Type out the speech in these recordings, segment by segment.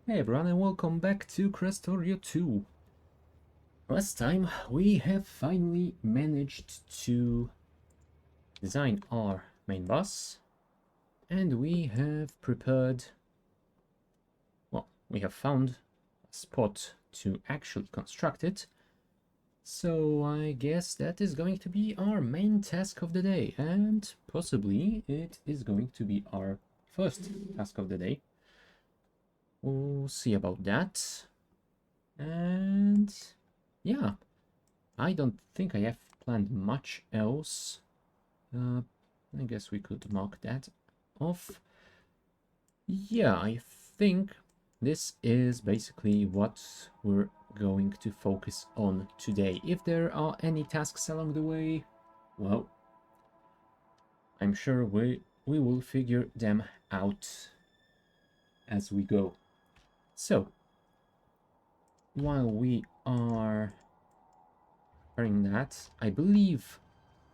Hey everyone and welcome back to Krastorio 2. Last time we have finally managed to design our main boss and we have prepared, well, we have found a spot to actually construct it. So I guess that is going to be our main task of the day, and possibly it is going to be our first task of the day. We'll see about that. And yeah, I don't think I have planned much else. I guess we could mark that off. Yeah, I think this is basically what we're going to focus on today. If there are any tasks along the way, well, I'm sure we will figure them out as we go. So, while we are preparing that, I believe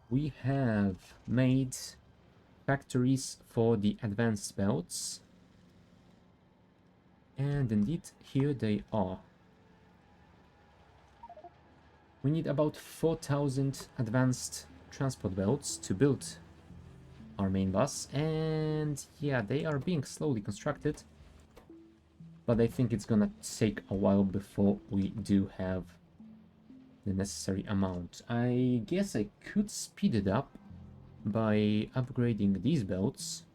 we have made factories for the advanced belts, and indeed here they are. We need about 4,000 advanced transport belts to build our main bus, and yeah, they are being slowly constructed, but I think it's gonna take a while before we do have the necessary amount. I guess I could speed it up by upgrading these belts,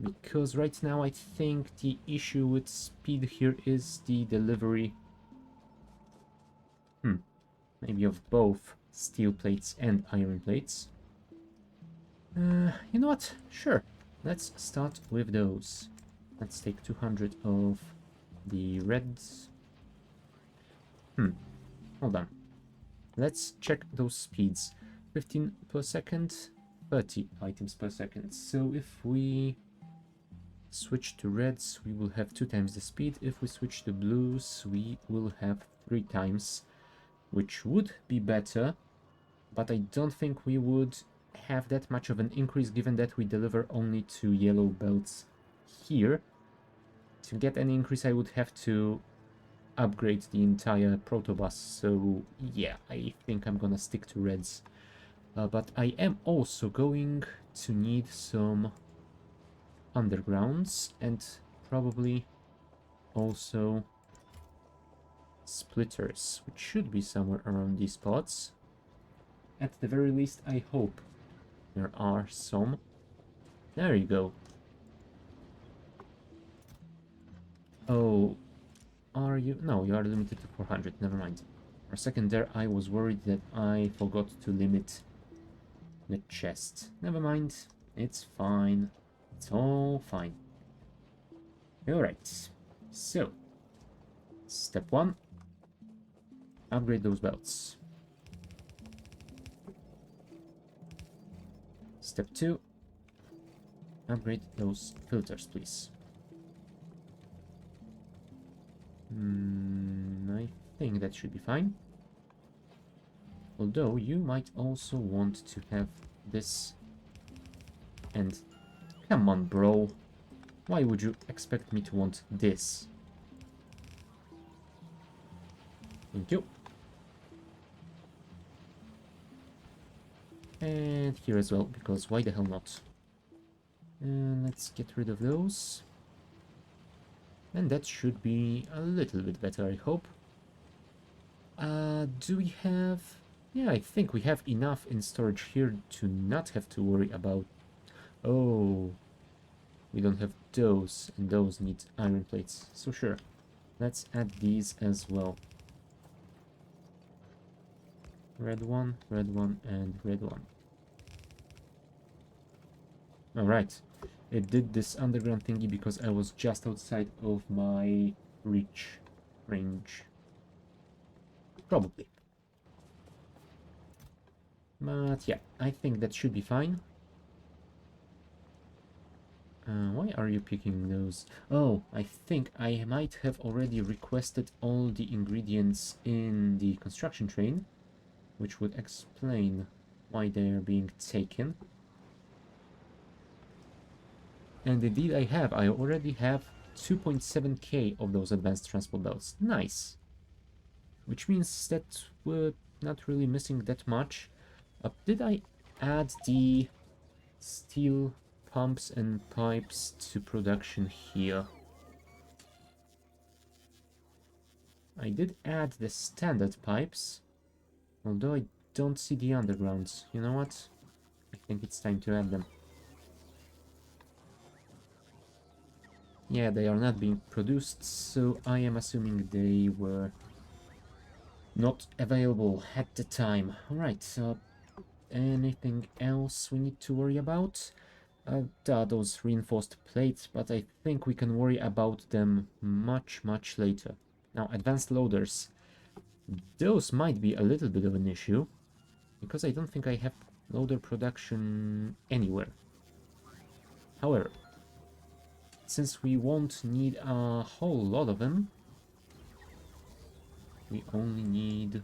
because right now I think the issue with speed here is the delivery maybe of both steel plates and iron plates. You know what? Sure. Let's start with those. Let's take 200 of the reds. Hold on. Let's check those speeds. 15 per second, 30 items per second. So if we switch to reds, we will have 2 times the speed. If we switch to blues, we will have 3 times, which would be better, but I don't think we would have that much of an increase given that we deliver only 2 yellow belts here. To get any increase, I would have to upgrade the entire protobus, so yeah, I think I'm gonna stick to reds. But I am also going to need some undergrounds and probably also splitters, which should be somewhere around these spots. At the very least, I hope there are some. There you go. Oh, are you? No, you are limited to 400. Never mind. For a second there, I was worried that I forgot to limit the chest. Never mind. It's fine. It's all fine. Alright. So, step 1. Upgrade those belts. Step 2. Upgrade those filters, please. I think that should be fine. Although you might also want to have this. And come on, bro. Why would you expect me to want this? Thank you. And here as well, because why the hell not? And let's get rid of those. And that should be a little bit better, I hope. Do we have... Yeah, I think we have enough in storage here to not have to worry about... Oh, we don't have those, and those need iron plates. So sure, let's add these as well. Red one, and red one. Alright, it did this underground thingy because I was just outside of my range. Probably. But yeah, I think that should be fine. Why are you picking those? Oh, I think I might have already requested all the ingredients in the construction train, which would explain why they are being taken. And indeed I have. I already have 2.7k of those advanced transport belts. Nice. Which means that we're not really missing that much. Did I add the steel pumps and pipes to production here? I did add the standard pipes, although I don't see the undergrounds. You know what? I think it's time to add them. Yeah, they are not being produced, so I am assuming they were not available at the time. Alright, anything else we need to worry about? There are those reinforced plates, but I think we can worry about them much later. Now, advanced loaders. Those might be a little bit of an issue, because I don't think I have loader production anywhere. However, since we won't need a whole lot of them, we only need,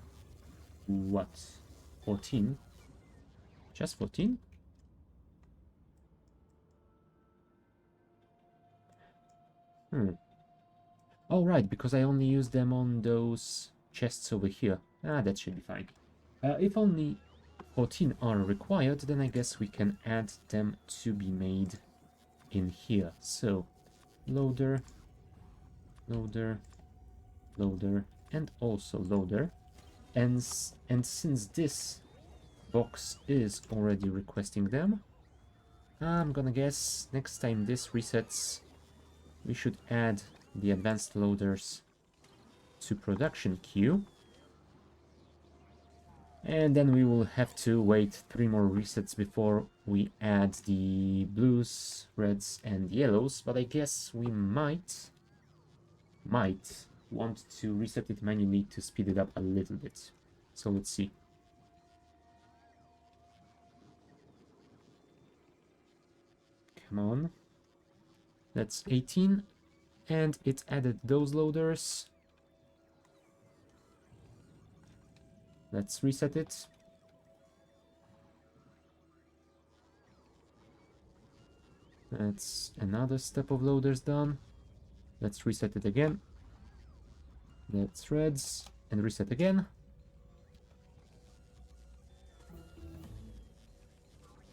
what, 14? Just 14? Oh, right, because I only use them on those chests over here. Ah, that should be fine. If only 14 are required, then I guess we can add them to be made in here. So, loader, loader, loader, and also loader. And since this box is already requesting them, I'm gonna guess next time this resets, we should add the advanced loaders to production queue. And then we will have to wait 3 more resets before we add the blues, reds, and yellows. But I guess we might want to reset it manually to speed it up a little bit. So let's see. Come on. That's 18. And it added those loaders. Let's reset it. That's another step of loaders done. Let's reset it again. That's reds. And reset again.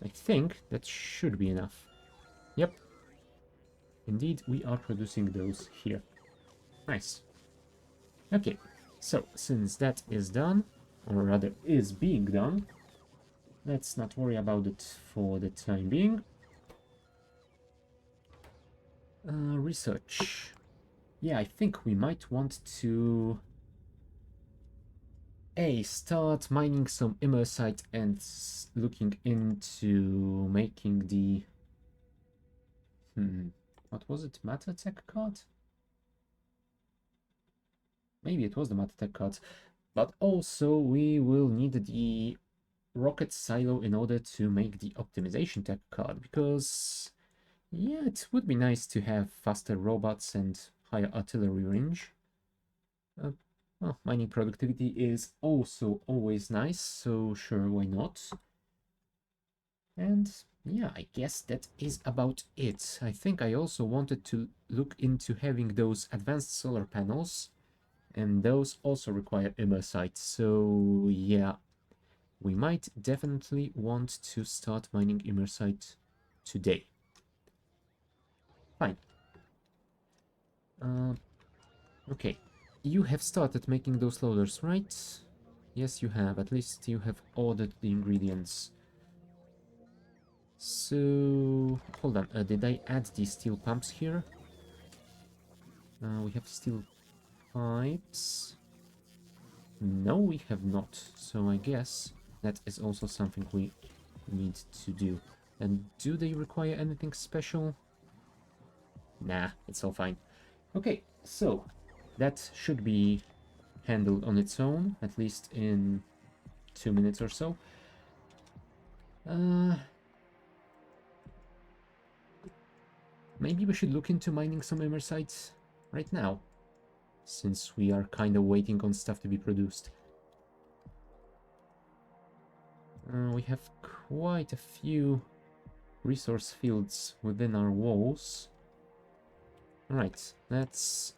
I think that should be enough. Yep. Indeed, we are producing those here. Nice. Okay, so since that is done, or rather is being done, let's not worry about it for the time being. Research. Yeah, I think we might want to start mining some imersite and looking into making the what was it, matter tech card? Maybe it was the matter tech card. But also we will need the rocket silo in order to make the optimization tech card, because yeah, it would be nice to have faster robots and higher artillery range. Well, mining productivity is also always nice, so sure, why not? And yeah, I guess that is about it. I think I also wanted to look into having those advanced solar panels, and those also require imersite, so yeah, we might definitely want to start mining imersite today. Fine. Okay, you have started making those loaders, right? Yes, you have. At least you have ordered the ingredients. So, hold on. Did I add the steel pumps here? We have steel pipes. No, we have not. So I guess that is also something we need to do. And do they require anything special? Nah, it's all fine. Okay, so that should be handled on its own, at least in 2 minutes or so. Maybe we should look into mining some imersites right now, since we are kind of waiting on stuff to be produced. We have quite a few resource fields within our walls. Alright, let's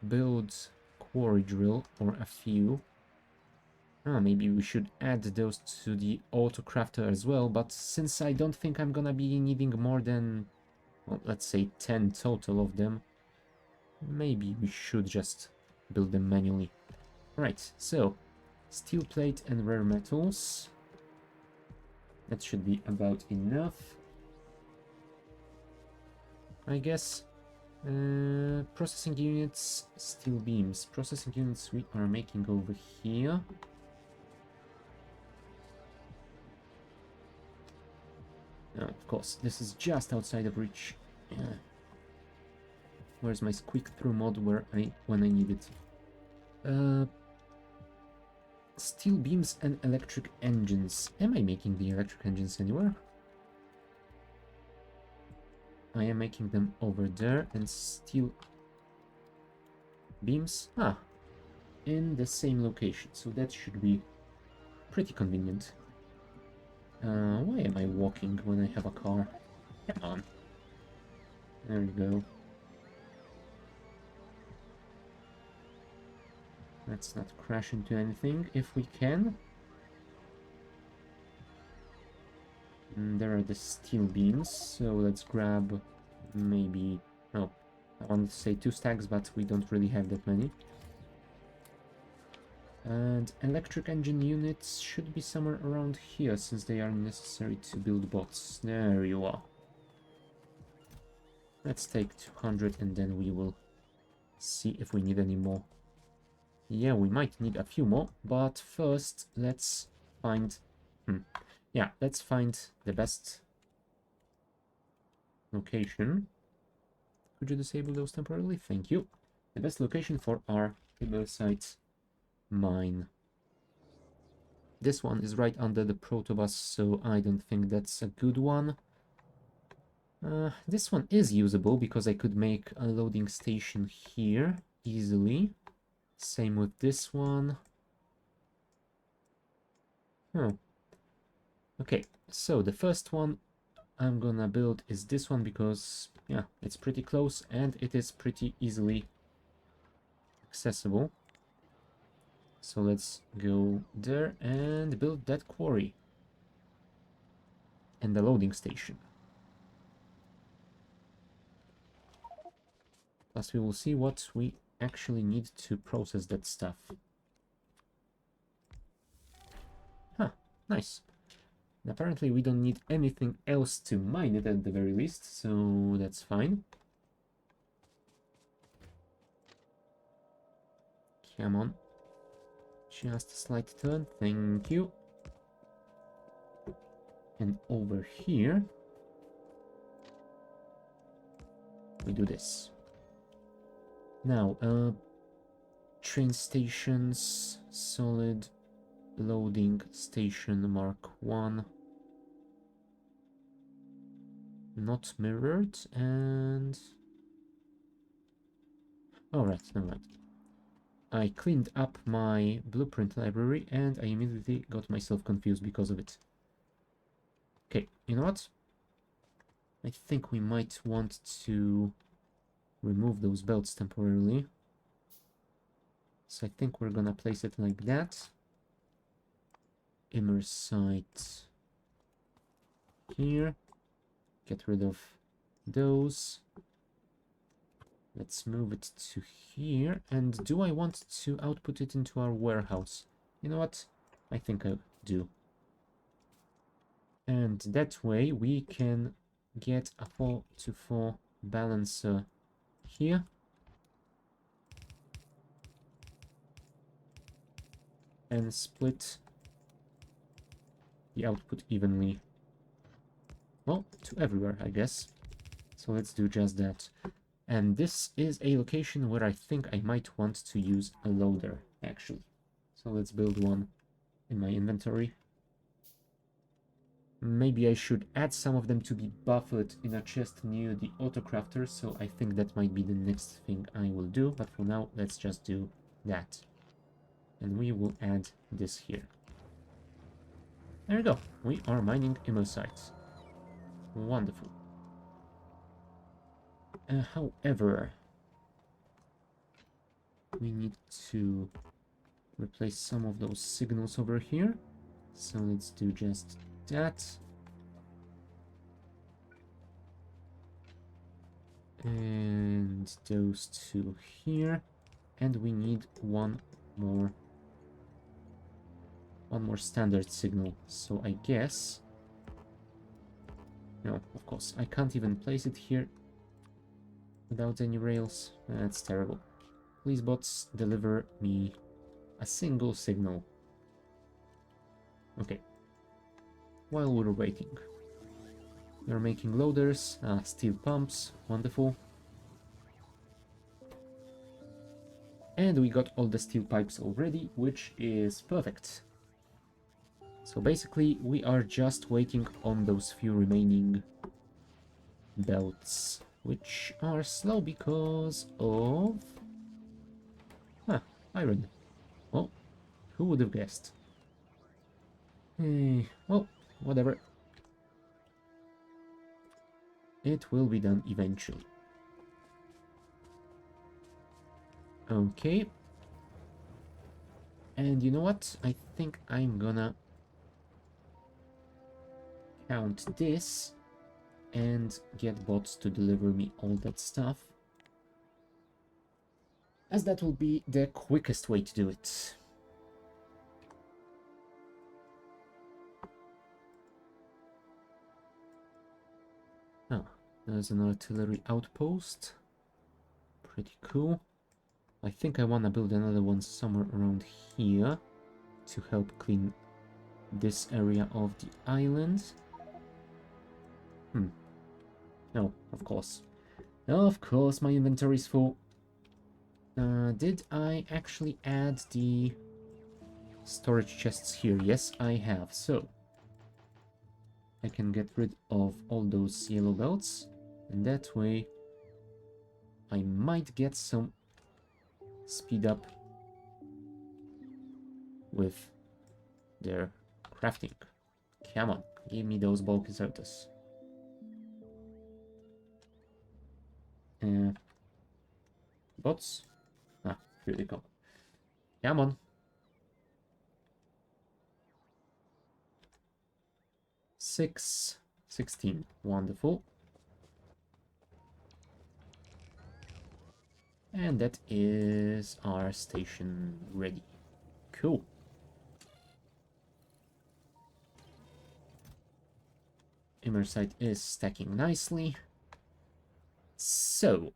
build quarry drill or a few. Maybe we should add those to the auto crafter as well, but since I don't think I'm gonna be needing more than, well, let's say 10 total of them, maybe we should just build them manually. Right, so steel plate and rare metals. That should be about enough, I guess. Processing units, steel beams. Processing units we are making over here. Of course, this is just outside of reach. Yeah. Where's my quick through mod when I need it? Steel beams and electric engines. Am I making the electric engines anywhere? I am making them over there, and steel beams, in the same location, so that should be pretty convenient. Why am I walking when I have a car? Come on. There we go. Let's not crash into anything if we can. And there are the steel beams, so let's grab maybe... Oh, I wanted to say 2 stacks, but we don't really have that many. And electric engine units should be somewhere around here, since they are necessary to build bots. There you are. Let's take 200 and then we will see if we need any more. Yeah, we might need a few more, but first let's find... Yeah, let's find the best location. Could you disable those temporarily? Thank you. The best location for our imersite mine. This one is right under the protobus, so I don't think that's a good one. This one is usable because I could make a loading station here easily. Same with this one. Okay, so the first one I'm gonna build is this one because, yeah, it's pretty close and it is pretty easily accessible. So let's go there and build that quarry and the loading station. Plus we will see what we actually need to process that stuff. Nice. And apparently we don't need anything else to mine it at the very least, so that's fine. Come on. Just a slight turn, thank you. And over here, we do this. Now, train stations, solid loading station Mark 1. Not mirrored, and... Alright, never mind. I cleaned up my blueprint library and I immediately got myself confused because of it. Okay, you know what? I think we might want to remove those belts temporarily. So I think we're gonna place it like that. Imersite here. Get rid of those. Let's move it to here. And do I want to output it into our warehouse? You know what? I think I do. And that way we can get a 4-to-4 balancer here. And split the output evenly. Well, to everywhere, I guess. So let's do just that. And this is a location where I think I might want to use a loader, actually. So let's build one in my inventory. Maybe I should add some of them to be buffered in a chest near the autocrafter, so I think that might be the next thing I will do. But for now, let's just do that. And we will add this here. There we go. We are mining imersites. Wonderful. However, we need to replace some of those signals over here. So let's do just that. And those two here. And we need one more standard signal. So I guess... No, of course, I can't even place it here without any rails. That's terrible. Please, bots, deliver me a single signal. Okay. While we're waiting, we're making loaders, steel pumps, wonderful. And we got all the steel pipes already, which is perfect. So basically, we are just waiting on those few remaining belts, which are slow because of... iron. Well, who would have guessed? Well, whatever. It will be done eventually. Okay. And you know what? I think I'm gonna count this and get bots to deliver me all that stuff, as that will be the quickest way to do it. Oh, there's an artillery outpost. Pretty cool. I think I want to build another one somewhere around here to help clean this area of the island. No, of course. Of course, my inventory is full. Did I actually add the storage chests here? Yes, I have. So, I can get rid of all those yellow belts. And that way, I might get some speed up with their crafting. Come on, give me those bulk inserters. Bots? Here they come. Come on. 6, 16. Wonderful. And that is our station ready. Cool. Imersite is stacking nicely. So,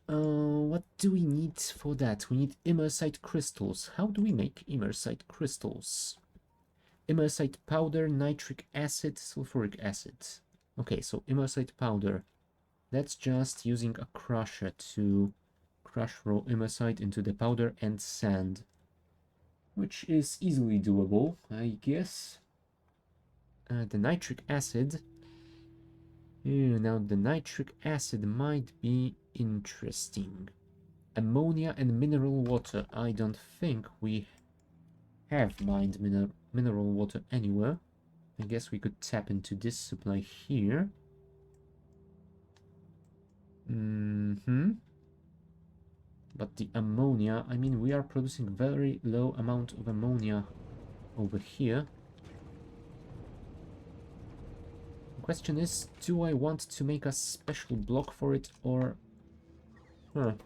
what do we need for that? We need imersite crystals. How do we make imersite crystals? Imersite powder, nitric acid, sulfuric acid. Okay, so imersite powder. That's just using a crusher to crush raw imersite into the powder and sand, which is easily doable, I guess. The nitric acid. Now the nitric acid might be interesting. Ammonia and mineral water. I don't think we have mined mineral water anywhere. I guess we could tap into this supply here. But the ammonia, I mean, we are producing very low amount of ammonia over here. The question is, do I want to make a special block for it or not?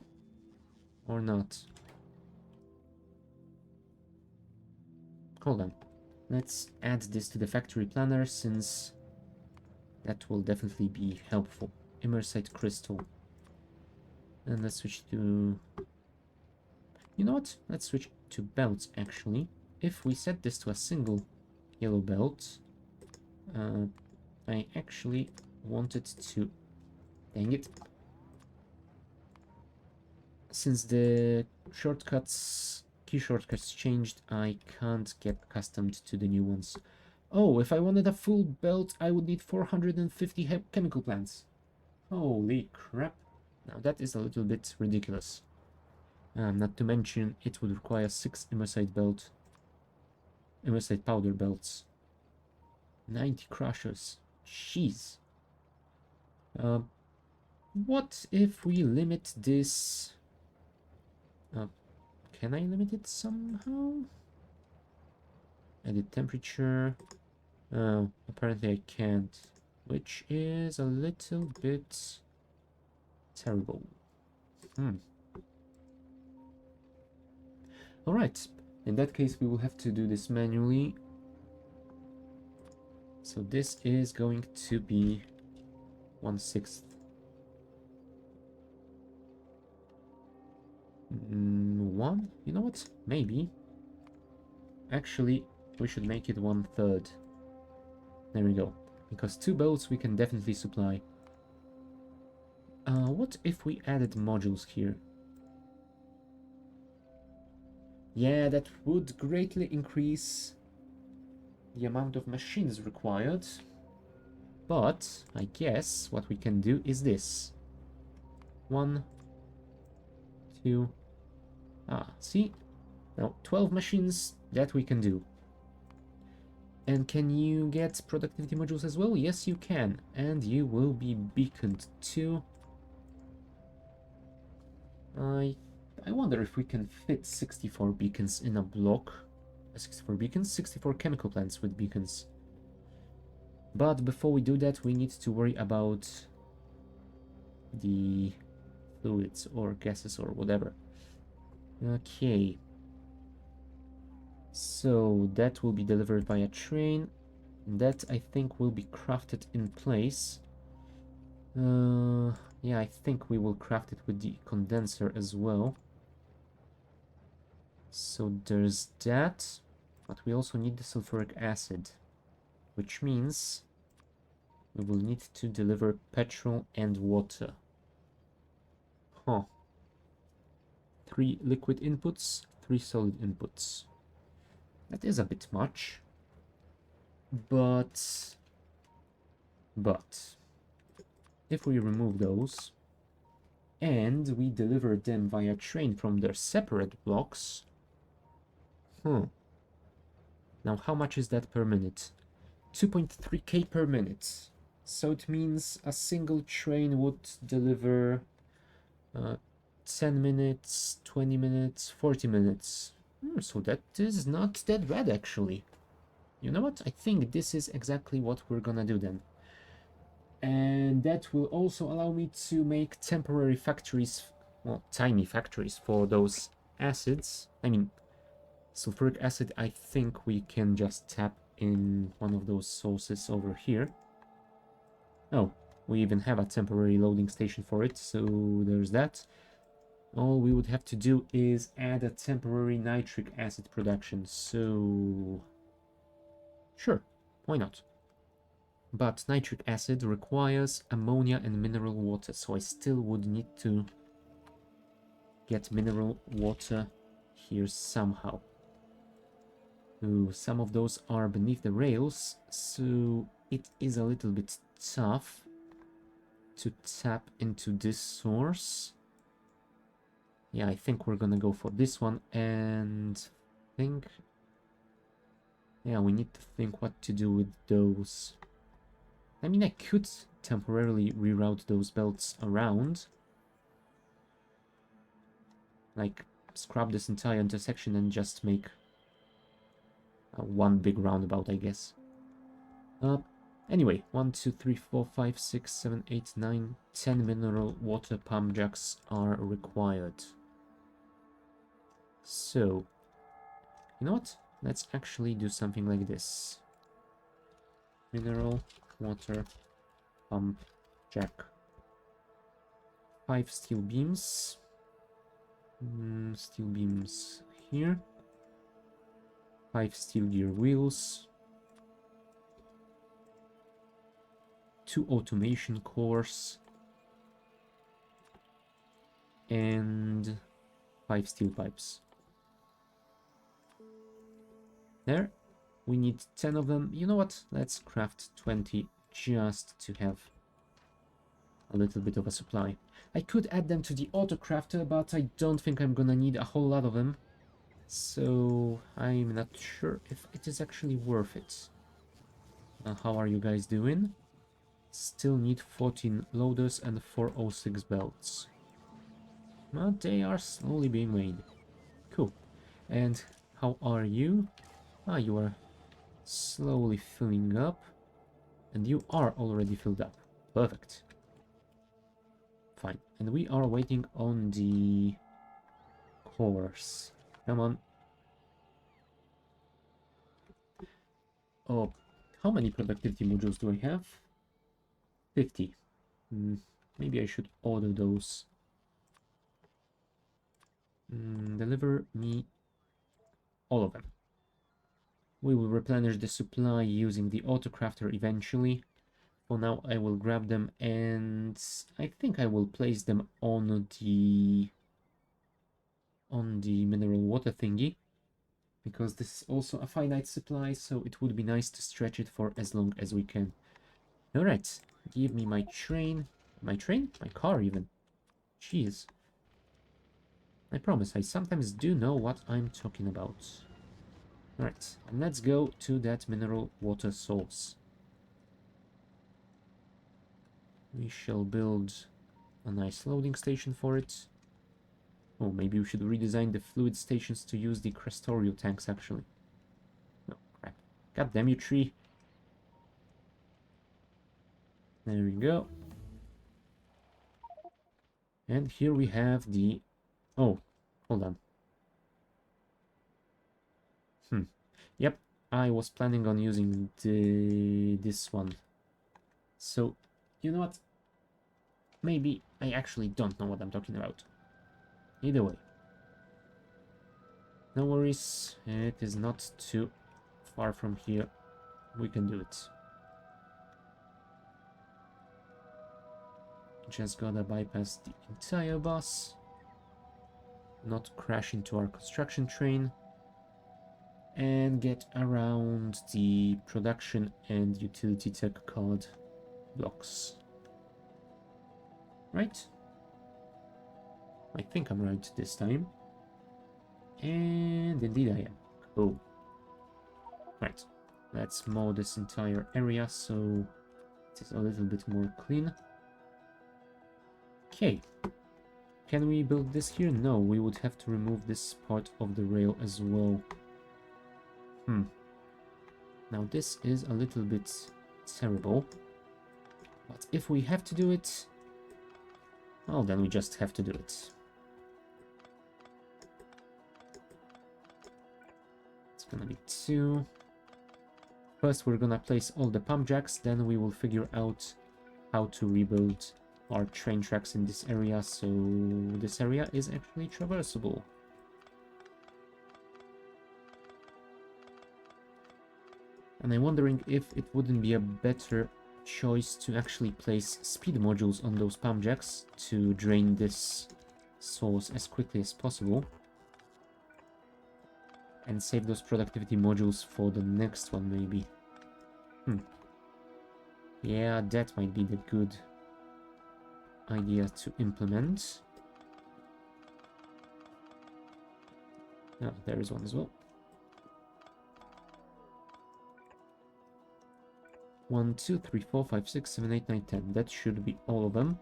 Hold on. Let's add this to the factory planner, since that will definitely be helpful. Imersite crystal. And let's switch to... You know what? Let's switch to belts, actually. If we set this to a single yellow belt, I actually wanted to... Dang it. Since the key shortcuts changed, I can't get accustomed to the new ones. Oh, if I wanted a full belt, I would need 450 chemical plants. Holy crap. Now that is a little bit ridiculous. Not to mention, it would require 6 imersite powder belts. 90 crushers. Jeez. What if we limit this? Can I limit it somehow? Edit temperature. Apparently I can't, which is a little bit terrible. Alright, in that case we will have to do this manually. So this is going to be 1/6. One? You know what? Maybe. Actually, we should make it 1/3. There we go. Because 2 boats we can definitely supply. What if we added modules here? Yeah, that would greatly increase the amount of machines required. But I guess what we can do is this. 1, 2. See? Now 12 machines that we can do. And can you get productivity modules as well? Yes, you can. And you will be beaconed too. I wonder if we can fit 64 beacons in a block. 64 beacons? 64 chemical plants with beacons. But before we do that, we need to worry about the fluids or gases or whatever. Okay. So that will be delivered by a train. That I think will be crafted in place. Yeah, I think we will craft it with the condenser as well. So there's that, but we also need the sulfuric acid, which means we will need to deliver petrol and water. Huh. 3 liquid inputs, 3 solid inputs. That is a bit much. But if we remove those and we deliver them via train from their separate blocks. Now how much is that per minute? 2.3k per minute. So it means a single train would deliver 10 minutes, 20 minutes, 40 minutes. So that is not that bad actually. You know what? I think this is exactly what we're gonna do then. And that will also allow me to make temporary factories, well, tiny factories for those acids. I mean, sulfuric acid, I think we can just tap in one of those sources over here. Oh, we even have a temporary loading station for it, so there's that. All we would have to do is add a temporary nitric acid production, so sure, why not? But nitric acid requires ammonia and mineral water, so I still would need to get mineral water here somehow. Ooh, some of those are beneath the rails, so it is a little bit tough to tap into this source. Yeah, I think we're gonna go for this one, and think... yeah, we need to think what to do with those. I mean, I could temporarily reroute those belts around. Like, scrap this entire intersection and just make one big roundabout, I guess. Anyway, 1, 2, 3, 4, 5, 6, 7, 8, 9, 10 mineral water pump jacks are required. So, you know what? Let's actually do something like this. Mineral water pump jack. 5 steel beams. Steel beams here. 5 steel gear wheels. 2 automation cores. And 5 steel pipes. There. We need 10 of them. You know what? Let's craft 20 just to have a little bit of a supply. I could add them to the auto crafter, but I don't think I'm gonna need a whole lot of them. So I'm not sure if it is actually worth it. How are you guys doing? Still need 14 loaders and 406 belts. But they are slowly being made. Cool. And how are you? Ah, you are slowly filling up. And you are already filled up. Perfect. Fine. And we are waiting on the cores. Come on. Oh, how many productivity modules do I have? 50. Maybe I should order those. Deliver me all of them. We will replenish the supply using the autocrafter eventually. For now, I will grab them and I think I will place them on the mineral water thingy, because this is also a finite supply, so it would be nice to stretch it for as long as we can. Alright, give me my train. My train? My car even. Jeez. I promise, I sometimes do know what I'm talking about. Alright, and let's go to that mineral water source. We shall build a nice loading station for it. Oh, maybe we should redesign the fluid stations to use the Krastorio tanks, actually. No, crap. God damn you, tree. There we go. And here we have the... Oh, hold on. Yep, I was planning on using this one. So, you know what? Maybe I actually don't know what I'm talking about. Either way. No worries, it is not too far from here. We can do it. Just gotta bypass the entire bus. Not crash into our construction train. And get around the production and utility tech card blocks. Right? I think I'm right this time. And indeed I am. Cool. Right. Let's mow this entire area so it is a little bit more clean. Okay. Can we build this here? No, we would have to remove this part of the rail as well. Now this is a little bit terrible. But if we have to do it, well, then we just have to do it. It's gonna be 2. First we're gonna place all the pump jacks, then we will figure out how to rebuild our train tracks in this area, so this area is actually traversable. And I'm wondering if it wouldn't be a better choice to actually place speed modules on those pump jacks to drain this source as quickly as possible. And save those productivity modules for the next one, maybe. Yeah, that might be the good idea to implement. Ah, there is one as well. 1, 2, 3, 4, 5, 6, 7, 8, 9, 10. That should be all of them.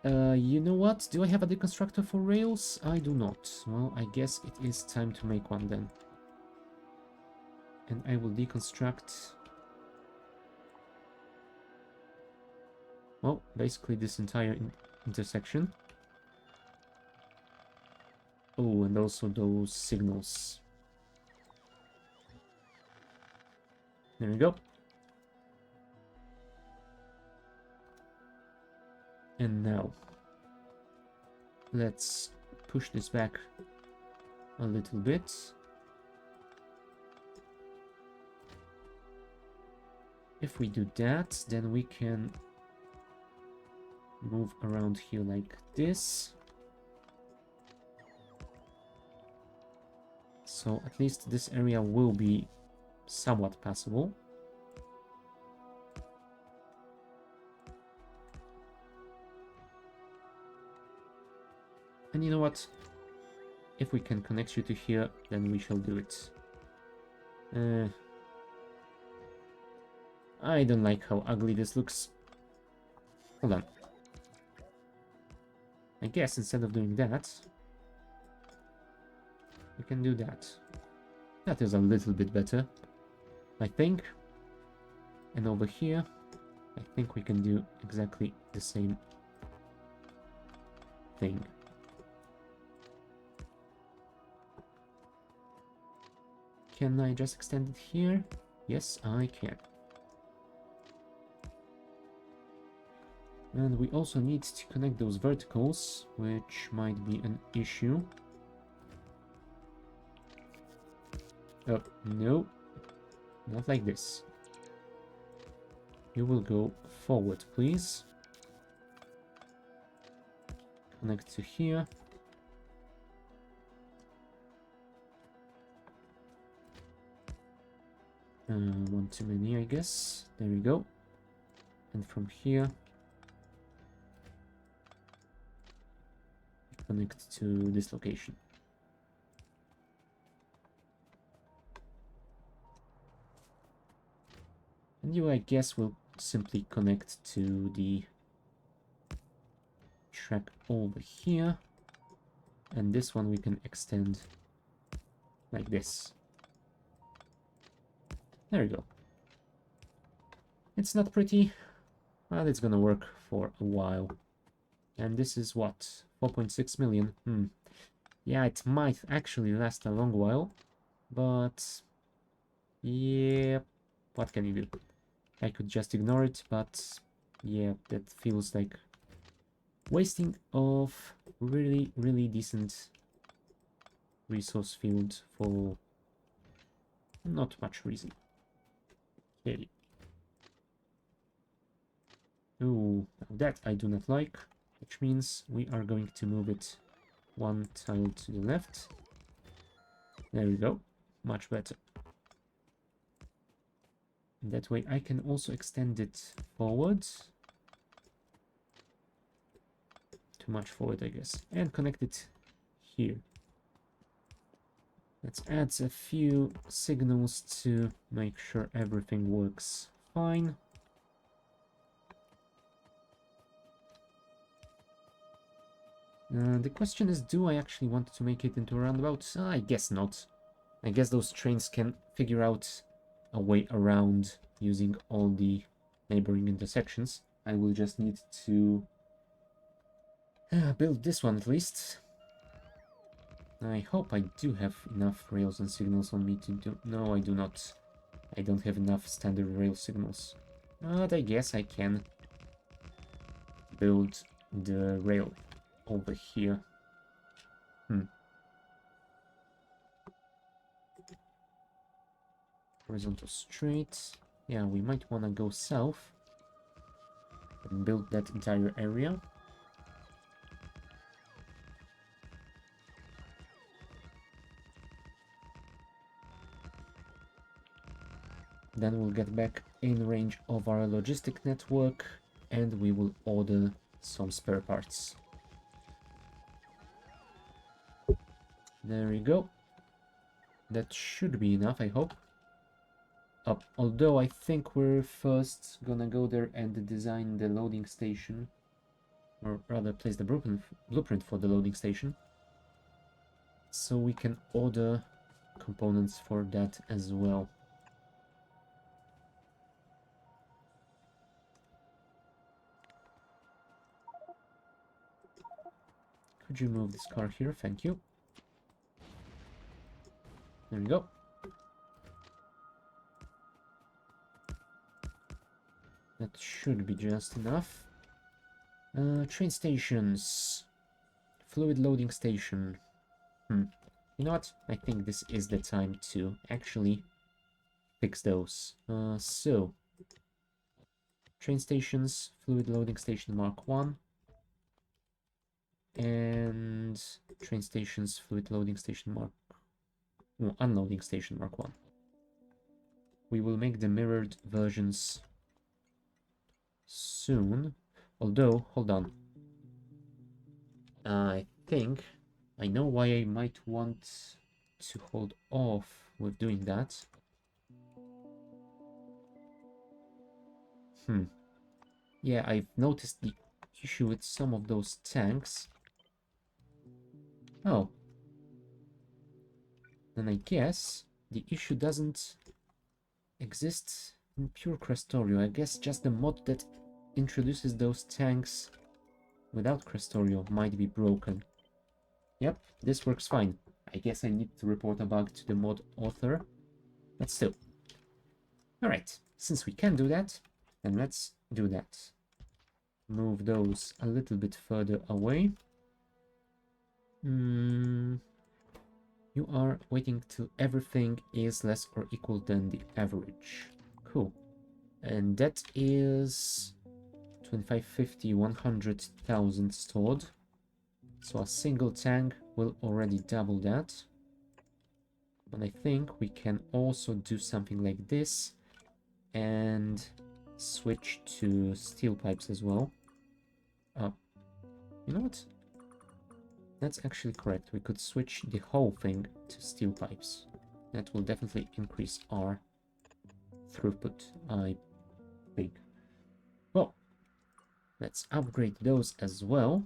You know what? Do I have a deconstructor for rails? I do not. Well, I guess it is time to make one then. And I will deconstruct... well, basically this entire intersection. Oh, and also those signals. There we go. And now, let's push this back a little bit. If we do that, then we can move around here like this. So at least this area will be somewhat passable. And you know what? If we can connect you to here, then we shall do it. I don't like how ugly this looks. Hold on. I guess instead of doing that, we can do that. That is a little bit better, I think. And over here, I think we can do exactly the same thing. Can I just extend it here? Yes, I can. And we also need to connect those verticals, which might be an issue. Oh, no. Not like this. You will go forward, please. Connect to here. One too many, I guess. There we go. And from here, connect to this location. And you, I guess, will simply connect to the track over here. And this one we can extend like this. There we go. It's not pretty, but it's gonna work for a while. And this is what? 4.6 million? Yeah, it might actually last a long while, but yeah, what can you do? I could just ignore it, but yeah, that feels like wasting of really, really decent resource field for not much reason. Okay. Ooh, that I do not like, which means we are going to move it one tile to the left. There we go, much better. And that way I can also extend it forward. Too much forward, I guess. And connect it here. Let's add a few signals to make sure everything works fine. The question is, do I actually want to make it into a roundabout? I guess not. I guess those trains can figure out a way around using all the neighboring intersections. I will just need to build this one at least. I hope I do have enough rails and signals on me to do... No, I do not. I don't have enough standard rail signals. But I guess I can build the rail over here. Horizontal straight. Yeah, we might want to go south and build that entire area. Then we'll get back in range of our logistic network and we will order some spare parts. There we go. That should be enough, I hope. Although I think we're first gonna go there and design the loading station, or rather place the blueprint for the loading station, so we can order components for that as well. Could you move this car here? Thank you. There we go. That should be just enough. Train stations. Fluid loading station. You know what? I think this is the time to actually fix those. So, train stations, fluid loading station Mark 1. And train stations, fluid loading station Mark... No, unloading station Mark 1. We will make the mirrored versions soon. Although, hold on. I think I know why I might want to hold off with doing that. Yeah, I've noticed the issue with some of those tanks. Oh. Then I guess the issue doesn't exist in pure Krastorio. I guess just the mod that introduces those tanks without Krastorio might be broken. Yep, this works fine. I guess I need to report a bug to the mod author. But still. Alright, since we can do that, then let's do that. Move those a little bit further away. You are waiting till everything is less or equal than the average. Cool. And that is 25, 50, 100,000 stored. So a single tank will already double that. But I think we can also do something like this and switch to steel pipes as well. You know what? That's actually correct. We could switch the whole thing to steel pipes. That will definitely increase our throughput, I think. Well, let's upgrade those as well.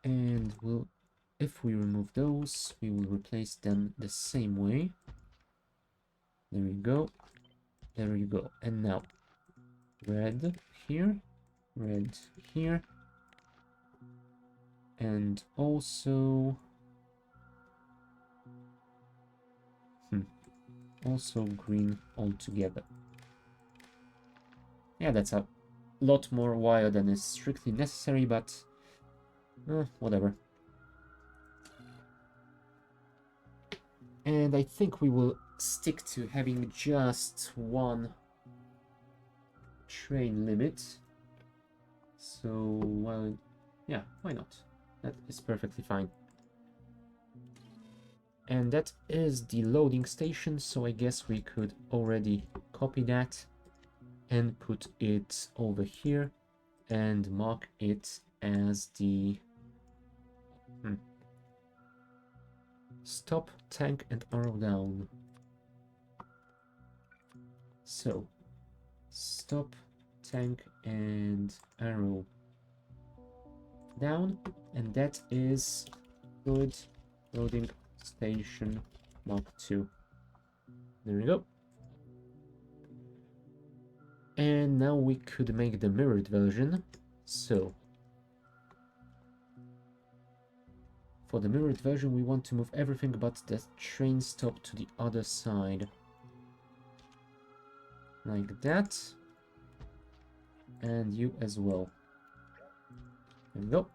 And if we remove those, we will replace them the same way. There you go. There you go. And now, red here, red here, and also also green altogether. Yeah, that's a lot more wire than is strictly necessary, but whatever. And I think we will stick to having just one train limit. So, well, yeah, why not? That is perfectly fine. And that is the loading station, so I guess we could already copy that and put it over here and mark it as the stop, tank, and arrow down. So, stop, tank, and arrow down, and that is good loading station Mark II. There we go. And now we could make the mirrored version. So, for the mirrored version, we want to move everything but the train stop to the other side. Like that. And you as well. There we go.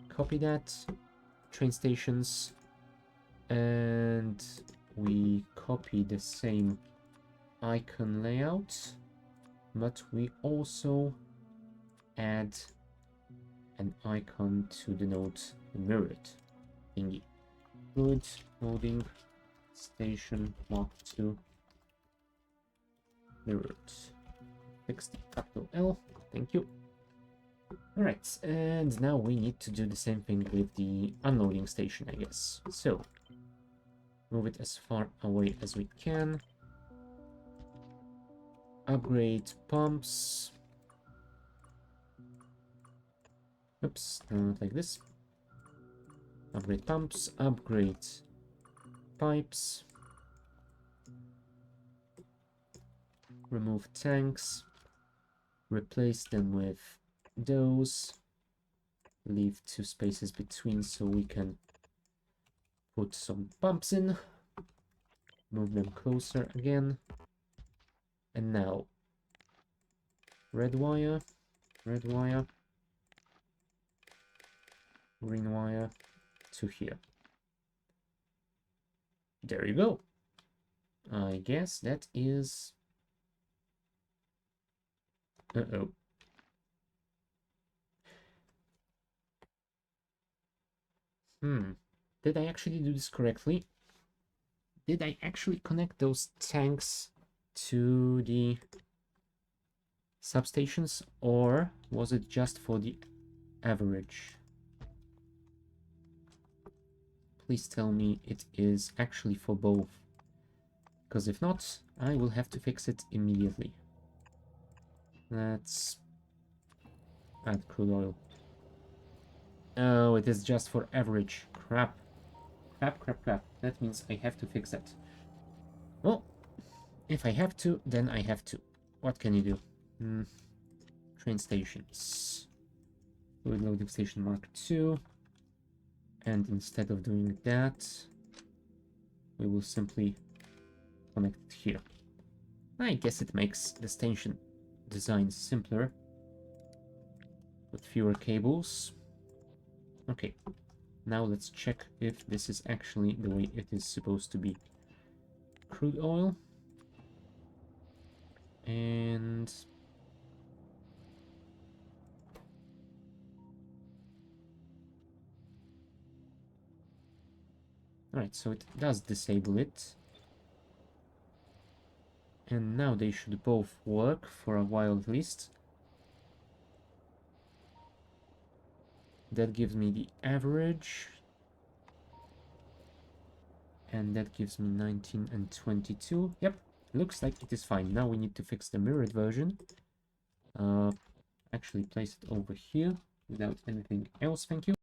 Copy that. Train stations. And we copy the same icon layout. But we also add an icon to denote the mirrored thingy. Good loading station Mark II mirrored. Fix the capital L. Thank you. Alright, and now we need to do the same thing with the unloading station, I guess. So, move it as far away as we can. Upgrade pumps. Oops, not like this. Upgrade pumps, upgrade pipes. Remove tanks. Replace them with those. Leave 2 spaces between so we can put some pumps in. Move them closer again. And now, red wire, green wire to here. There you go. I guess that is... Uh-oh. Did I actually do this correctly? Did I actually connect those tanks to the substations, or was it just for the average? Please tell me it is actually for both. Because if not, I will have to fix it immediately. Let's add crude oil. Oh, it is just for average. Crap. Crap. That means I have to fix that. Well, if I have to, then I have to. What can you do? Train stations. Fluid loading station Mark II. And instead of doing that, we will simply connect it here. I guess it makes the station design simpler with fewer cables. Okay, now let's check if this is actually the way it is supposed to be. Crude oil. And alright, so it does disable it. And now they should both work for a while at least. That gives me the average. And that gives me 19 and 22. Yep, looks like it is fine. Now we need to fix the mirrored version. Actually place it over here without anything else, thank you.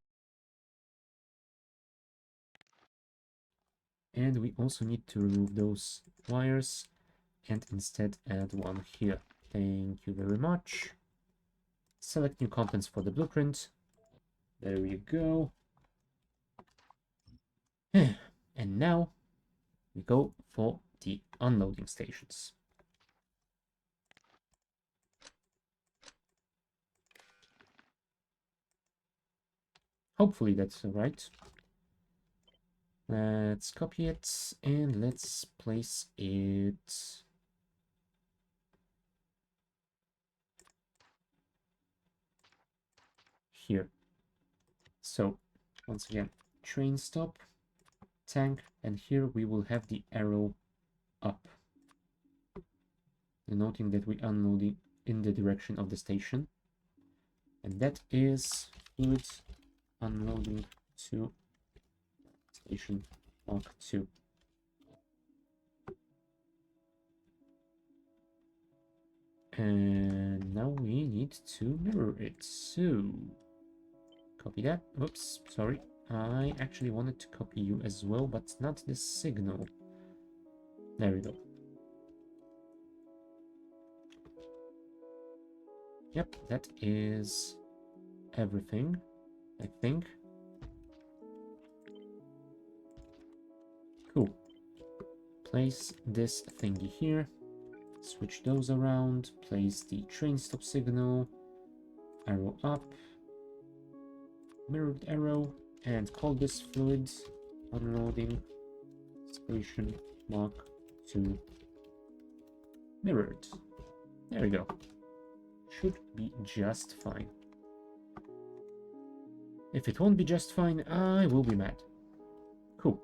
And we also need to remove those wires and instead add one here. Thank you very much. Select new contents for the blueprint. There you go. And now we go for the unloading stations. Hopefully that's right. Let's copy it and let's place it here. So once again, train stop, tank, and here we will have the arrow up, denoting that we unloading in the direction of the station. And that is fluid unloading to station Mark II. And now we need to mirror it. So copy that. Oops, sorry. I actually wanted to copy you as well, but not the signal. There we go. Yep, that is everything, I think. Cool. Place this thingy here. Switch those around. Place the train stop signal. Arrow up. Mirrored arrow. And call this fluid unloading station Mark II mirrored. There we go. Should be just fine. If it won't be just fine, I will be mad. Cool.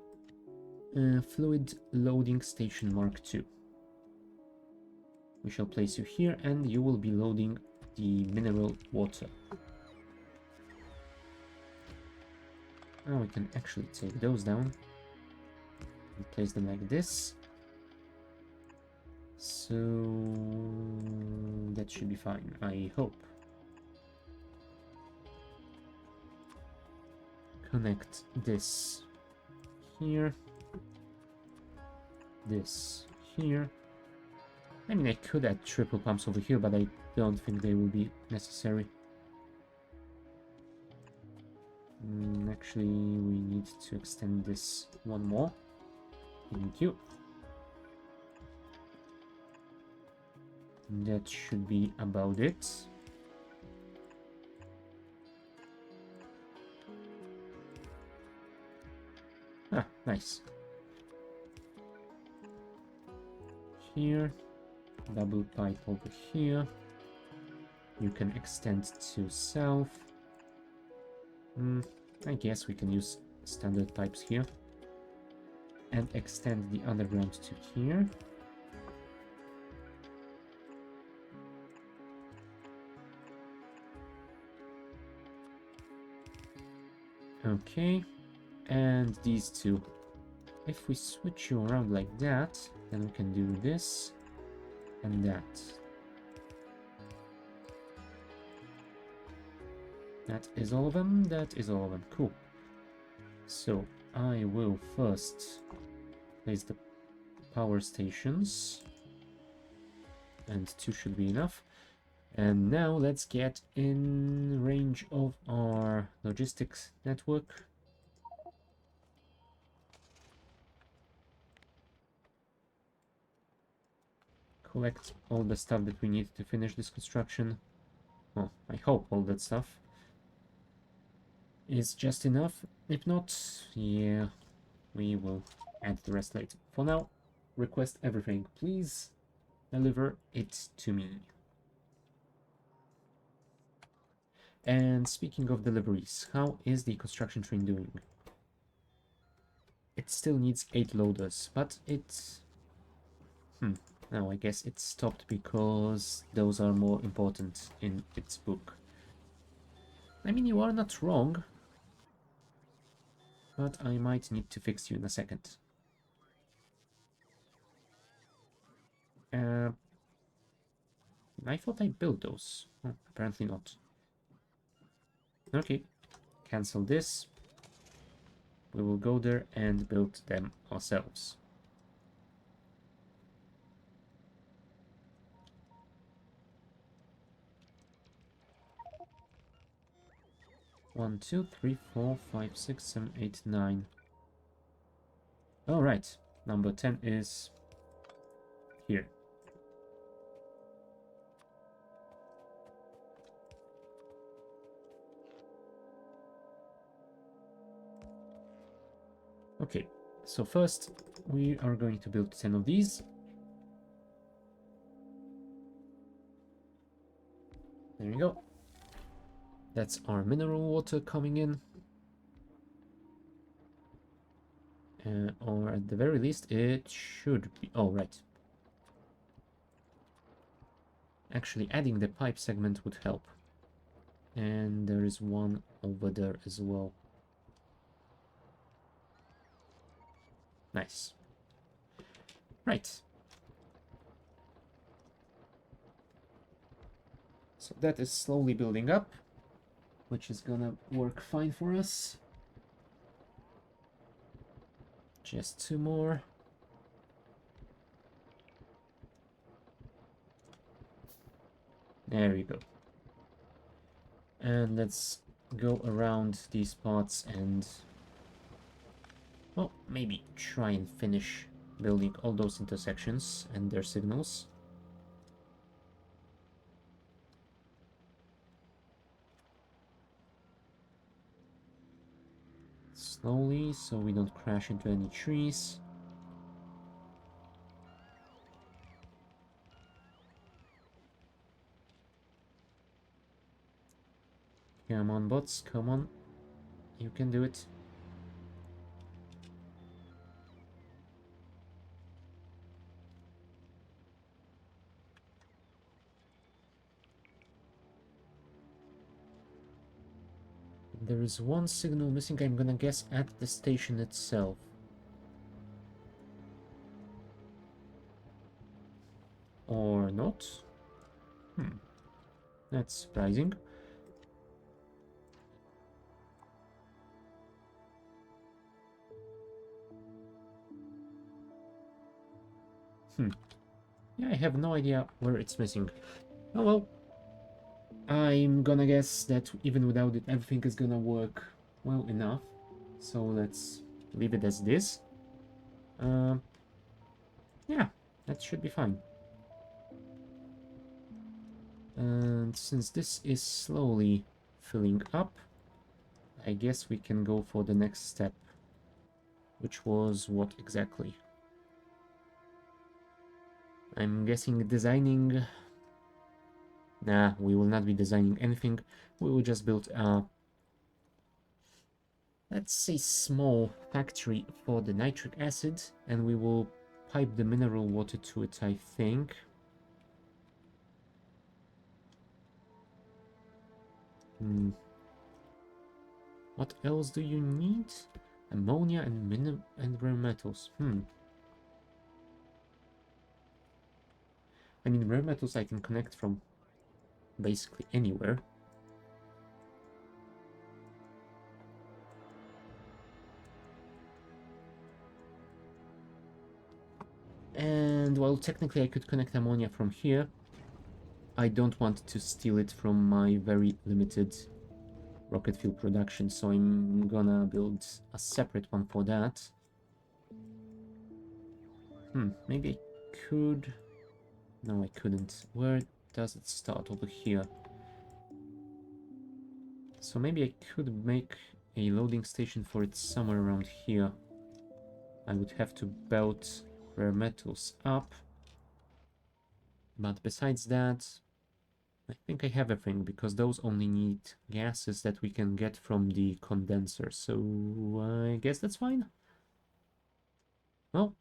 Fluid loading station Mark II. We shall place you here and you will be loading the mineral water. Now we can actually take those down and place them like this. So that should be fine, I hope. Connect this here. This here. I mean, I could add triple pumps over here, but I don't think they will be necessary. Actually, we need to extend this one more. Thank you. That should be about it. Ah, nice. Here. Double pipe over here. You can extend to south. I guess we can use standard pipes here. And extend the underground to here. Okay. And these two. If we switch you around like that, then we can do this and that. That is all of them. That is all of them. Cool. So I will first place the power stations, and 2 should be enough. And now let's get in range of our logistics network. Collect all the stuff that we need to finish this construction. Well, I hope all that stuff is just enough. If not, yeah, we will add the rest later. For now, request everything. Please deliver it to me. And speaking of deliveries, how is the construction train doing? It still needs 8 loaders, but it... No, I guess it stopped because those are more important in its book. I mean, you are not wrong, but I might need to fix you in a second. I thought I built those. Oh, apparently not. Okay, cancel this. We will go there and build them ourselves. One, two, three, four, five, 6, 7, 8, 9. All right, number 10 is here. Okay, so first we are going to build 10 of these. There we go. That's our mineral water coming in. Or at the very least, it should be... Oh, right. Actually, adding the pipe segment would help. And there is one over there as well. Nice. Right. So that is slowly building up, which is gonna work fine for us. Just 2 more. There we go. And let's go around these parts and, well, maybe try and finish building all those intersections and their signals. Slowly, so we don't crash into any trees. Come on, bots, come on. You can do it. There is one signal missing, I'm gonna guess, at the station itself. Or not? That's surprising. Yeah, I have no idea where it's missing. Oh well. I'm gonna guess that even without it, everything is gonna work well enough. So let's leave it as this. Yeah, that should be fine. And since this is slowly filling up, I guess we can go for the next step. Which was what exactly? I'm guessing designing... Nah, we will not be designing anything. We will just build a, let's say, small factory for the nitric acid, and we will pipe the mineral water to it, I think. What else do you need? Ammonia and rare metals. I mean, rare metals I can connect from basically anywhere. And while technically I could connect ammonia from here, I don't want to steal it from my very limited rocket fuel production, so I'm gonna build a separate one for that. Maybe I could... No, I couldn't. Where does it start? Over here. So maybe I could make a loading station for it somewhere around here. I would have to belt rare metals up. But besides that, I think I have everything, because those only need gases that we can get from the condenser. So I guess that's fine. Well.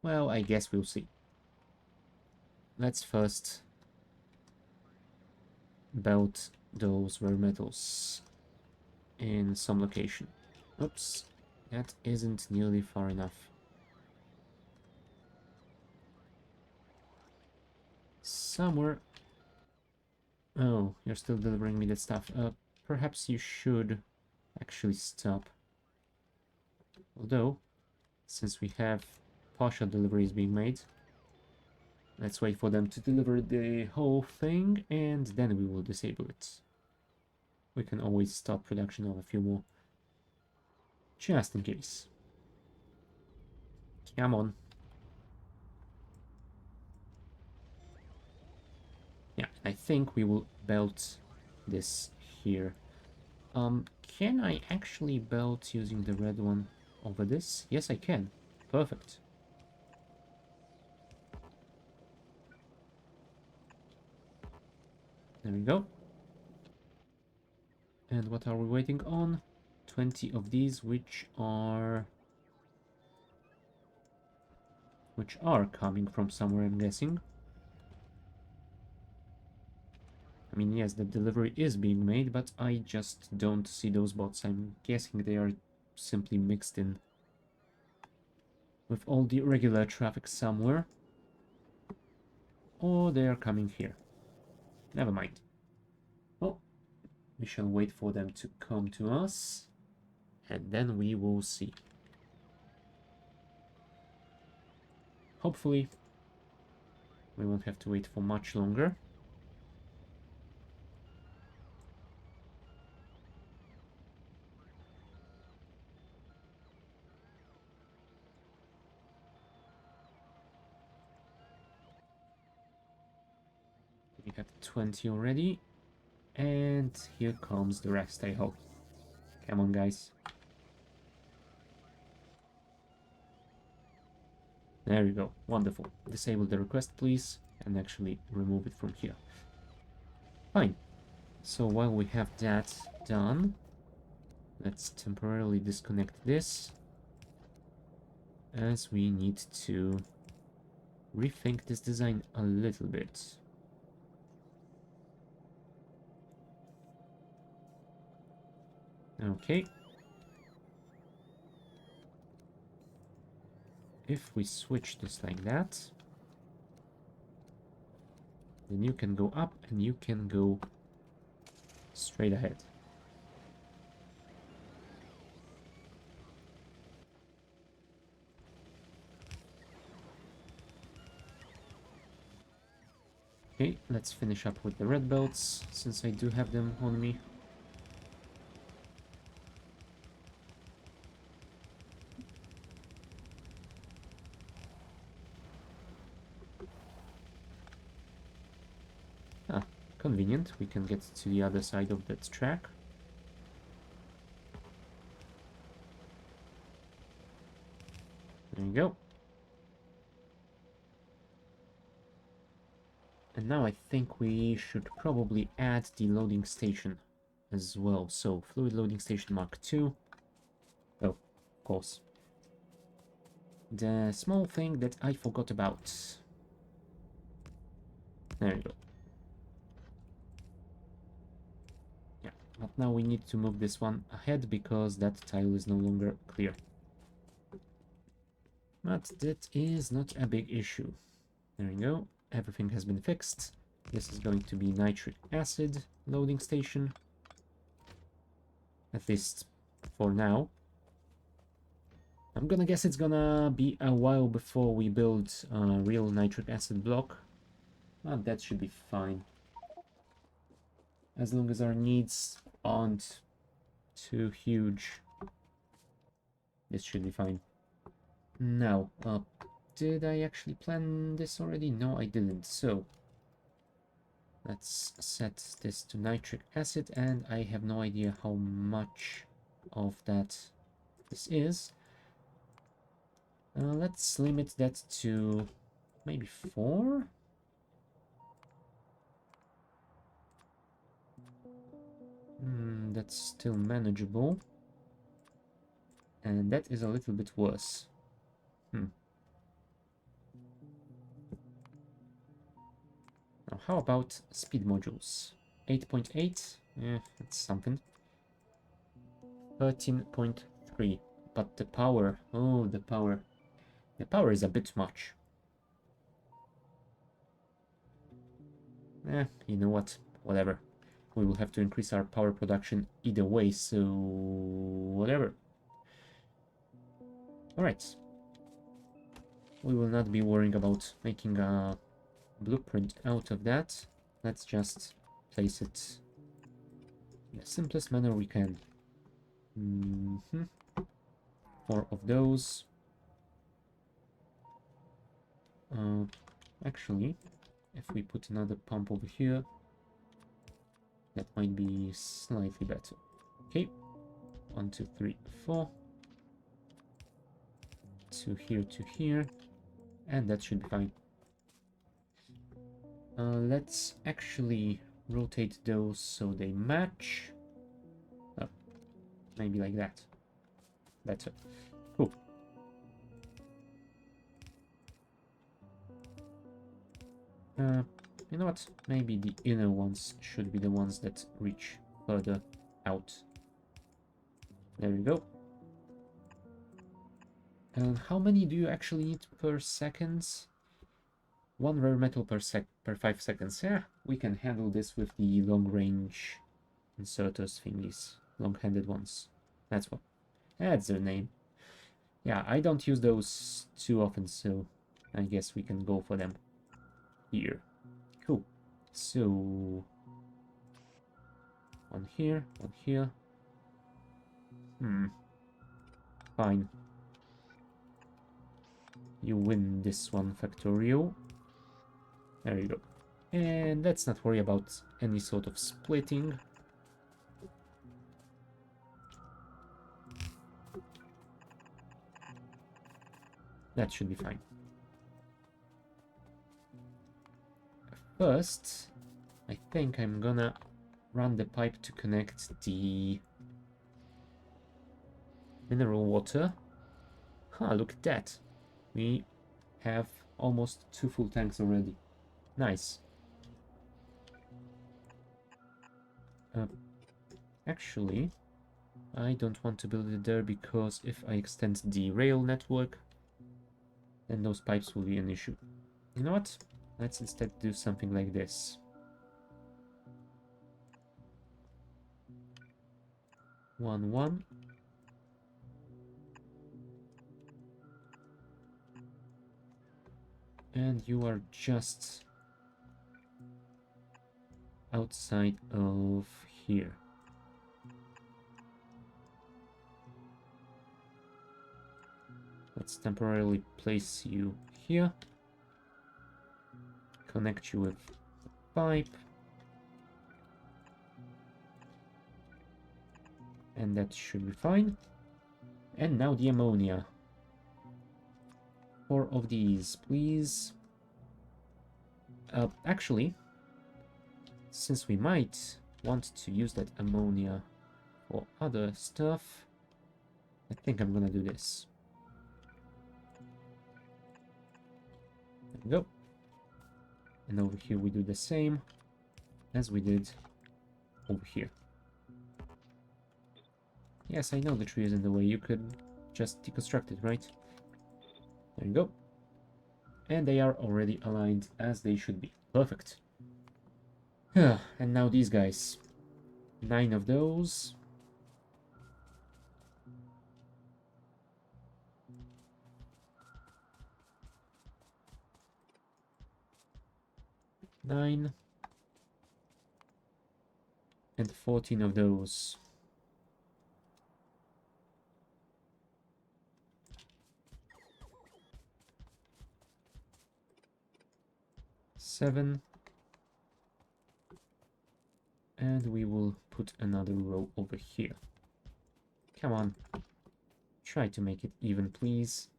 Well, I guess we'll see. Let's first belt those rare metals in some location. Oops, that isn't nearly far enough. Somewhere... Oh, you're still delivering me that stuff. Perhaps you should actually stop. Although, since we have partial deliveries being made, let's wait for them to deliver the whole thing, and then we will disable it. We can always stop production of a few more, just in case. Come on. Yeah, I think we will belt this here. Can I actually belt using the red one over this? Yes, I can. Perfect. There we go. And what are we waiting on? 20 of these, which are coming from somewhere, I'm guessing. I mean, yes, the delivery is being made, but I just don't see those bots. I'm guessing they are simply mixed in with all the regular traffic somewhere. Or they are coming here. Never mind. Well, we shall wait for them to come to us, and then we will see. Hopefully, we won't have to wait for much longer. We have 20 already, and here comes the rest, I hope. Come on, guys. There you go. Wonderful. Disable the request, please, and actually remove it from here. Fine. So while we have that done, let's temporarily disconnect this, as we need to rethink this design a little bit. Okay. If we switch this like that, then you can go up and you can go straight ahead. Okay, let's finish up with the red belts, since I do have them on me. Ah, convenient. We can get to the other side of that track. There you go. And now I think we should probably add the loading station as well. So, fluid loading station Mark II. Oh, of course. The small thing that I forgot about. There you go. Yeah, but now we need to move this one ahead because that tile is no longer clear. But that is not a big issue. There you go. Everything has been fixed. This is going to be nitric acid loading station. At least for now. I'm gonna guess it's gonna be a while before we build a real nitric acid block. That should be fine. As long as our needs aren't too huge, this should be fine. Now, did I actually plan this already? No, I didn't. So, let's set this to nitric acid, and I have no idea how much of that this is. Let's limit that to maybe 4? That's still manageable. And that is a little bit worse. Now, how about speed modules? 8.8? Yeah, that's something. 13.3. But the power... Oh, the power. The power is a bit much. You know what? Whatever. We will have to increase our power production either way, so... whatever. Alright. We will not be worrying about making a blueprint out of that. Let's just place it in the simplest manner we can. 4 of those. Actually, if we put another pump over here, that might be slightly better. Okay, 1, 2, 3, 4. 2 here, 2 here, and that should be fine. Let's actually rotate those so they match. Maybe like that. Better. Cool. You know what? Maybe the inner ones should be the ones that reach further out. There we go. And how many do you actually need per second? 1 rare metal per 5 seconds. Yeah, we can handle this with the long-range inserters thingies. Long-handed ones. That's what. That's their name. Yeah, I don't use those too often, so I guess we can go for them here. Cool. So... 1 here, 1 here. Fine. You win this one, Factorio. There you go. And let's not worry about any sort of splitting. That should be fine. First, I think I'm gonna run the pipe to connect the mineral water. Look at that. We have almost 2 full tanks already. Nice. Actually, I don't want to build it there because if I extend the rail network, then those pipes will be an issue. You know what? Let's instead do something like this. One. And you are just outside of here. Let's temporarily place you here. Connect you with the pipe. And that should be fine. And now the ammonia. 4 of these, please. Actually, since we might want to use that ammonia for other stuff, I think I'm gonna do this. There we go. And over here we do the same as we did over here. Yes, I know the tree is in the way. You could just deconstruct it, right? There you go. And they are already aligned as they should be. Perfect. And now these guys. 9 of those. 9 and 14 of those. Seven, and we will put another row over here. Come on, try to make it even, please.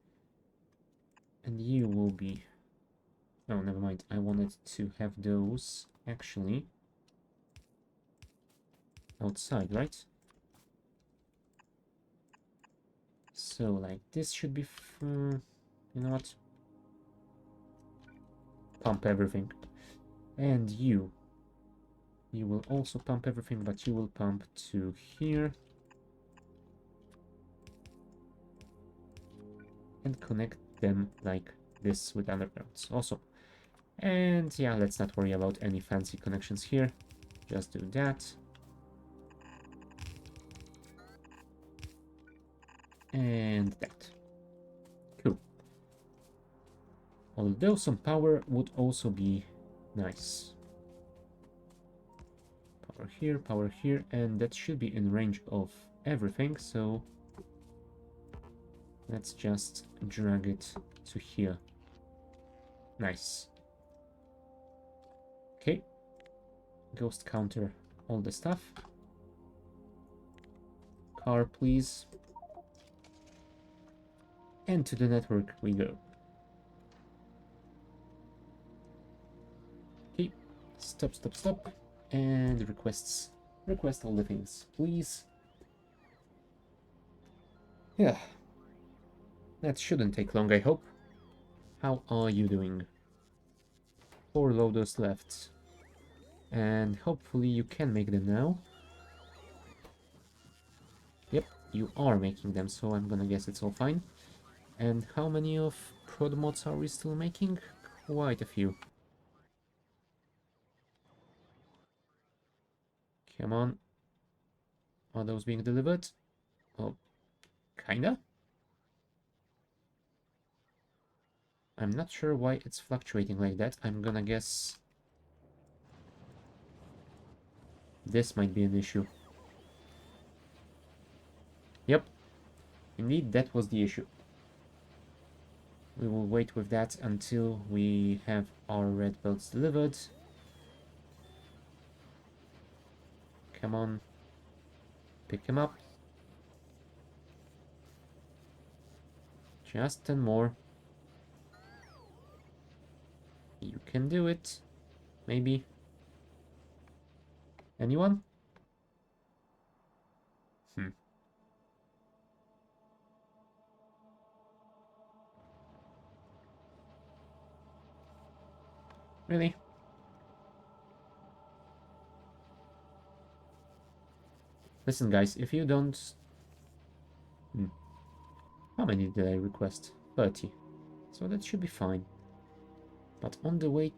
And you will be... Oh, never mind. I wanted to have those actually outside, right? So, like, this should be... You know what? Pump everything. And you. You will also pump everything, but you will pump to here. And connect them like this with undergrounds. Awesome. And yeah, let's not worry about any fancy connections here. Just do that. And that. Cool. Although some power would also be nice. Power here, and that should be in range of everything, so let's just drag it to here. Nice. Okay. Ghost counter, all the stuff. Car, please. And to the network we go. Okay. Stop, stop, stop. And requests. Request all the things, please. Yeah. That shouldn't take long, I hope. How are you doing? 4 loaders left. And hopefully you can make them now. Yep, you are making them, so I'm gonna guess it's all fine. And how many of prod mods are we still making? Quite a few. Come on. Are those being delivered? Oh, kinda? I'm not sure why it's fluctuating like that. I'm gonna guess this might be an issue. Yep, indeed that was the issue. We will wait with that until we have our red belts delivered. Come on. Pick him up. Just 10 more. You can do it. Maybe. Anyone? Really? Listen, guys, if you don't... How many did I request? 30. So that should be fine. But on the way...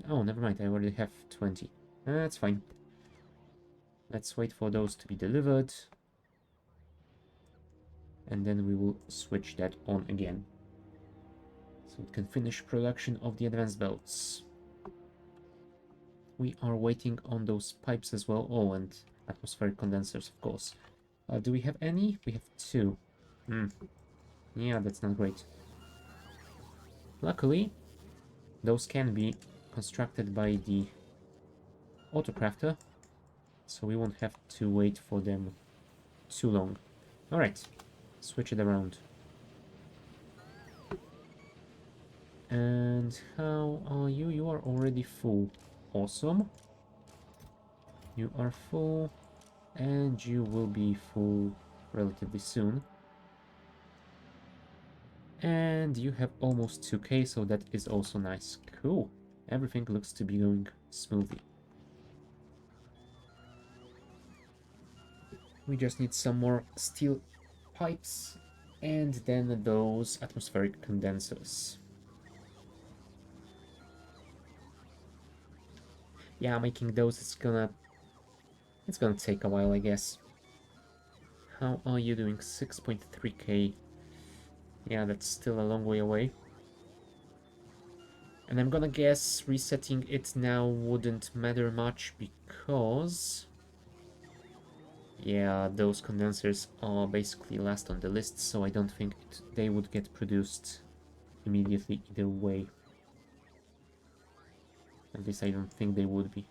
Oh, never mind, I already have 20. That's fine. Let's wait for those to be delivered. And then we will switch that on again. So it can finish production of the advanced belts. We are waiting on those pipes as well. Oh, and atmospheric condensers, of course. Do we have any? We have 2. Yeah, that's not great. Luckily, those can be constructed by the autocrafter, so we won't have to wait for them too long. Alright, switch it around. And how are you? You are already full. Awesome. You are full, and you will be full relatively soon. And you have almost 2k, so that is also nice. Cool. Everything looks to be going smoothly. We just need some more steel pipes and then those atmospheric condensers. Yeah, making those it's gonna take a while, I guess. How are you doing? 6.3k. Yeah, that's still a long way away. And I'm gonna guess resetting it now wouldn't matter much because... yeah, those condensers are basically last on the list, so I don't think they would get produced immediately either way. At least I don't think they would be.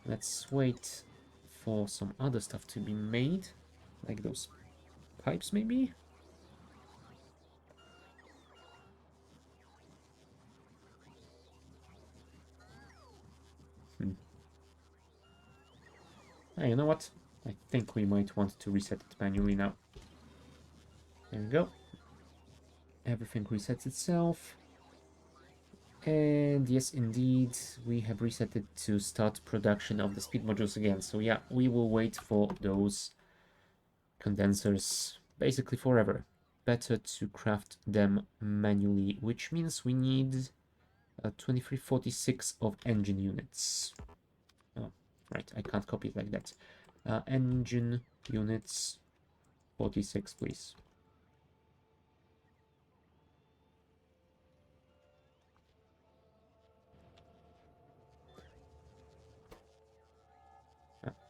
Let's wait for some other stuff to be made, like those pipes maybe? Hmm. Ah, you know what? I think we might want to reset it manually now. There we go. Everything resets itself. And yes, indeed, we have reset it to start production of the speed modules again. So yeah, we will wait for those condensers basically forever. Better to craft them manually, which means we need 2346 of engine units. Oh, right, I can't copy it like that. Engine units 46, please.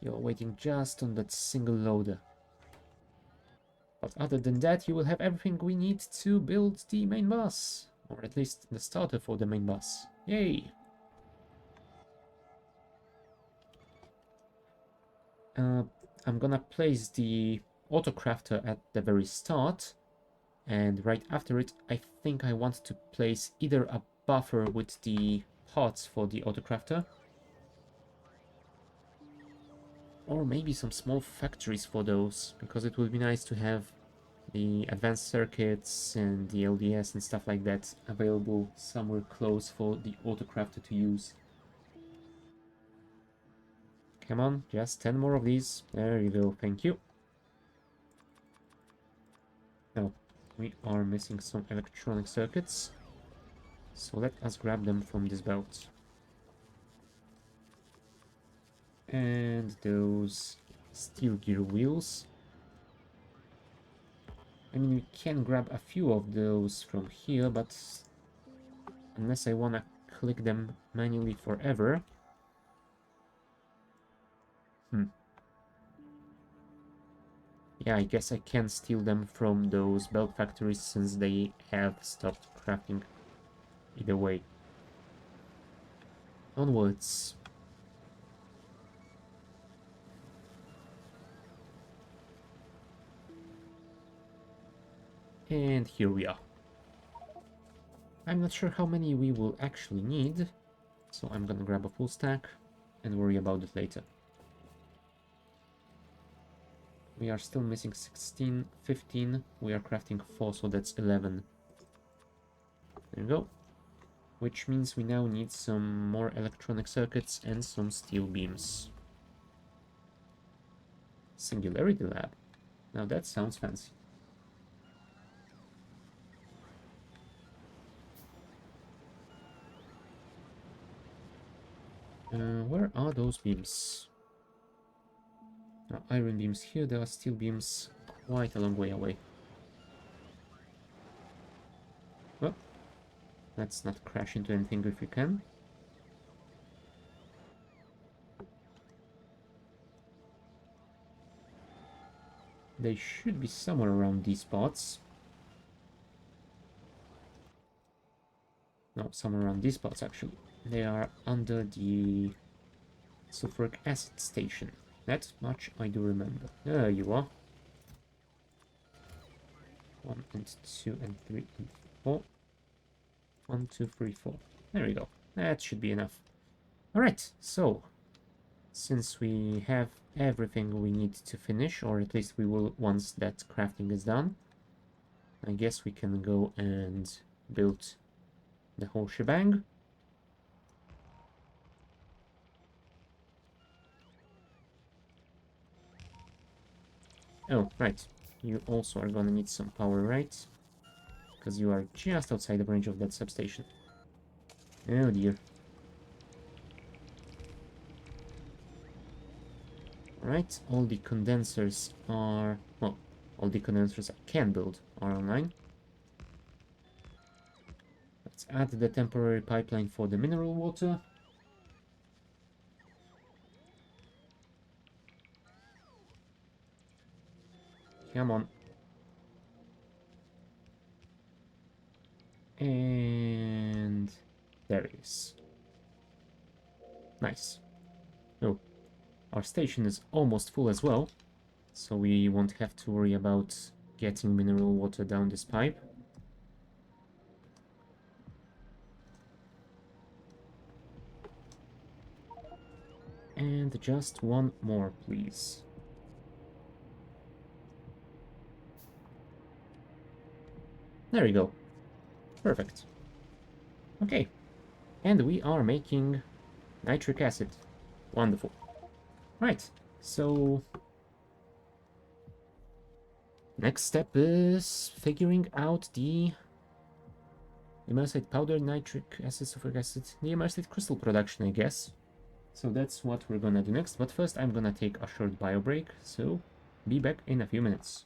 You're waiting just on that single loader. But other than that, you will have everything we need to build the main bus. Or at least the starter for the main bus. Yay! I'm gonna place the autocrafter at the very start. And right after it, I think I want to place either a buffer with the parts for the autocrafter, or maybe some small factories for those, because it would be nice to have the advanced circuits and the LDS and stuff like that available somewhere close for the autocrafter to use. Come on, just 10 more of these. There you go, thank you. Now, we are missing some electronic circuits, so let us grab them from this belt. And those steel gear wheels. I mean, we can grab a few of those from here, but unless I want to click them manually forever. Yeah, I guess I can steal them from those belt factories since they have stopped crafting either way. Onwards. And here we are. I'm not sure how many we will actually need, so I'm gonna grab a full stack and worry about it later. We are still missing 16, 15, we are crafting 4, so that's 11. There you go. Which means we now need some more electronic circuits and some steel beams. Singularity Lab. Now that sounds fancy. Where are those beams? Iron beams here, there are steel beams quite a long way away. Well, let's not crash into anything if we can. They should be somewhere around these spots. No, somewhere around these spots actually. They are under the sulfuric acid station. That much I do remember. There you are. 1 and 2 and 3 and 4. 1, 2, 3, 4. There we go. That should be enough. Alright, so since we have everything we need to finish, or at least we will once that crafting is done, I guess we can go and build the whole shebang. Oh, right. You also are gonna need some power, right? Because you are just outside the range of that substation. Oh dear. Right, all the condensers are... well, all the condensers I can build are online. Let's add the temporary pipeline for the mineral water. Come on. And there it is. Nice. Oh, our station is almost full as well, so we won't have to worry about getting mineral water down this pipe. And just one more, please. There we go. Perfect. Okay. And we are making nitric acid. Wonderful. Right. So next step is figuring out the imersite powder, nitric acid, sulfuric acid, the imersite crystal production, I guess. So that's what we're gonna do next. But first I'm gonna take a short bio break. So be back in a few minutes.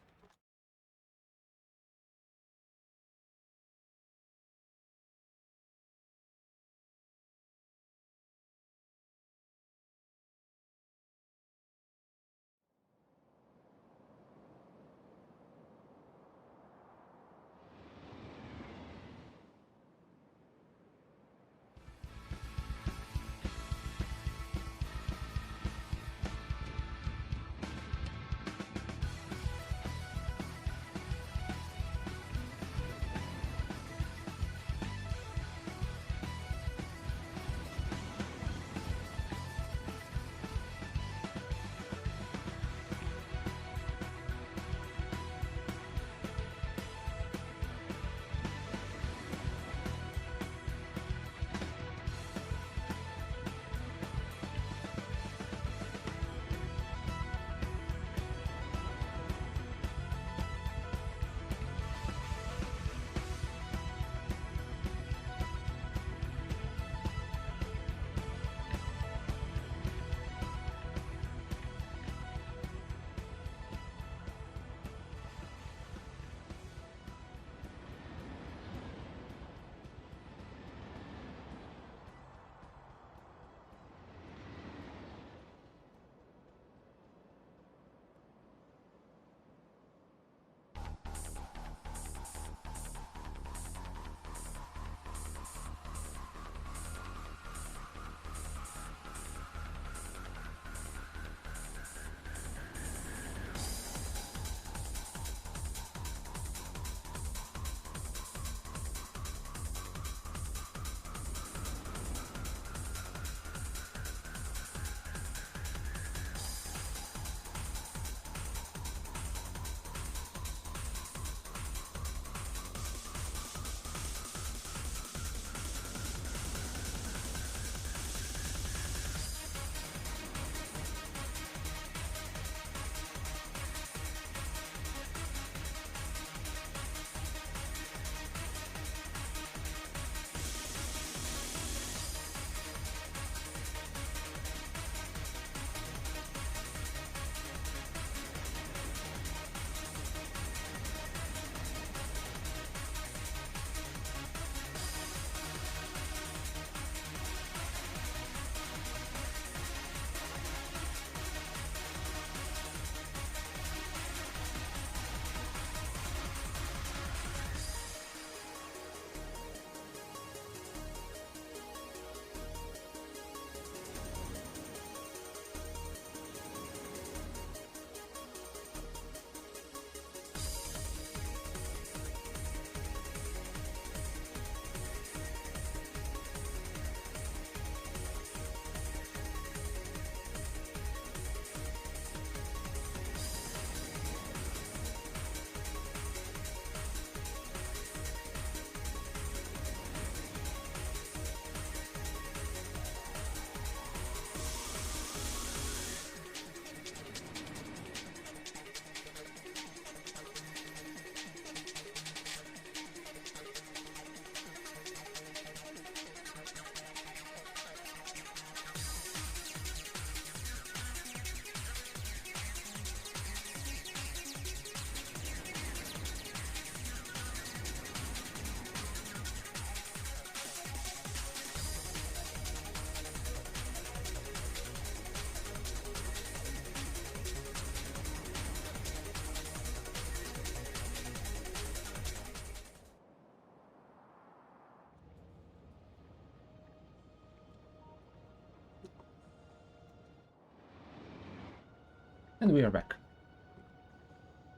And we are back.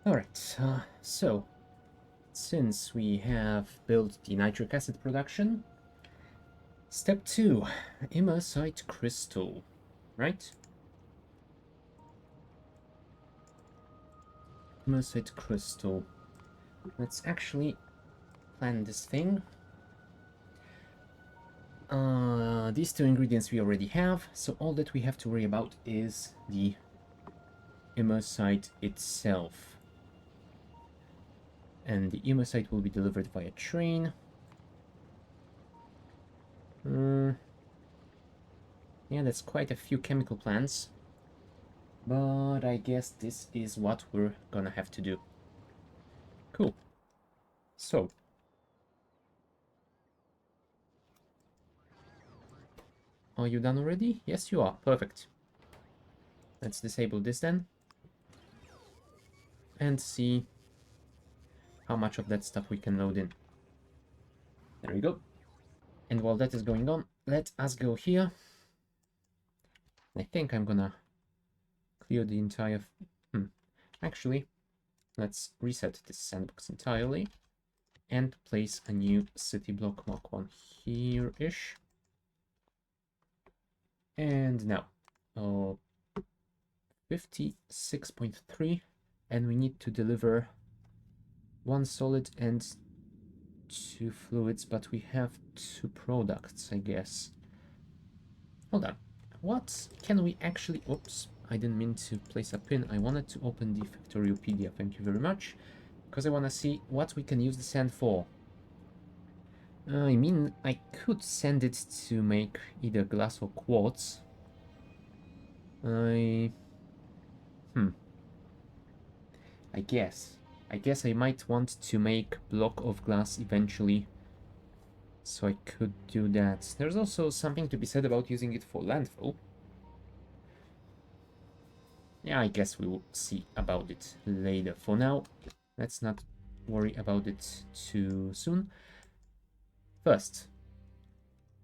Alright, so since we have built the nitric acid production, step 2, imersite crystal, right? Imersite crystal. Let's actually plan this thing. These two ingredients we already have, so all that we have to worry about is the imersite itself. And the imersite will be delivered via train. Yeah, that's quite a few chemical plants. But I guess this is what we're gonna have to do. Cool. So. Are you done already? Yes, you are. Perfect. Let's disable this then. And see how much of that stuff we can load in. There we go. And while that is going on, let us go here. I think I'm gonna clear the entire... Actually, let's reset this sandbox entirely and place a new city block Mark 1 here-ish. And now, 56.3, and we need to deliver 1 solid and 2 fluids, but we have 2 products, I guess. Hold on. What can we actually... Oops, I didn't mean to place a pin. I wanted to open the Factoriopedia, thank you very much. Because I want to see what we can use the sand for. I mean, I could send it to make either glass or quartz. I guess. I guess I might want to make block of glass eventually. So I could do that. There's also something to be said about using it for landfill. Yeah, I guess we will see about it later. For now, let's not worry about it too soon. First,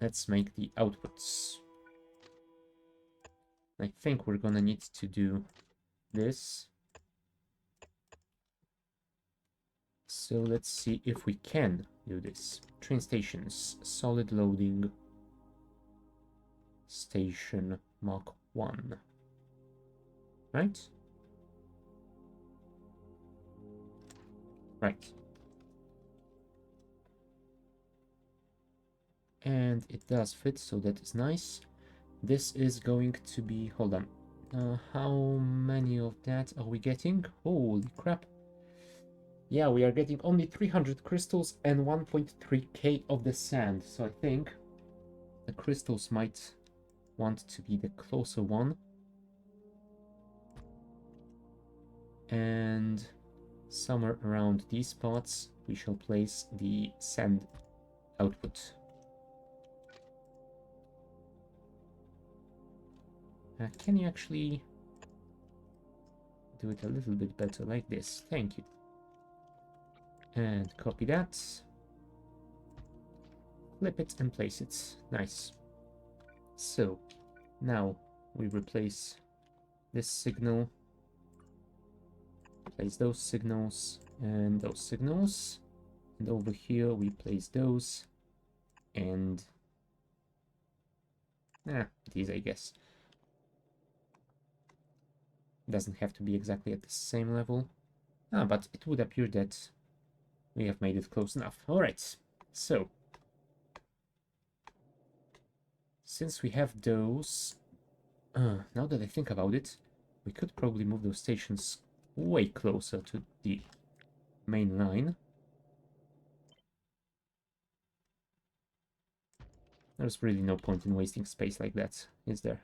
let's make the outputs. I think we're gonna need to do this. So let's see if we can do this. Train stations, solid loading, station Mark 1. Right? Right. And it does fit, so that is nice. This is going to be... Hold on. How many of that are we getting? Holy crap. Yeah, we are getting only 300 crystals and 1.3k of the sand. So I think the crystals might want to be the closer one. And somewhere around these spots, we shall place the sand output. Can you actually do it a little bit better like this? Thank you. And copy that. Flip it and place it. Nice. So, now we replace this signal. Place those signals and those signals. And over here we place those. And... these, I guess. Doesn't have to be exactly at the same level. But it would appear that we have made it close enough. Alright, so since we have those, now that I think about it, we could probably move those stations way closer to the main line. There's really no point in wasting space like that, is there?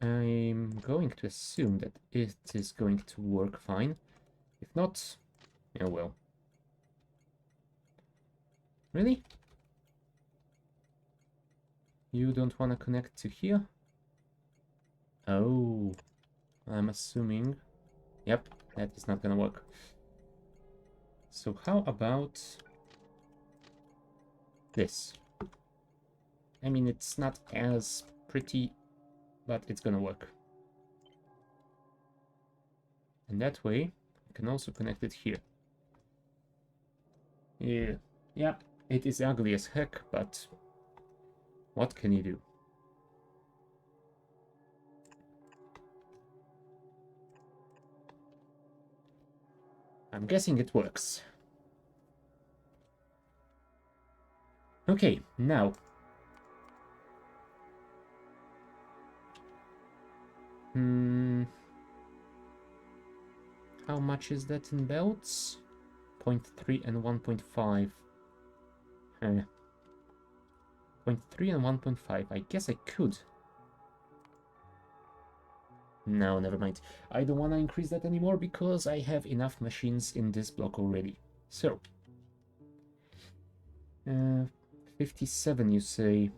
I'm going to assume that it is going to work fine. If not, oh well. Really? You don't want to connect to here? Oh, I'm assuming... Yep, that is not gonna work. So how about... this. I mean, it's not as pretty, but it's gonna work. And that way, I can also connect it here. Yeah, it is ugly as heck, but what can you do? I'm guessing it works. Okay, now. How much is that in belts? 0.3 and 1.5. 0.3 and 1.5. I guess I could. No, never mind. I don't want to increase that anymore because I have enough machines in this block already. So, 57 you say.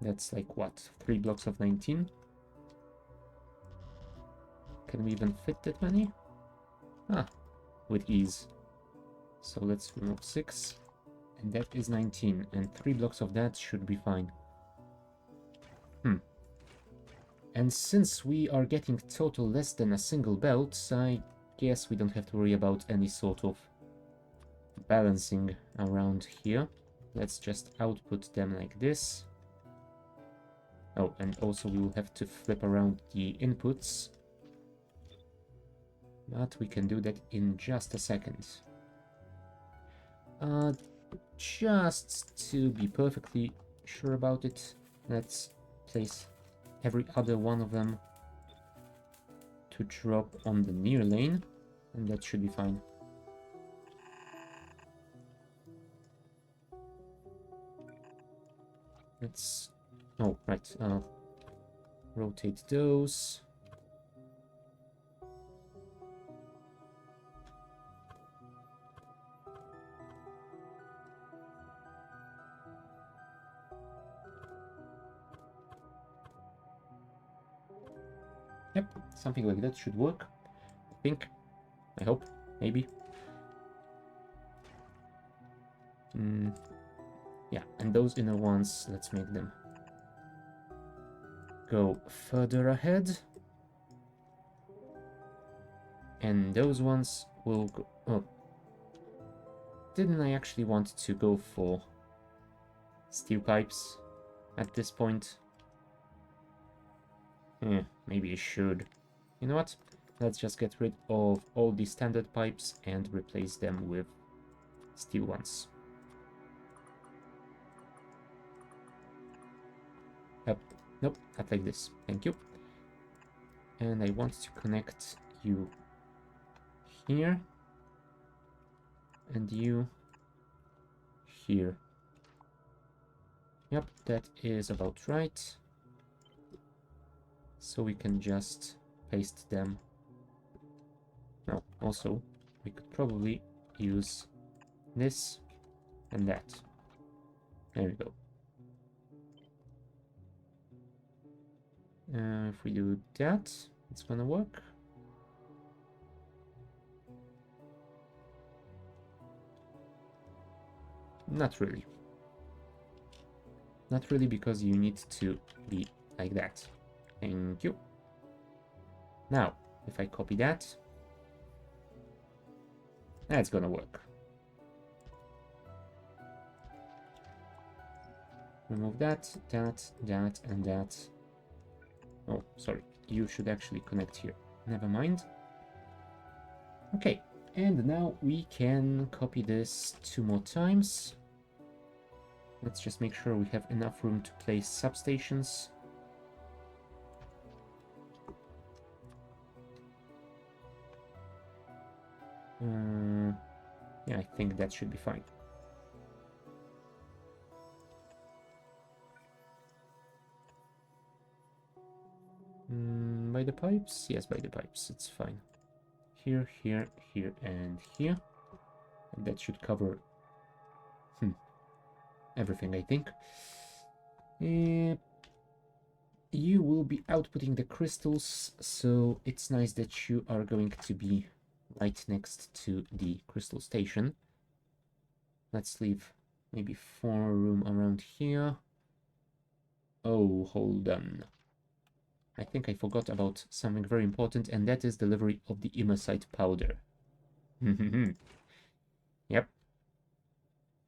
That's like what? 3 blocks of 19? Can we even fit that many? Ah, with ease. So let's remove 6. And that is 19. And 3 blocks of that should be fine. And since we are getting total less than a single belt, I guess we don't have to worry about any sort of balancing around here. Let's just output them like this. Oh, and also we will have to flip around the inputs. But we can do that in just a second. Just to be perfectly sure about it, let's place every other one of them to drop on the near lane, and that should be fine. Let's... oh, right, rotate those. Yep, something like that should work. I think. I hope. Maybe. Yeah, and those inner ones, let's make them go further ahead. And those ones will go... oh. Didn't I actually want to go for steel pipes at this point? Maybe I should. You know what? Let's just get rid of all the standard pipes and replace them with steel ones. Nope, not like this. Thank you. And I want to connect you here. And you here. Yep, that is about right. So we can just paste them. Now, also, we could probably use this and that. There we go. If we do that, it's gonna work. Not really. Not really, because you need to be like that. Thank you. Now, if I copy that, that's gonna work. Remove that, that, and that. Oh, sorry. You should actually connect here. Never mind. Okay, and now we can copy this 2 more times. Let's just make sure we have enough room to place substations. Yeah, I think that should be fine. By the pipes? Yes, by the pipes. It's fine. Here, here, here, and here. And that should cover everything, I think. you will be outputting the crystals, so it's nice that you are going to be right next to the crystal station. Let's leave maybe 4 room around here. Oh, hold on. I think I forgot about something very important, and that is delivery of the imersite powder. Yep.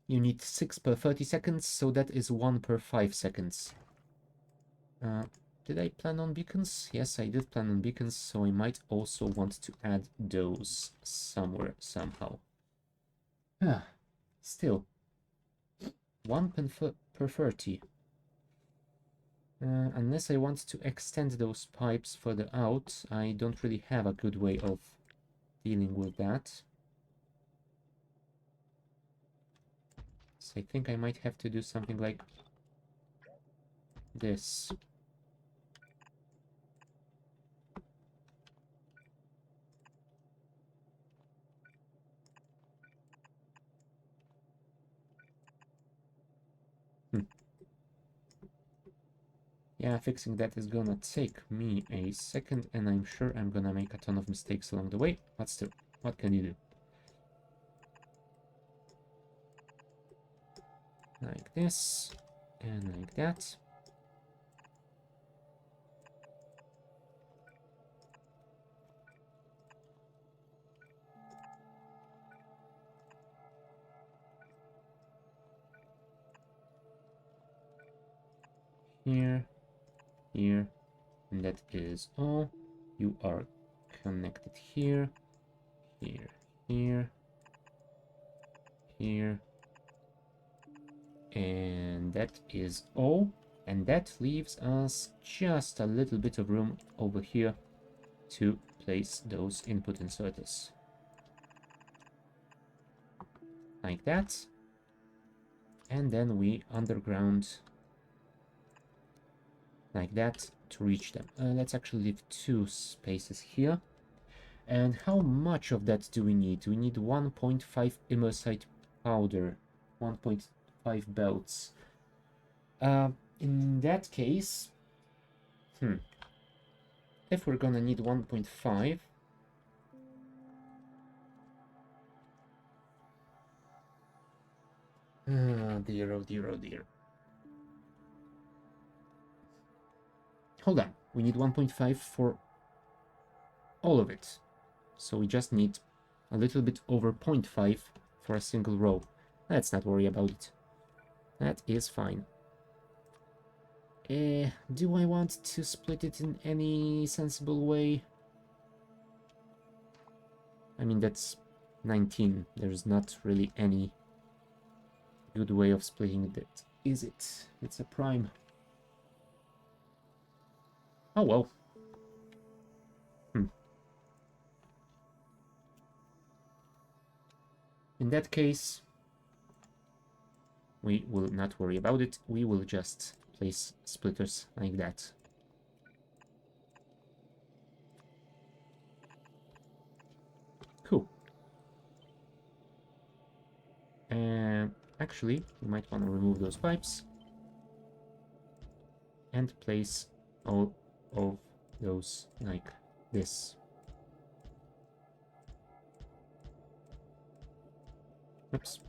You need 6 per 30 seconds, so that is 1 per 5 seconds. Did I plan on beacons? Yes, I did plan on beacons, so I might also want to add those somewhere, somehow. Still. 1 per 30. Unless I want to extend those pipes further out, I don't really have a good way of dealing with that. So I think I might have to do something like this. Yeah, fixing that is gonna take me a second, and I'm sure I'm gonna make a ton of mistakes along the way, but still, what can you do? Like this, and like that. Here, here, and that is all. You are connected here, here, here, here, and that is all. And that leaves us just a little bit of room over here to place those input inserters. Like that. And then we underground like that to reach them. Let's actually leave 2 spaces here. And how much of that do we need? We need 1.5 imersite powder, 1.5 belts. In that case, if we're gonna need 1.5, dear, oh dear, oh dear. Hold on, we need 1.5 for all of it. So we just need a little bit over 0.5 for a single row. Let's not worry about it. That is fine. Do I want to split it in any sensible way? I mean, that's 19. There's not really any good way of splitting it, is it? It's a prime. Oh well. In that case, we will not worry about it. We will just place splitters like that. Cool. And actually, we might want to remove those pipes and place all of those like this. Oops.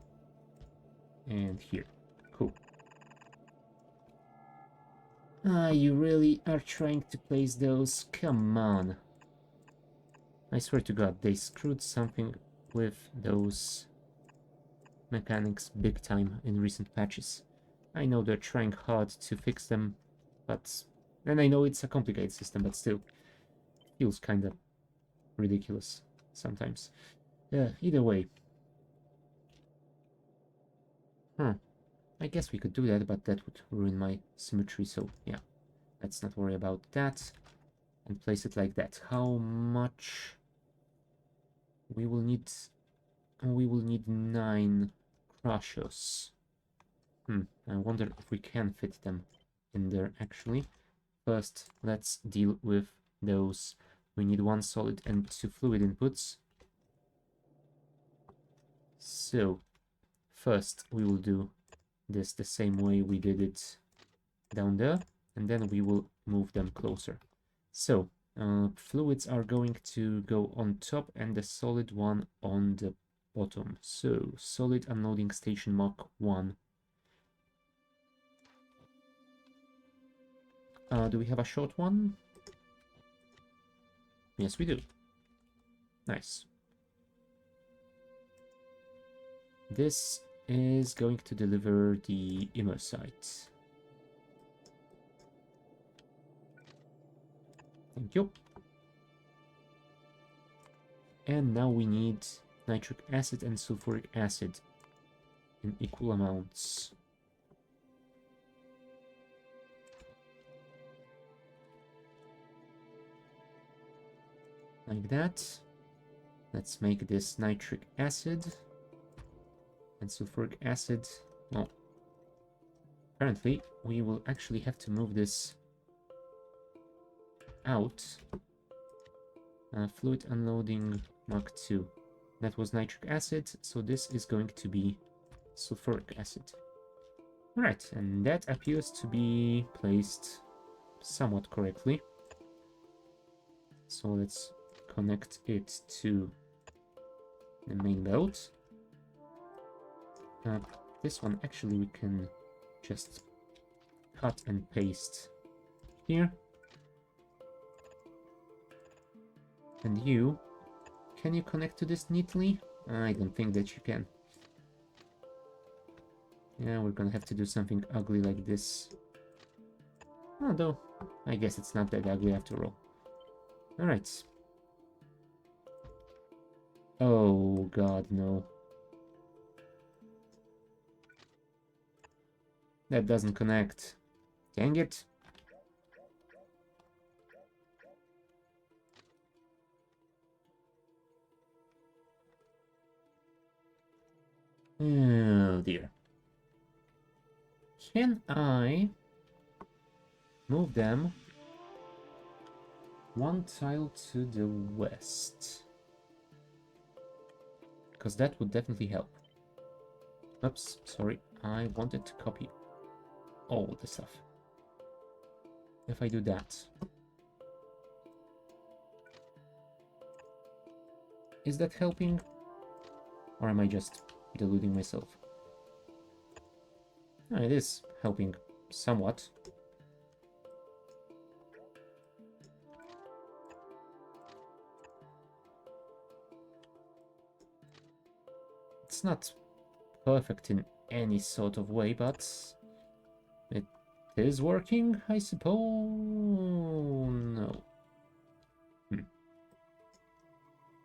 And here. Cool. You really are trying to place those? Come on. I swear to God, they screwed something with those mechanics big time in recent patches. I know they're trying hard to fix them, but... And I know it's a complicated system, but still, feels kinda ridiculous sometimes. Either way. I guess we could do that, but that would ruin my symmetry, so yeah. Let's not worry about that. And place it like that. How much... We will need 9 crushers. I wonder if we can fit them in there actually. First, let's deal with those. We need 1 solid and 2 fluid inputs. So, first we will do this the same way we did it down there. and then we will move them closer. So, fluids are going to go on top and the solid one on the bottom. So, solid unloading station Mark 1. Do we have a short one? Yes, we do. Nice. This is going to deliver the imersite. Thank you. And now we need nitric acid and sulfuric acid in equal amounts. Like that. Let's make this nitric acid and sulfuric acid. Well, apparently we will actually have to move this out. Fluid unloading Mark 2. That was nitric acid, so this is going to be sulfuric acid. Alright, and that appears to be placed somewhat correctly. So let's connect it to the main belt. This one actually we can just cut and paste here. And you, can you connect to this neatly? I don't think that you can. Yeah, we're gonna have to do something ugly like this. Although, I guess it's not that ugly after all. Alright. Oh god, no. That doesn't connect. Dang it. Oh dear. Can I move them one tile to the west? Because that would definitely help. Oops, sorry. I wanted to copy all the stuff. If I do that. Is that helping? Or am I just deluding myself? Oh, it is helping somewhat. It's not perfect in any sort of way, but it is working, I suppose. No.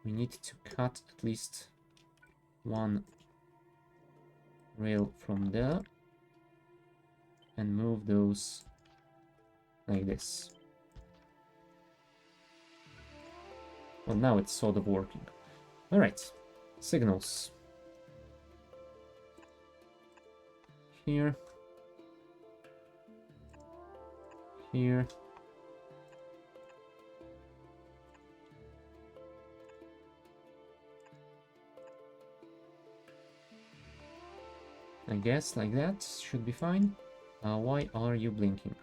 We need to cut at least one rail from there and move those like this. Well, now it's sort of working. Alright, signals. Here. Here. I guess like that should be fine. Why are you blinking?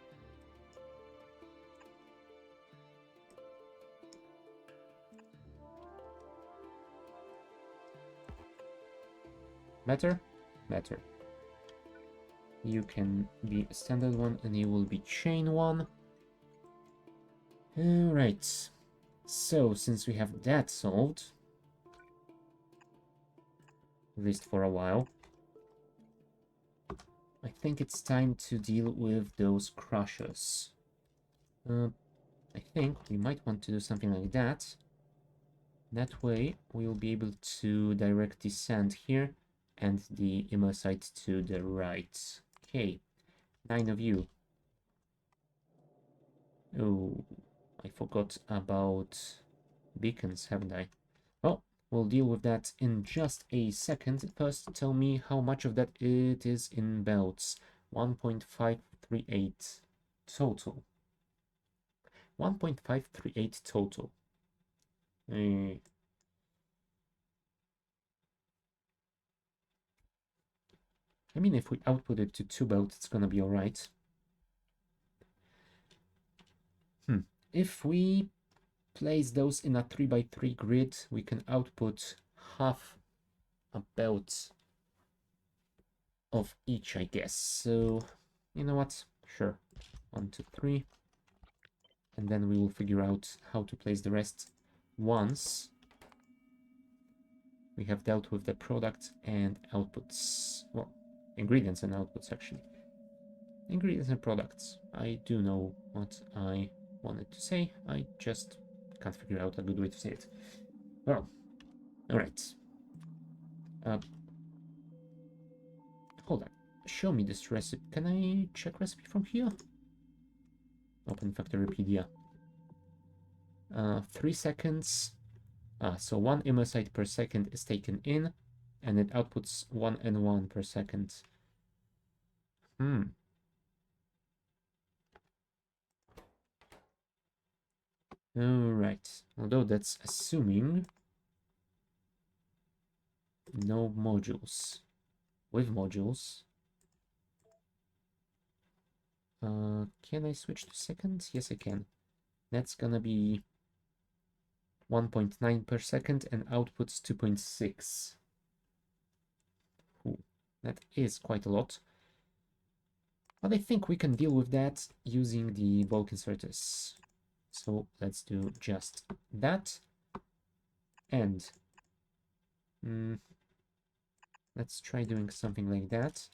Better? Better. You can be a standard one and you will be chain one. Alright. So, since we have that solved, at least for a while, I think it's time to deal with those crushers. I think we might want to do something like that. That way, we will be able to direct the sand here and the imersite to the right. Okay, 9 of you. Oh, I forgot about beacons, haven't I? Well, we'll deal with that in just a second. First, tell me how much of that it is in belts. 1.538 total. 1.538 total. I mean, if we output it to 2 belts, it's gonna be alright. If we place those in a 3x3 grid, we can output half a belt of each, I guess. So, you know what? Sure. 1, 2, 3. And then we will figure out how to place the rest once we have dealt with the product and outputs. Well, ingredients and outputs, actually. Ingredients and products. I do know what I wanted to say. I just can't figure out a good way to say it. Well, alright. Hold on. Show me this recipe. Can I check recipe from here? Open Factoriopedia. 3 seconds. So 1 imersite per second is taken in, and it outputs 1 N1 per second. Alright. Although that's assuming no modules. With modules. Can I switch to seconds? Yes, I can. That's gonna be 1.9 per second and outputs 2.6. That is quite a lot. But I think we can deal with that using the bulk inserters. So let's do just that. And let's try doing something like that.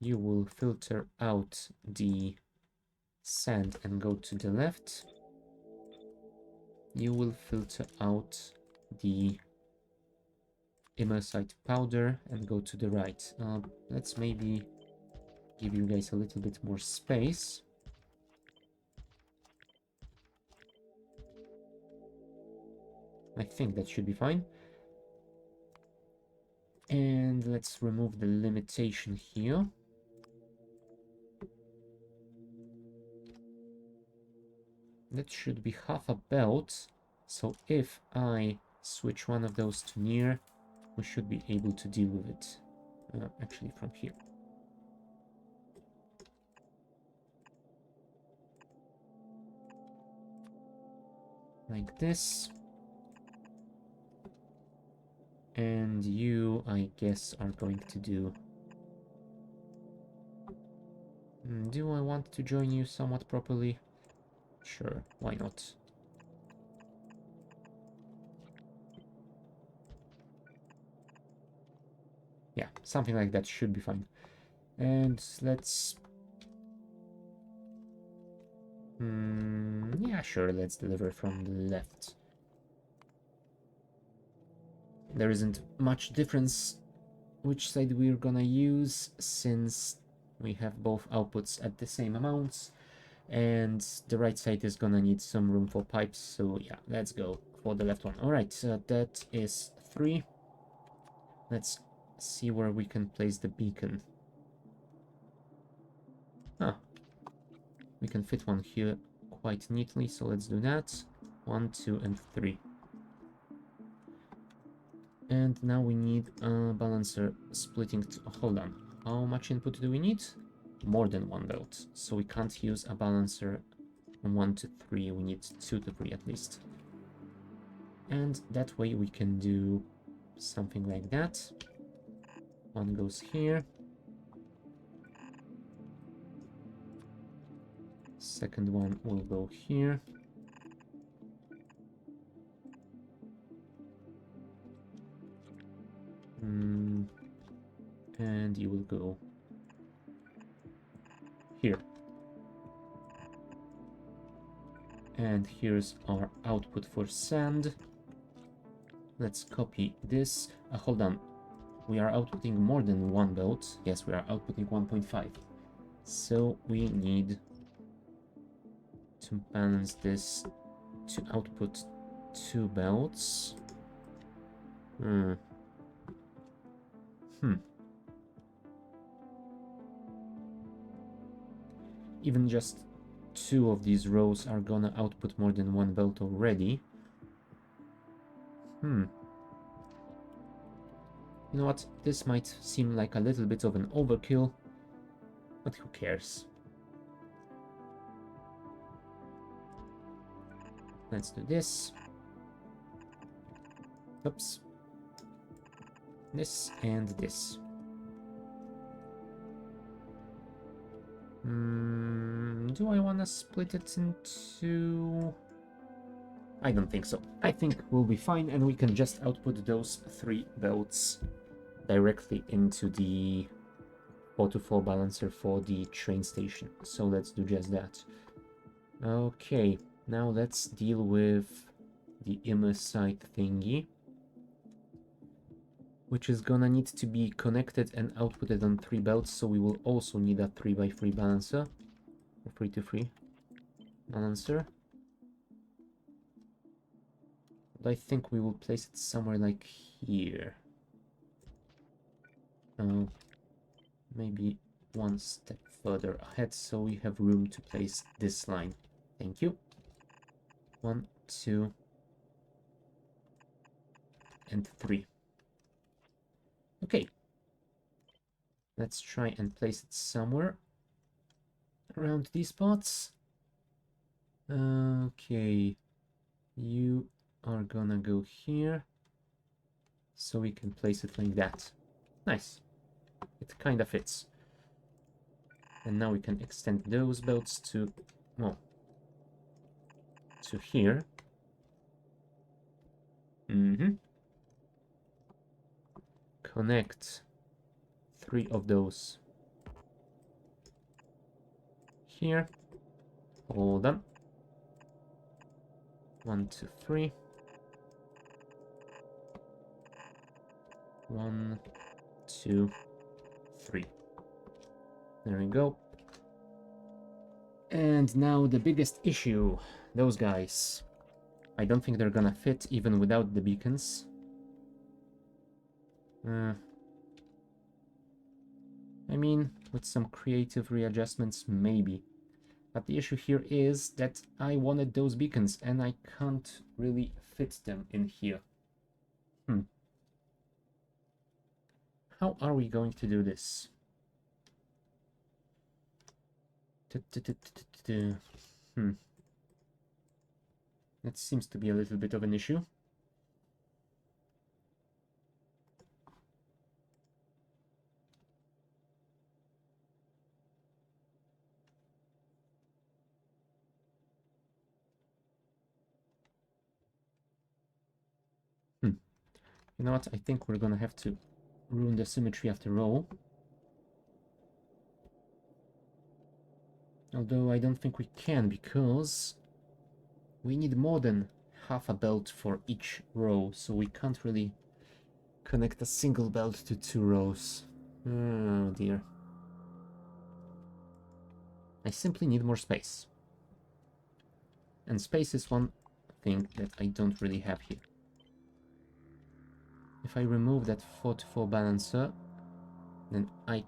You will filter out the sand and go to the left. You will filter out the imersite powder and go to the right. Let's maybe give you guys a little bit more space. I think that should be fine. And let's remove the limitation here. That should be half a belt. So if I switch one of those to near, we should be able to deal with it. Actually from here. Like this. And you, I guess, are going to do... Do I want to join you somewhat properly? Sure, why not? Yeah, something like that should be fine. And let's... yeah, sure, let's deliver from the left. There isn't much difference which side we're gonna use, since we have both outputs at the same amounts, and the right side is gonna need some room for pipes, so yeah, let's go for the left one. Alright, that is 3. Let's see where we can place the beacon. We can fit one here quite neatly, so let's do that. 1, 2, and 3. And now we need a balancer splitting. Hold on. How much input do we need? More than 1 belt. So we can't use a balancer from 1 to 3. We need 2 to 3 at least. And that way we can do something like that. One goes here. Second one will go here. And you will go here. And here's our output for sand. Let's copy this. Hold on. We are outputting more than 1 belt. Yes, we are outputting 1.5. So we need to balance this to output 2 belts. Even just 2 of these rows are gonna output more than 1 belt already. You know what? This might seem like a little bit of an overkill, but who cares? Let's do this. Oops. This and this. Do I want to split it into... I don't think so. I think we'll be fine, and we can just output those 3 belts directly into the 4-to-4 balancer for the train station. So let's do just that. Okay, now let's deal with the imersite thingy, which is gonna need to be connected and outputted on 3 belts, so we will also need a 3x3 balancer, or 3-to-3 balancer. But I think we will place it somewhere like here. Maybe one step further ahead, so we have room to place this line. Thank you. 1, 2, and 3. Okay. Let's try and place it somewhere around these spots. Okay. You are gonna go here, so we can place it like that. Nice. It kind of fits. And now we can extend those belts to, well, to here. Connect 3 of those here. Hold on. 1, 2, 3. 1, 2, 3. There we go. And now the biggest issue, those guys. I don't think they're gonna fit even without the beacons. I mean, with some creative readjustments, maybe. But the issue here is that I wanted those beacons and I can't really fit them in here. How are we going to do this? That seems to be a little bit of an issue. You know what? I think we're gonna have to ruin the symmetry after all. Although I don't think we can, because we need more than half a belt for each row, so we can't really connect a single belt to 2 rows. Oh dear. I simply need more space. And space is one thing that I don't really have here. If I remove that 4-to-4 balancer, then I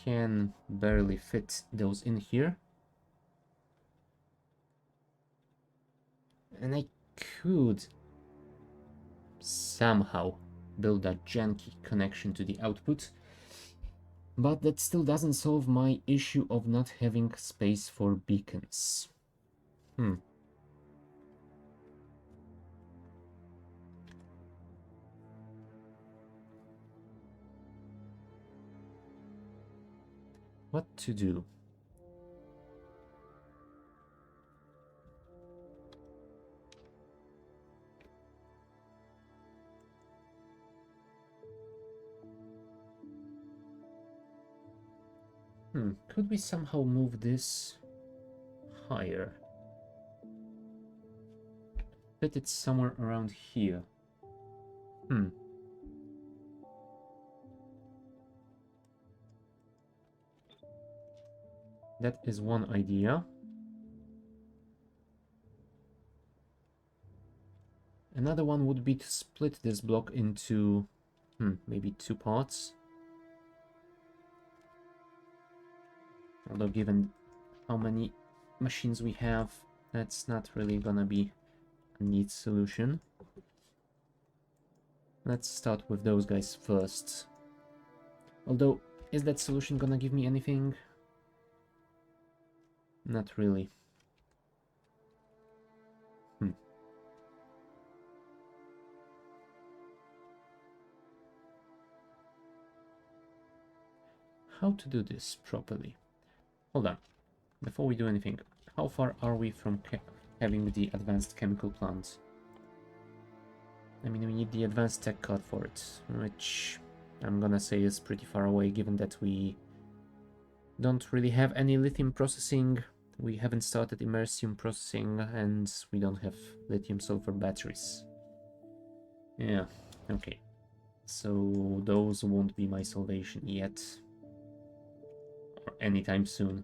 can barely fit those in here. And I could somehow build a janky connection to the output, but that still doesn't solve my issue of not having space for beacons. What to do? Could we somehow move this higher? Fit it somewhere around here. That is one idea. Another one would be to split this block into maybe 2 parts. Although given how many machines we have, that's not really gonna be a neat solution. Let's start with those guys first. Although, is that solution gonna give me anything? Not really. how to do this properly. Hold on. Before we do anything, how far are we from having the advanced chemical plant? I mean, we need the advanced tech card for it, which I'm gonna say is pretty far away, given that we don't really have any lithium processing, we haven't started immersium processing, and we don't have lithium sulfur batteries. Yeah, okay. So those won't be my salvation yet, or anytime soon.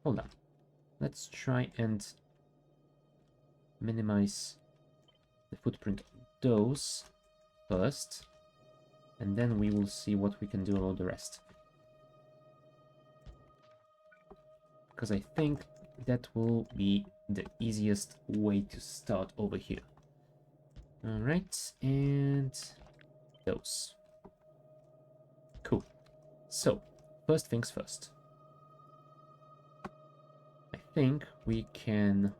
Hold on. Let's try and minimize the footprint of those first, and then we will see what we can do about the rest. Because I think that will be the easiest way to start over here. Alright, and those. Cool. So, first things first. I think we can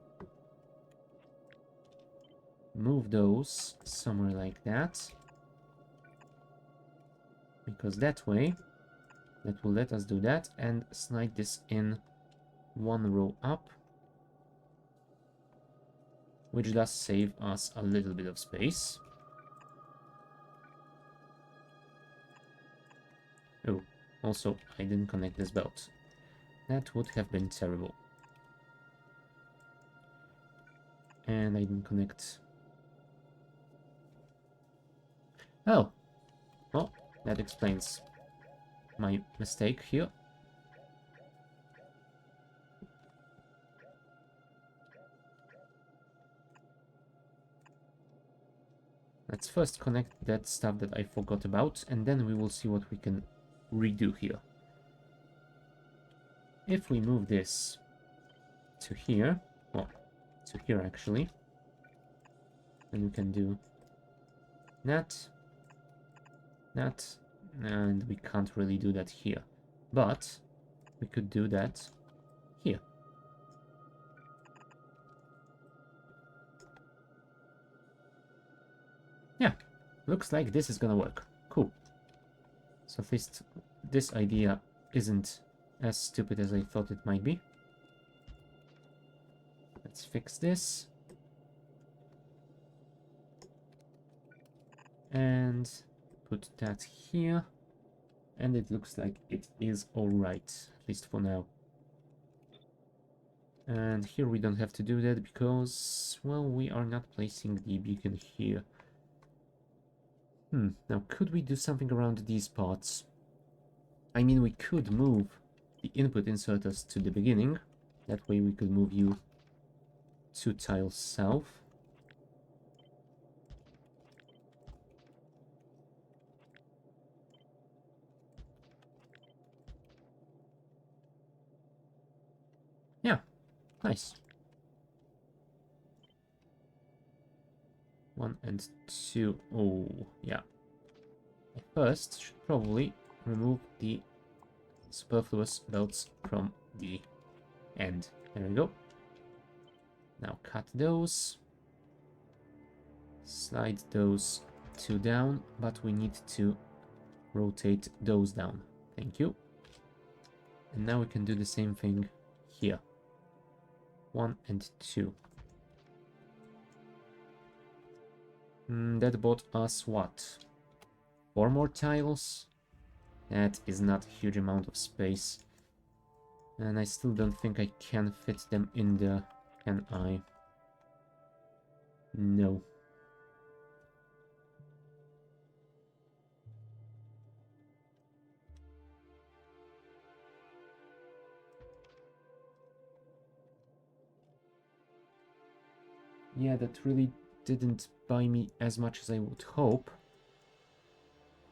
move those somewhere like that. Because that way, that will let us do that and slide this in one row up, which does save us a little bit of space. Oh, also, I didn't connect this belt. That would have been terrible. And I didn't connect... Oh! Well, that explains my mistake here. Let's first connect that stuff that I forgot about, and then we will see what we can redo here. If we move this to here, well, to here actually, then we can do that, and we can't really do that here. But we could do that here. Yeah, looks like this is gonna work. Cool. So at least this idea isn't as stupid as I thought it might be. Let's fix this. And put that here. And it looks like it is alright, at least for now. And here we don't have to do that because, well, we are not placing the beacon here. Now could we do something around these parts? I mean, we could move the input inserters to the beginning. That way we could move you 2 tiles south. Yeah, nice. 1 and 2. Oh, yeah. I first should probably remove the superfluous belts from the end. There we go. Now cut those. Slide those 2 down, but we need to rotate those down. Thank you. And now we can do the same thing here. 1 and 2. That bought us what? 4 more tiles? That is not a huge amount of space. And I still don't think I can fit them in the... Can I? No. Yeah, that really didn't buy me as much as I would hope.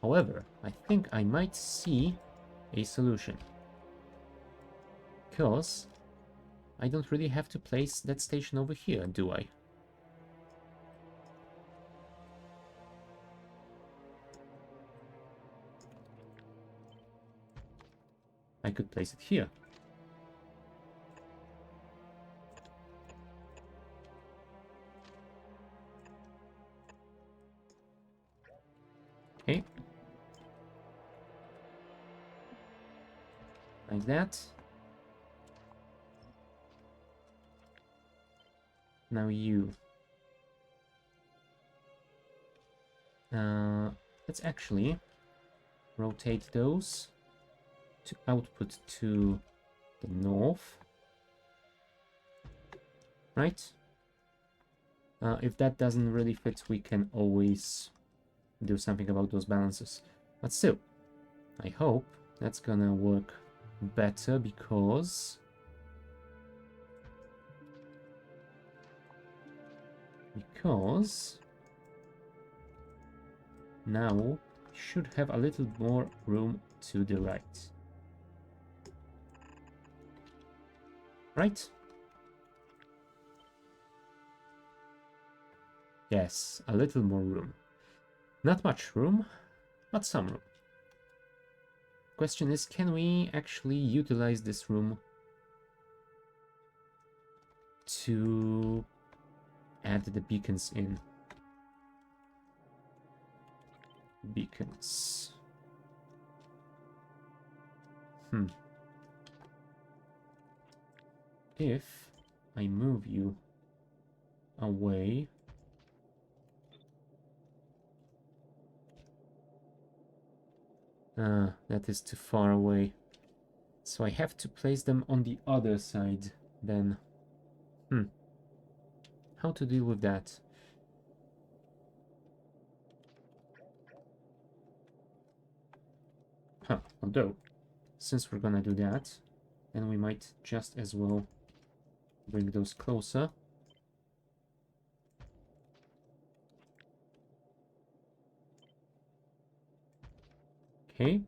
However, I think I might see a solution. Because I don't really have to place that station over here, do I? I could place it here. Okay. Like that. Now you. Let's actually rotate those to output to the north. Right? If that doesn't really fit, we can always do something about those balances. But still, I hope that's gonna work better because now we should have a little more room to the right. Right? Yes, a little more room. Not much room, but some room. Question is, can we actually utilize this room to add the beacons in? Beacons. If I move you away, that is too far away. So I have to place them on the other side then. How to deal with that? Although, since we're gonna do that, then we might just as well bring those closer. Okay.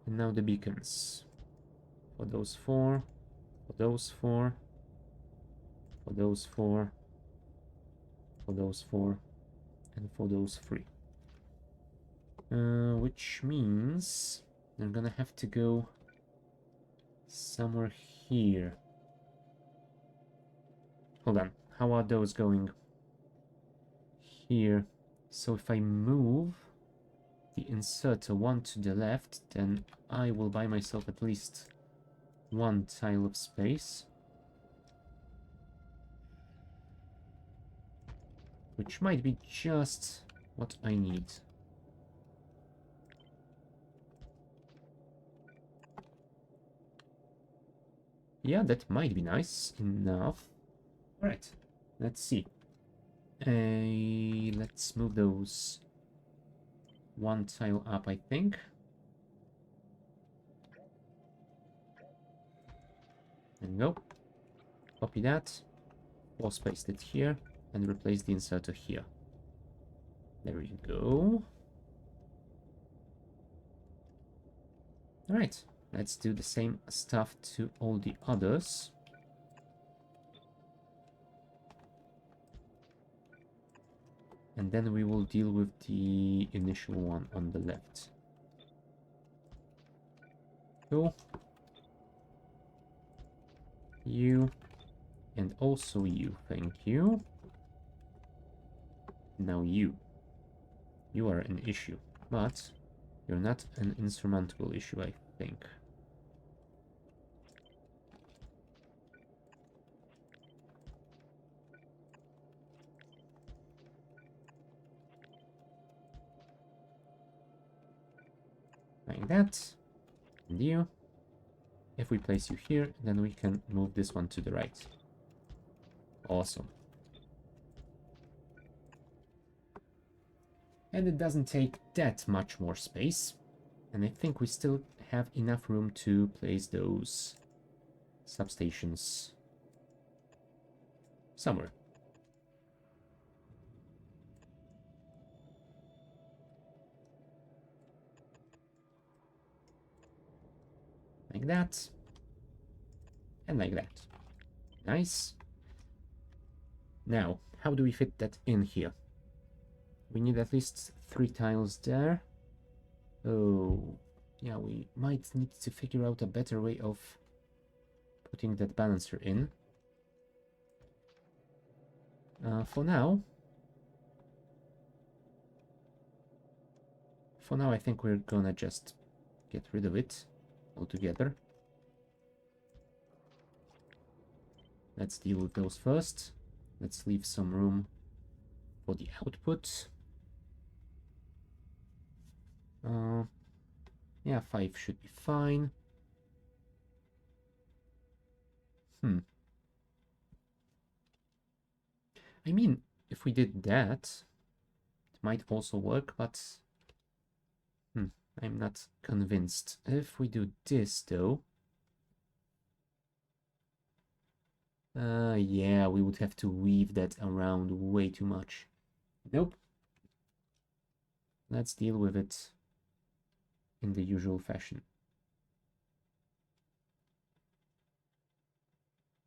And now the beacons. For those four, for those four, for those four, for those four, and for those three. Which means they're gonna have to go somewhere here. Hold on, how are those going? Here. So if I move the inserter one to the left, then I will buy myself at least one tile of space. Which might be just what I need. Yeah, that might be nice enough. Alright, let's see. Let's move those one tile up, I think. There we go. Copy that. Force paste it here and replace the inserter here. There we go. Alright, let's do the same stuff to all the others. And then we will deal with the initial one on the left. Cool. You. And also you. Thank you. Now you. You are an issue. But you're not an insurmountable issue, I think. Like that. And you. If we place you here, then we can move this one to the right. Awesome. And it doesn't take that much more space. And I think we still have enough room to place those substations somewhere. Like that. And like that. Nice. Now, how do we fit that in here? We need at least 3 tiles there. Oh. yeah, we might need to figure out a better way of putting that balancer in. For now, I think we're gonna just get rid of it altogether. Let's deal with those first. Let's leave some room for the output. Yeah, 5 should be fine. I mean, if we did that, it might also work, but I'm not convinced. If we do this, though, yeah, we would have to weave that around way too much. Nope. Let's deal with it in the usual fashion.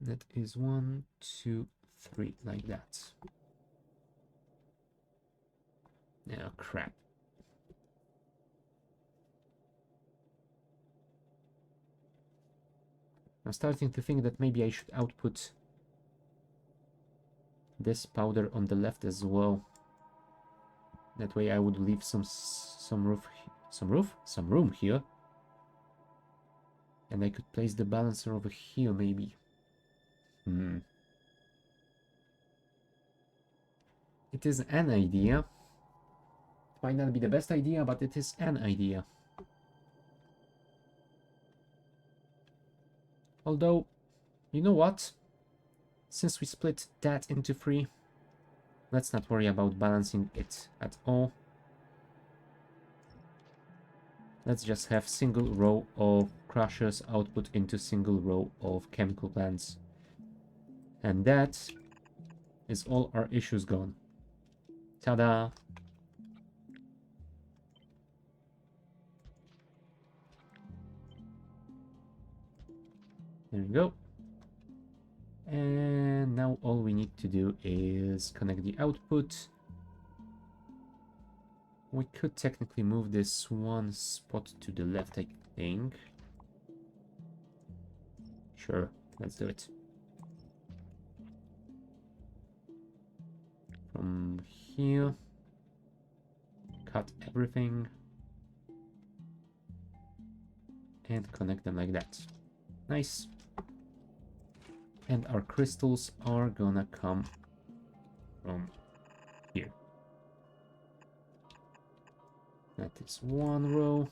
That is 1, 2, 3, like that. Oh, crap. I'm starting to think that maybe I should output this powder on the left as well. That way I would leave some room here. And I could place the balancer over here, maybe. It is an idea. It might not be the best idea, but it is an idea. Although, you know what? Since we split that into 3, let's not worry about balancing it at all. Let's just have single row of crushers output into single row of chemical plants. And that is all our issues gone. Ta-da! There we go. And now all we need to do is connect the output. We could technically move this one spot to the left, I think. Sure, let's do it. From here, cut everything, and connect them like that. Nice. And our crystals are gonna come from here. That is one row.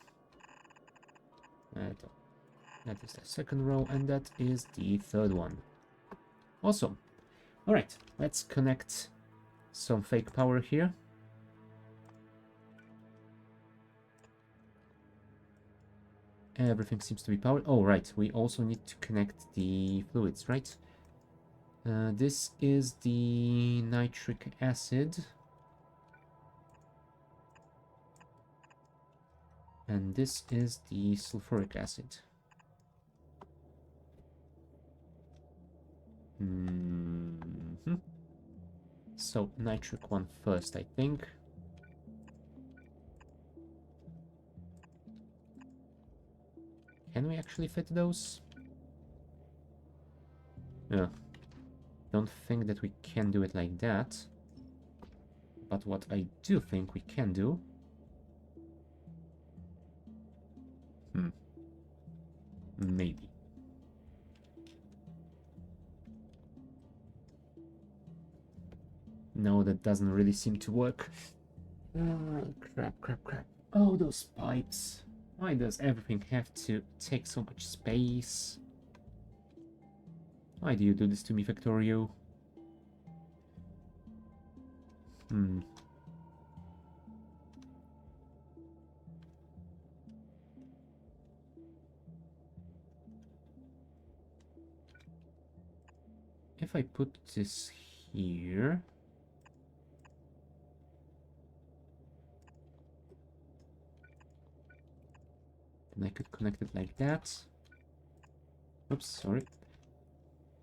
That is the second row, and that is the third one. Awesome. Alright, let's connect some fake power here. Everything seems to be powered. Oh, right, we also need to connect the fluids, right? This is the nitric acid. And this is the sulfuric acid. So, nitric one first, I think. Can we actually fit those? Yeah. Don't think that we can do it like that. But what I do think we can do... Maybe. No, that doesn't really seem to work. Crap. Oh, those pipes. Why does everything have to take so much space? Why do you do this to me, Factorio? If I put this here... then I could connect it like that. Oops, sorry.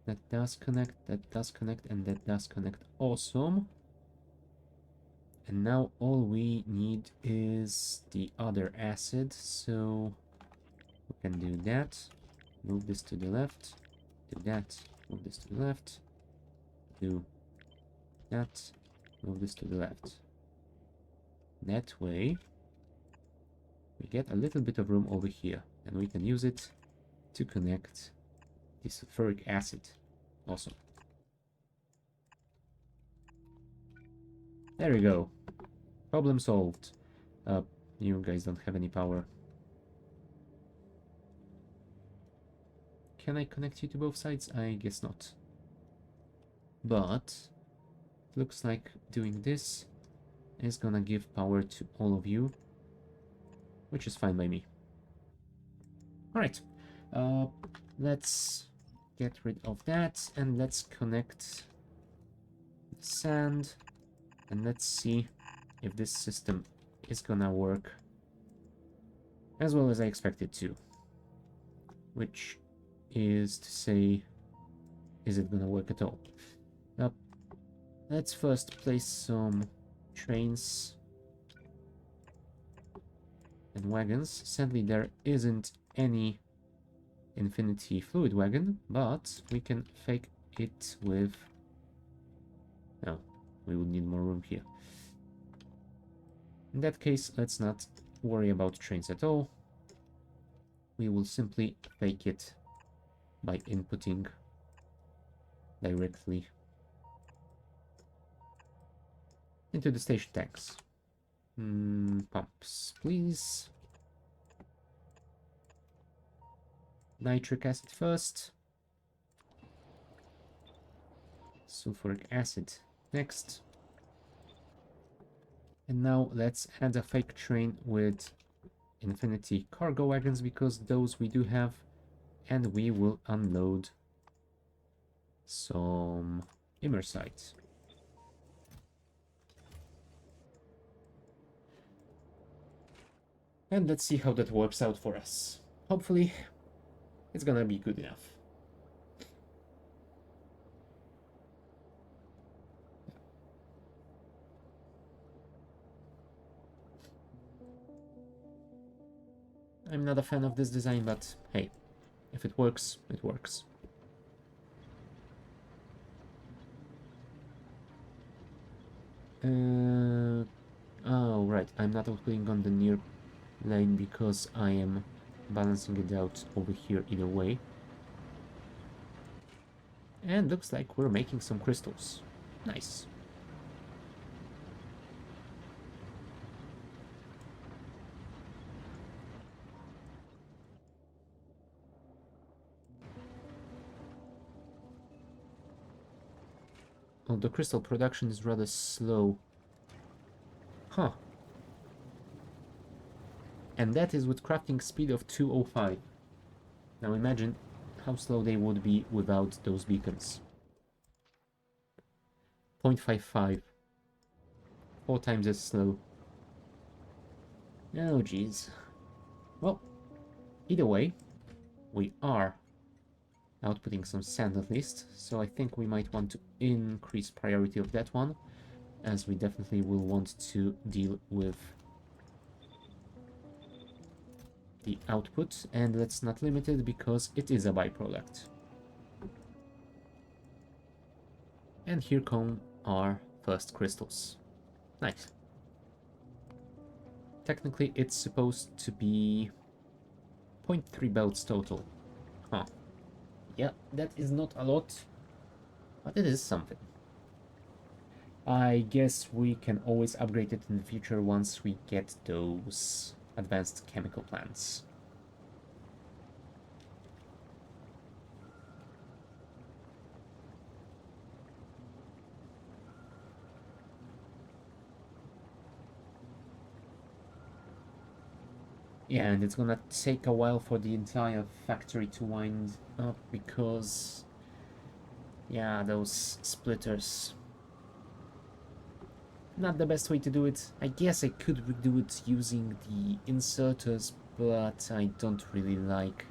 That does connect, and that does connect. Awesome. And now all we need is the other acid, so Can do that. Move this to the left. Do that. Move this to the left. Do that. Move this to the left. That way, we get a little bit of room over here, and we can use it to connect the sulfuric acid. Awesome. There we go. Problem solved. You guys don't have any power. Can I connect you to both sides? I guess not. But looks like doing this is gonna give power to all of you, which is fine by me. Alright, let's get rid of that and let's connect the sand, and let's see if this system is gonna work as well as I expect it to. Which is to say, is it gonna work at all? Let's first place some trains and wagons. Sadly, there isn't any infinity fluid wagon, but we can fake it with... No, we would need more room here. In that case, let's not worry about trains at all. We will simply fake it by inputting directly into the station tanks. Pumps, please. Nitric acid first. Sulfuric acid next. And now let's add a fake train with infinity cargo wagons, because those we do have, and we will unload some imersite. And let's see how that works out for us. Hopefully, it's gonna be good enough. I'm not a fan of this design, but hey, if it works, it works. Oh, right, I'm not outputting on the near lane because I am balancing it out over here either way. And looks like we're making some crystals. Nice. Oh, the crystal production is rather slow. Huh. And that is with crafting speed of 205. Now imagine how slow they would be without those beacons. 0.55. 4 times as slow. Oh, jeez. Well, either way, we are outputting some sand at least, so I think we might want to increase priority of that one, as we definitely will want to deal with the output, and let's not limit it because it is a byproduct. And here come our first crystals. Nice. Technically it's supposed to be 0.3 belts total. Huh. Yeah, that is not a lot, but it is something. I guess we can always upgrade it in the future once we get those advanced chemical plants. Yeah, and it's gonna take a while for the entire factory to wind up because, yeah, those splitters. Not the best way to do it. I guess I could do it using the inserters, but I don't really like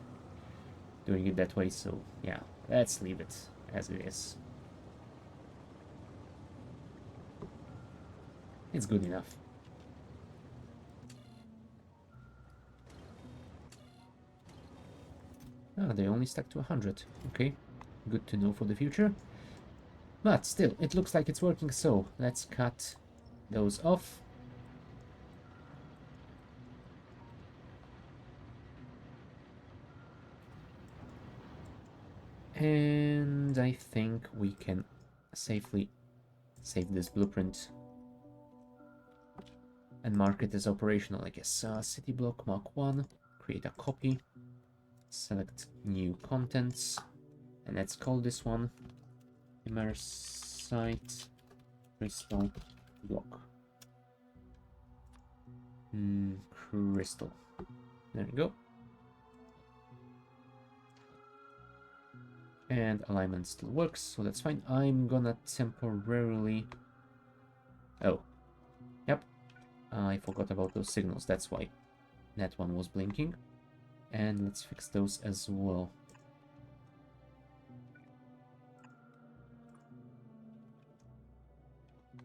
doing it that way, so yeah, let's leave it as it is. It's good enough. Ah, they only stuck to 100. Okay, good to know for the future. But still, it looks like it's working, so let's cut those off. And I think we can safely save this blueprint and mark it as operational, I guess. City block Mark 1, create a copy, select new contents, and let's call this one imersite crystal block. Crystal. There we go. And alignment still works, so that's fine. I'm gonna temporarily... Oh, yep. I forgot about those signals, that's why that one was blinking. And let's fix those as well.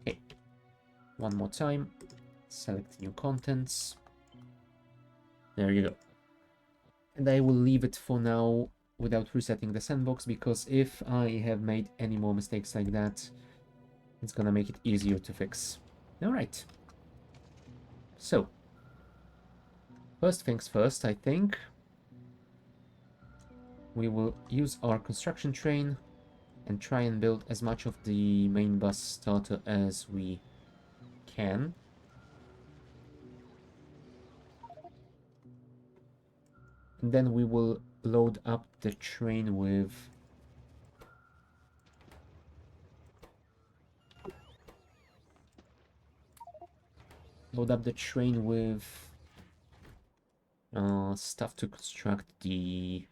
Okay, one more time. Select new contents. There you go. And I will leave it for now without resetting the sandbox, because if I have made any more mistakes like that, it's gonna make it easier to fix. Alright. So, first things first, I think. We will use our construction train and try and build as much of the main bus starter as we can. And then we will load up the train with... stuff to construct the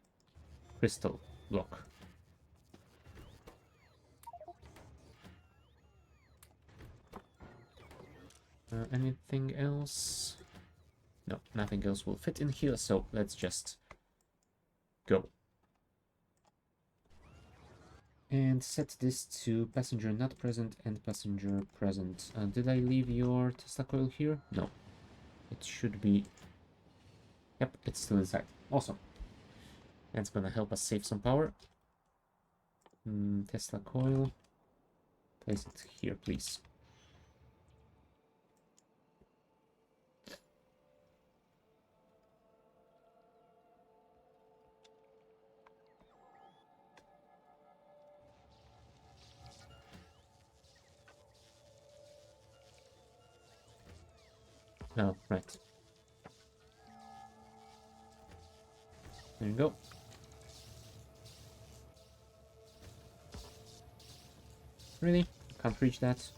crystal block. Anything else? No, nothing else will fit in here, so let's just go. And set this to passenger not present and passenger present. Did I leave your Tesla coil here? No. It should be... Yep, it's still inside. Awesome. That's gonna help us save some power. Tesla coil. Place it here, please. Oh, right. There you go. Really? Can't reach that.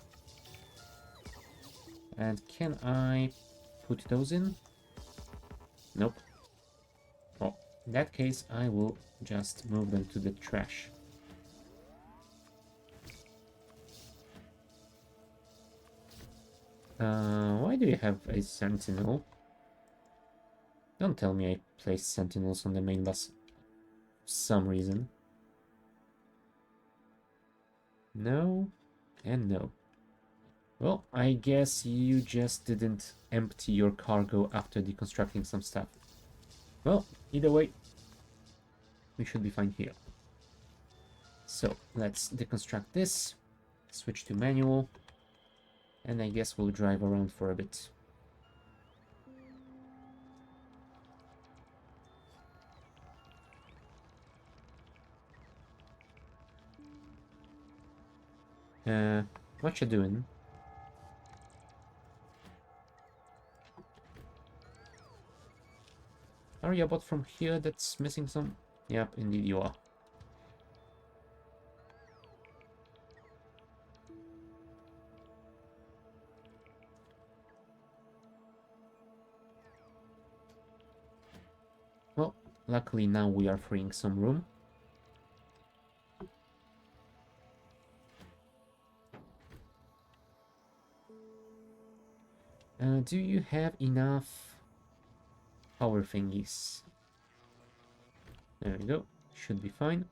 And can I put those in? Nope. Well, in that case, I will just move them to the trash. Why do you have a sentinel? Don't tell me I placed sentinels on the main bus for some reason. No, and no. Well, I guess you just didn't empty your cargo after deconstructing some stuff. Well, either way, we should be fine here. So, let's deconstruct this, switch to manual, and I guess we'll drive around for a bit. What you doing? Are you a bot from here that's missing some? Yep, indeed you are. Well, luckily now we are freeing some room. Do you have enough power thingies? There we go. Should be fine.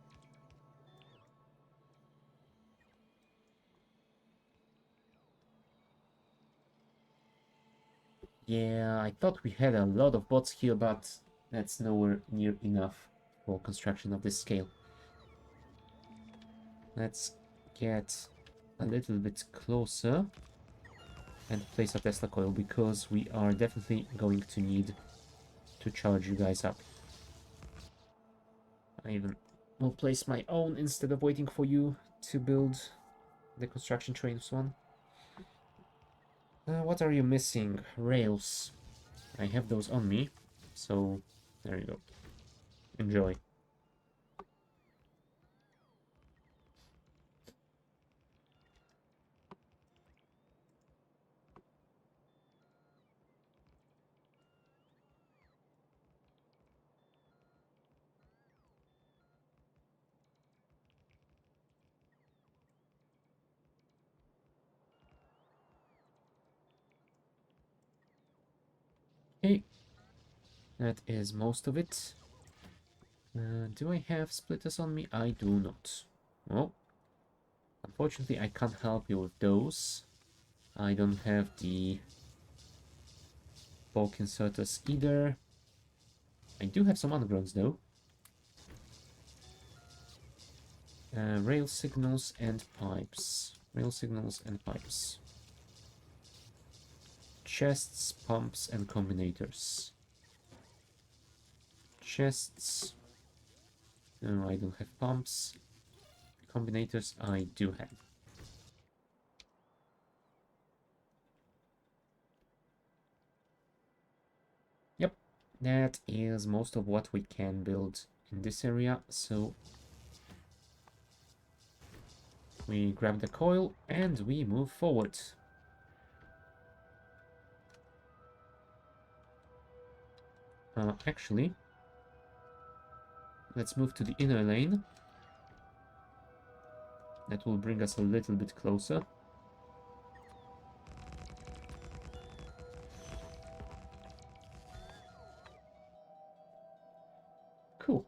Yeah, I thought we had a lot of bots here, but that's nowhere near enough. for construction of this scale. Let's get a little bit closer and place a Tesla coil, because we are definitely going to need to charge you guys up. I even will place my own instead of waiting for you to build the construction trains one. What are you missing? Rails. I have those on me, so there you go. Enjoy. Okay, that is most of it. Do I have splitters on me? I do not. Well, unfortunately, I can't help you with those. I don't have the bulk inserters either. I do have some undergrounds though. Rail signals and pipes. Rail signals and pipes. Chests, pumps, and combinators. Chests. No, I don't have pumps. Combinators, I do have. Yep, that is most of what we can build in this area, so we grab the coil and we move forward. Actually, let's move to the inner lane. That will bring us a little bit closer. Cool.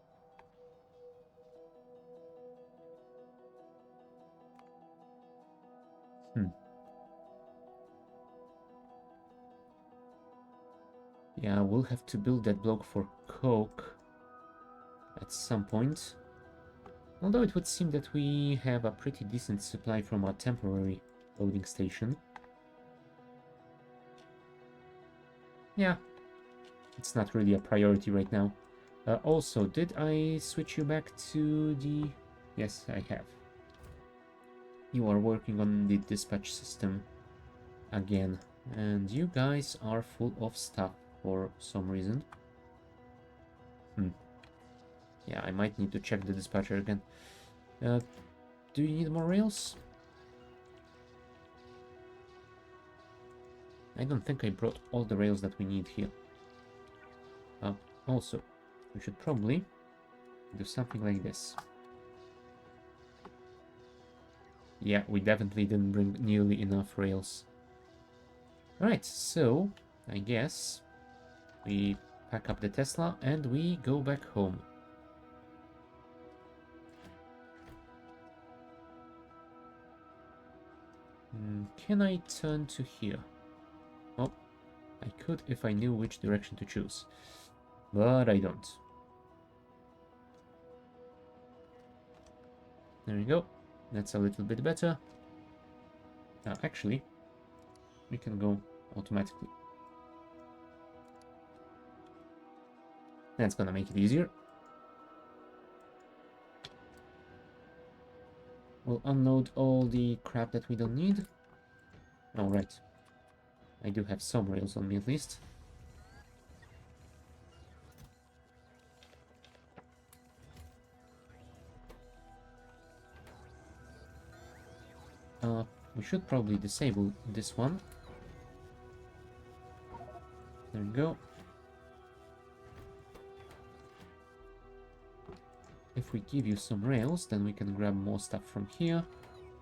Yeah, we'll have to build that block for coke at some point. Although it would seem that we have a pretty decent supply from our temporary loading station. Yeah, it's not really a priority right now. Also, did I switch you back to the... Yes, I have. You are working on the dispatch system again, and you guys are full of stuff for some reason. Yeah, I might need to check the dispatcher again. Do you need more rails? I don't think I brought all the rails that we need here. Also, we should probably do something like this. Yeah, we definitely didn't bring nearly enough rails. Alright, so I guess we pack up the Tesla and we go back home. Can I turn to here? Oh, I could if I knew which direction to choose, but I don't. There we go. That's a little bit better. Actually, we can go automatically. That's gonna make it easier. We'll unload all the crap that we don't need. Oh, right. I do have some rails on me at least. We should probably disable this one. There we go. If we give you some rails, then we can grab more stuff from here.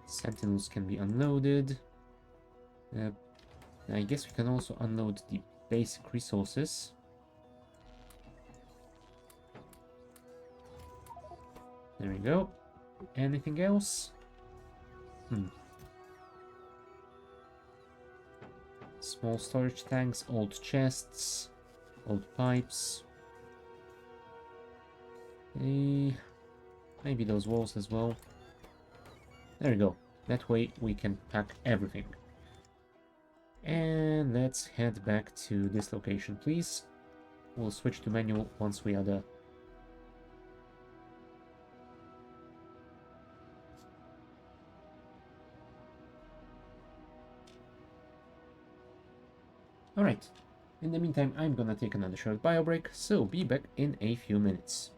Sentinels can be unloaded. I guess we can also unload the basic resources. There we go. Anything else? Small storage tanks, old chests, old pipes. Maybe those walls as well. There you go. That way we can pack everything. And let's head back to this location, please. We'll switch to manual once we are there. Alright, in the meantime I'm gonna take another short bio break, so be back in a few minutes.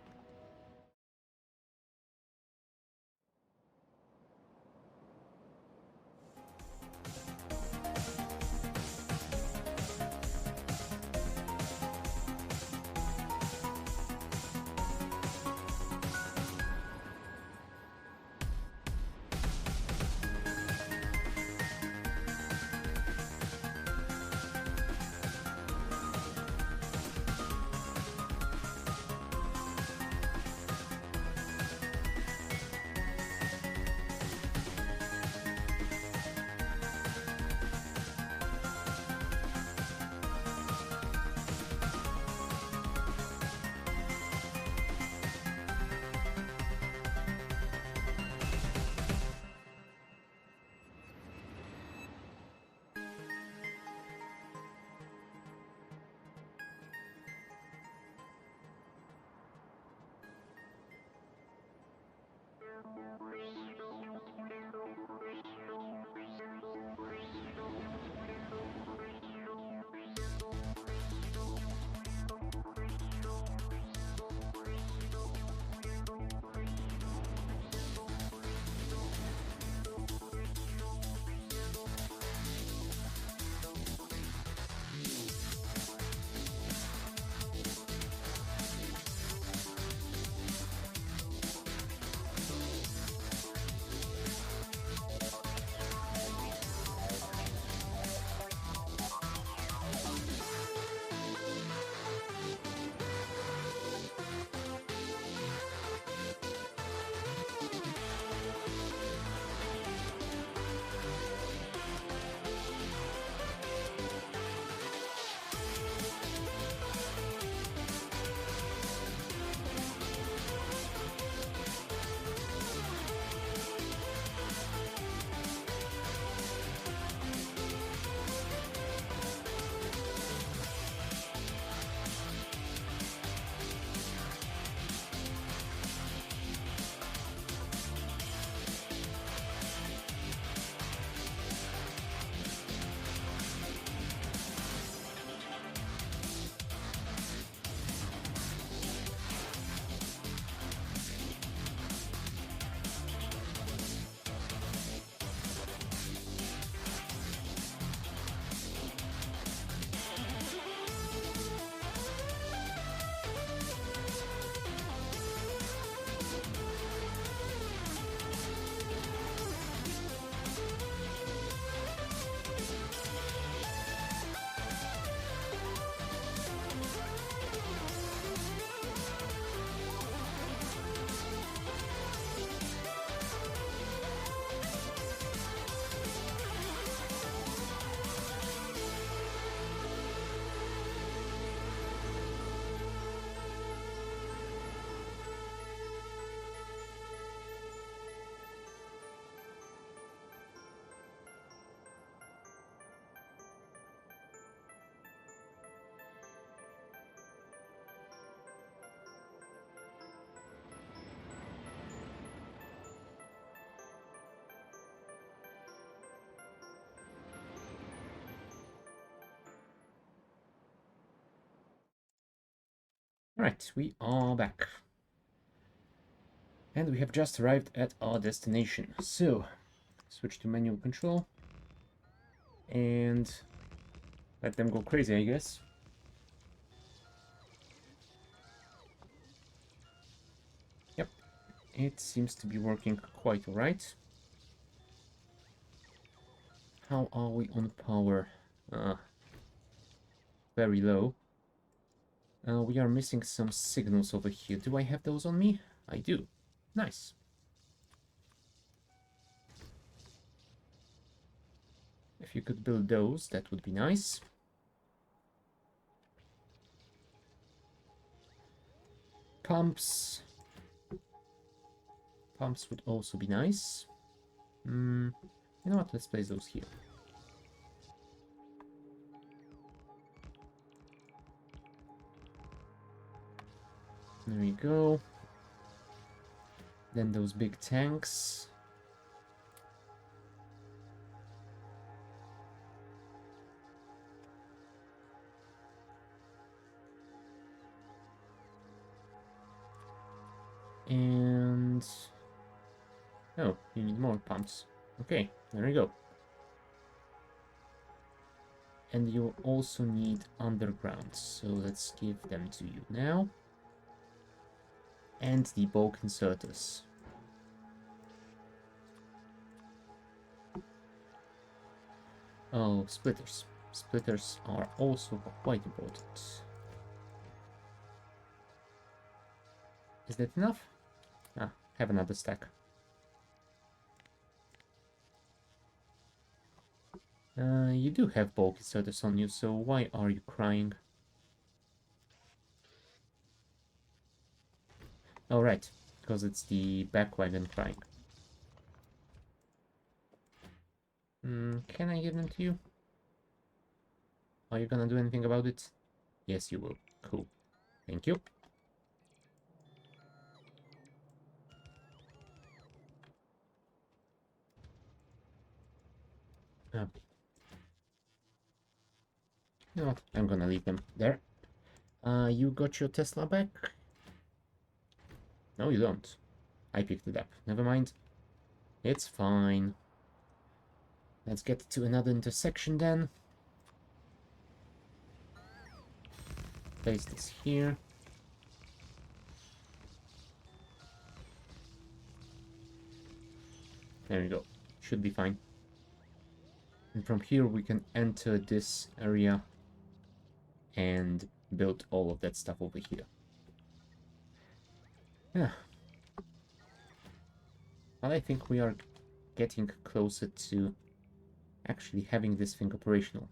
Right, we are back. And we have just arrived at our destination. So, switch to manual control. And let them go crazy, I guess. Yep, it seems to be working quite alright. How are we on power? Very low. We are missing some signals over here. Do I have those on me? I do. Nice. If you could build those, that would be nice. Pumps. Pumps would also be nice. You know what? Let's place those here. There we go. Then those big tanks. And... oh, you need more pumps. Okay, there we go. And you also need underground, so let's give them to you now. And the bulk inserters. Oh, splitters. Splitters are also quite important. Is that enough? Ah, have another stack. You do have bulk inserters on you, so why are you crying? Oh, right, because it's the back wagon crying. Can I give them to you? Are you gonna do anything about it? Yes, you will. Cool. Thank you. You know what? I'm gonna leave them there. You got your Tesla back? No, you don't. I picked it up. Never mind. It's fine. Let's get to another intersection then. Place this here. There we go. Should be fine. And from here we can enter this area and build all of that stuff over here. Yeah. Well, I think we are getting closer to actually having this thing operational.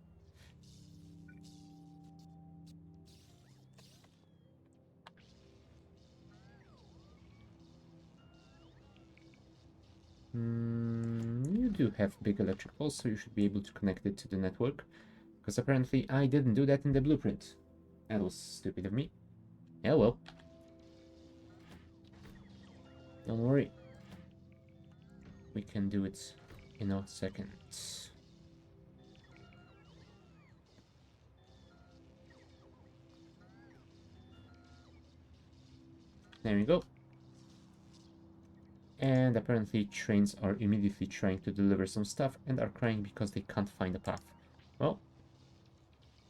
You do have big electricals, so you should be able to connect it to the network. Because apparently I didn't do that in the blueprint. That was stupid of me. Yeah, well. Don't worry. We can do it in a second. There we go. And apparently trains are immediately trying to deliver some stuff and are crying because they can't find a path. Well,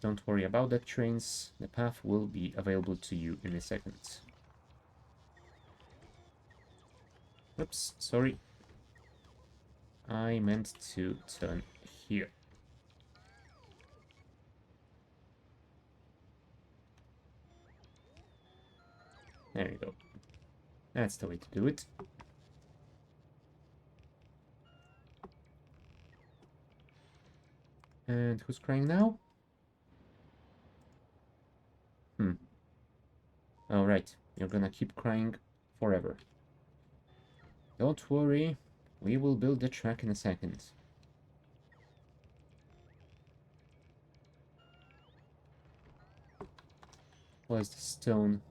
don't worry about that, trains. The path will be available to you in a second. Oops, sorry. I meant to turn here. There you go. That's the way to do it. And who's crying now? Alright, you're gonna keep crying forever. Don't worry, we will build the track in a second. Where's the stone?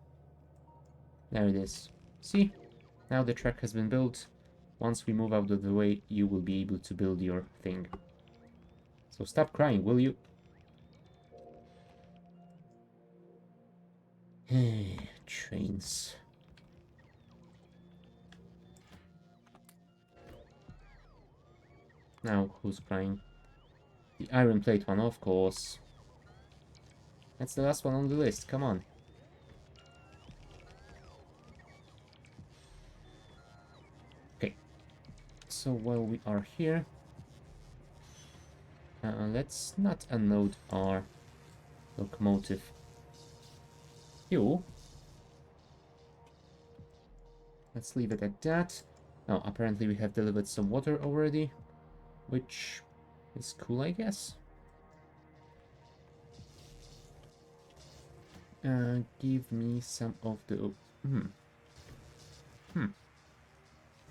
There it is. See? Now the track has been built. Once we move out of the way, you will be able to build your thing. So stop crying, will you? Trains. Now, who's crying? The iron plate one, of course. That's the last one on the list, come on. Okay. So while we are here, let's not unload our locomotive fuel. Let's leave it at that. Now, apparently we have delivered some water already, which is cool, I guess. Give me some of the...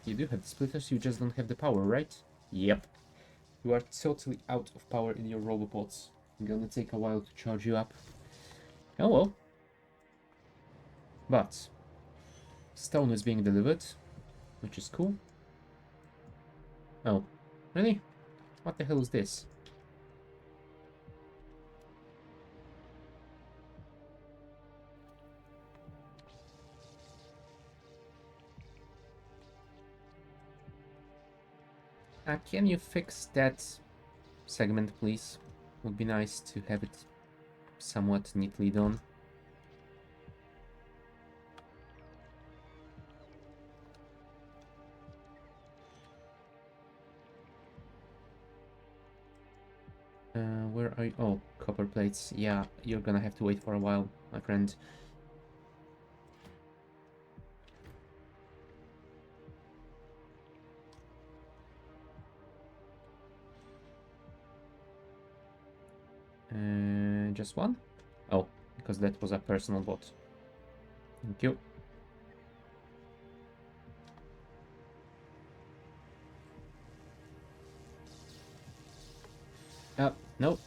You do have the splitters, you just don't have the power, right? Yep. You are totally out of power in your robopods. Gonna take a while to charge you up. Oh well. But stone is being delivered, which is cool. Oh, really? What the hell is this? Can you fix that segment, please? Would be nice to have it somewhat neatly done. Where are you? Oh, copper plates. Yeah, you're gonna have to wait for a while, my friend. Just one? Oh, because that was a personal bot. Thank you. No.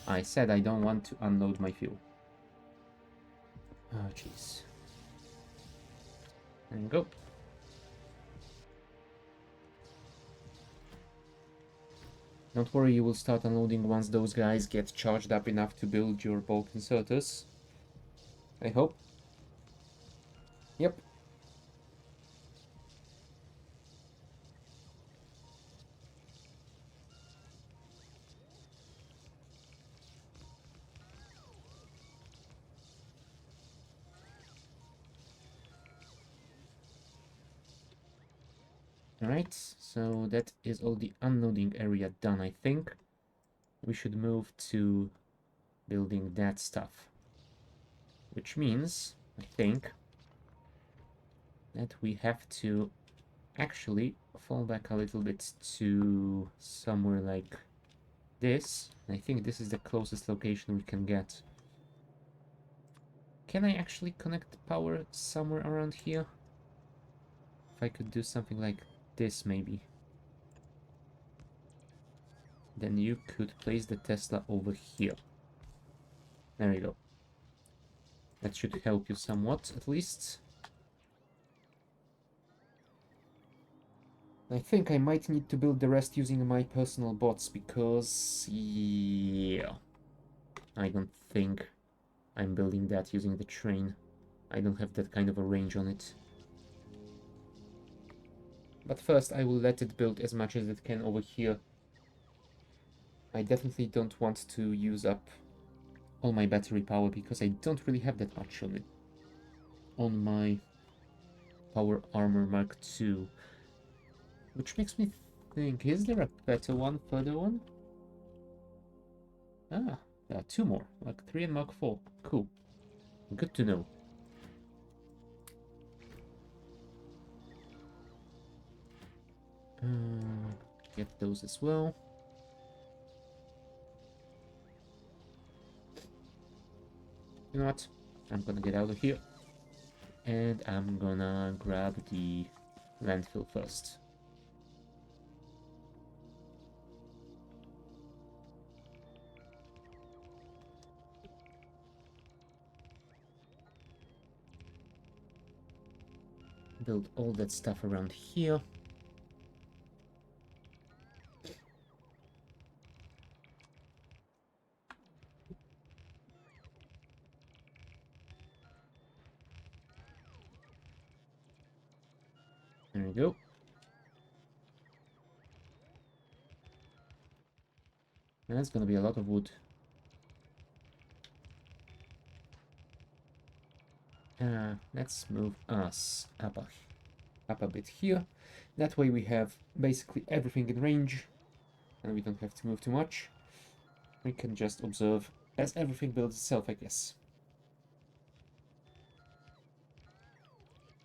I said I don't want to unload my fuel. Oh, jeez. There you go. Don't worry, you will start unloading once those guys get charged up enough to build your bulk inserters. I hope. Yep. Alright, so that is all the unloading area done, I think. We should move to building that stuff. Which means, I think, that we have to actually fall back a little bit to somewhere like this. I think this is the closest location we can get. Can I actually connect the power somewhere around here? If I could do something like this, maybe. Then you could place the Tesla over here. There you go. That should help you somewhat, at least. I think I might need to build the rest using my personal bots, because... yeah... I don't think I'm building that using the train. I don't have that kind of a range on it. But first I will let it build as much as it can over here. I definitely don't want to use up all my battery power, because I don't really have that much on it. On my Power Armor Mark II. Which makes me think, is there a better one, further one? Ah, there are two more, Mark 3 and Mark 4. Cool. Good to know. Get those as well. You know what? I'm gonna get out of here. And I'm gonna grab the landfill first. Build all that stuff around here. There we go. And that's gonna be a lot of wood. Let's move us up a bit here. That way we have basically everything in range, and we don't have to move too much. We can just observe as everything builds itself, I guess.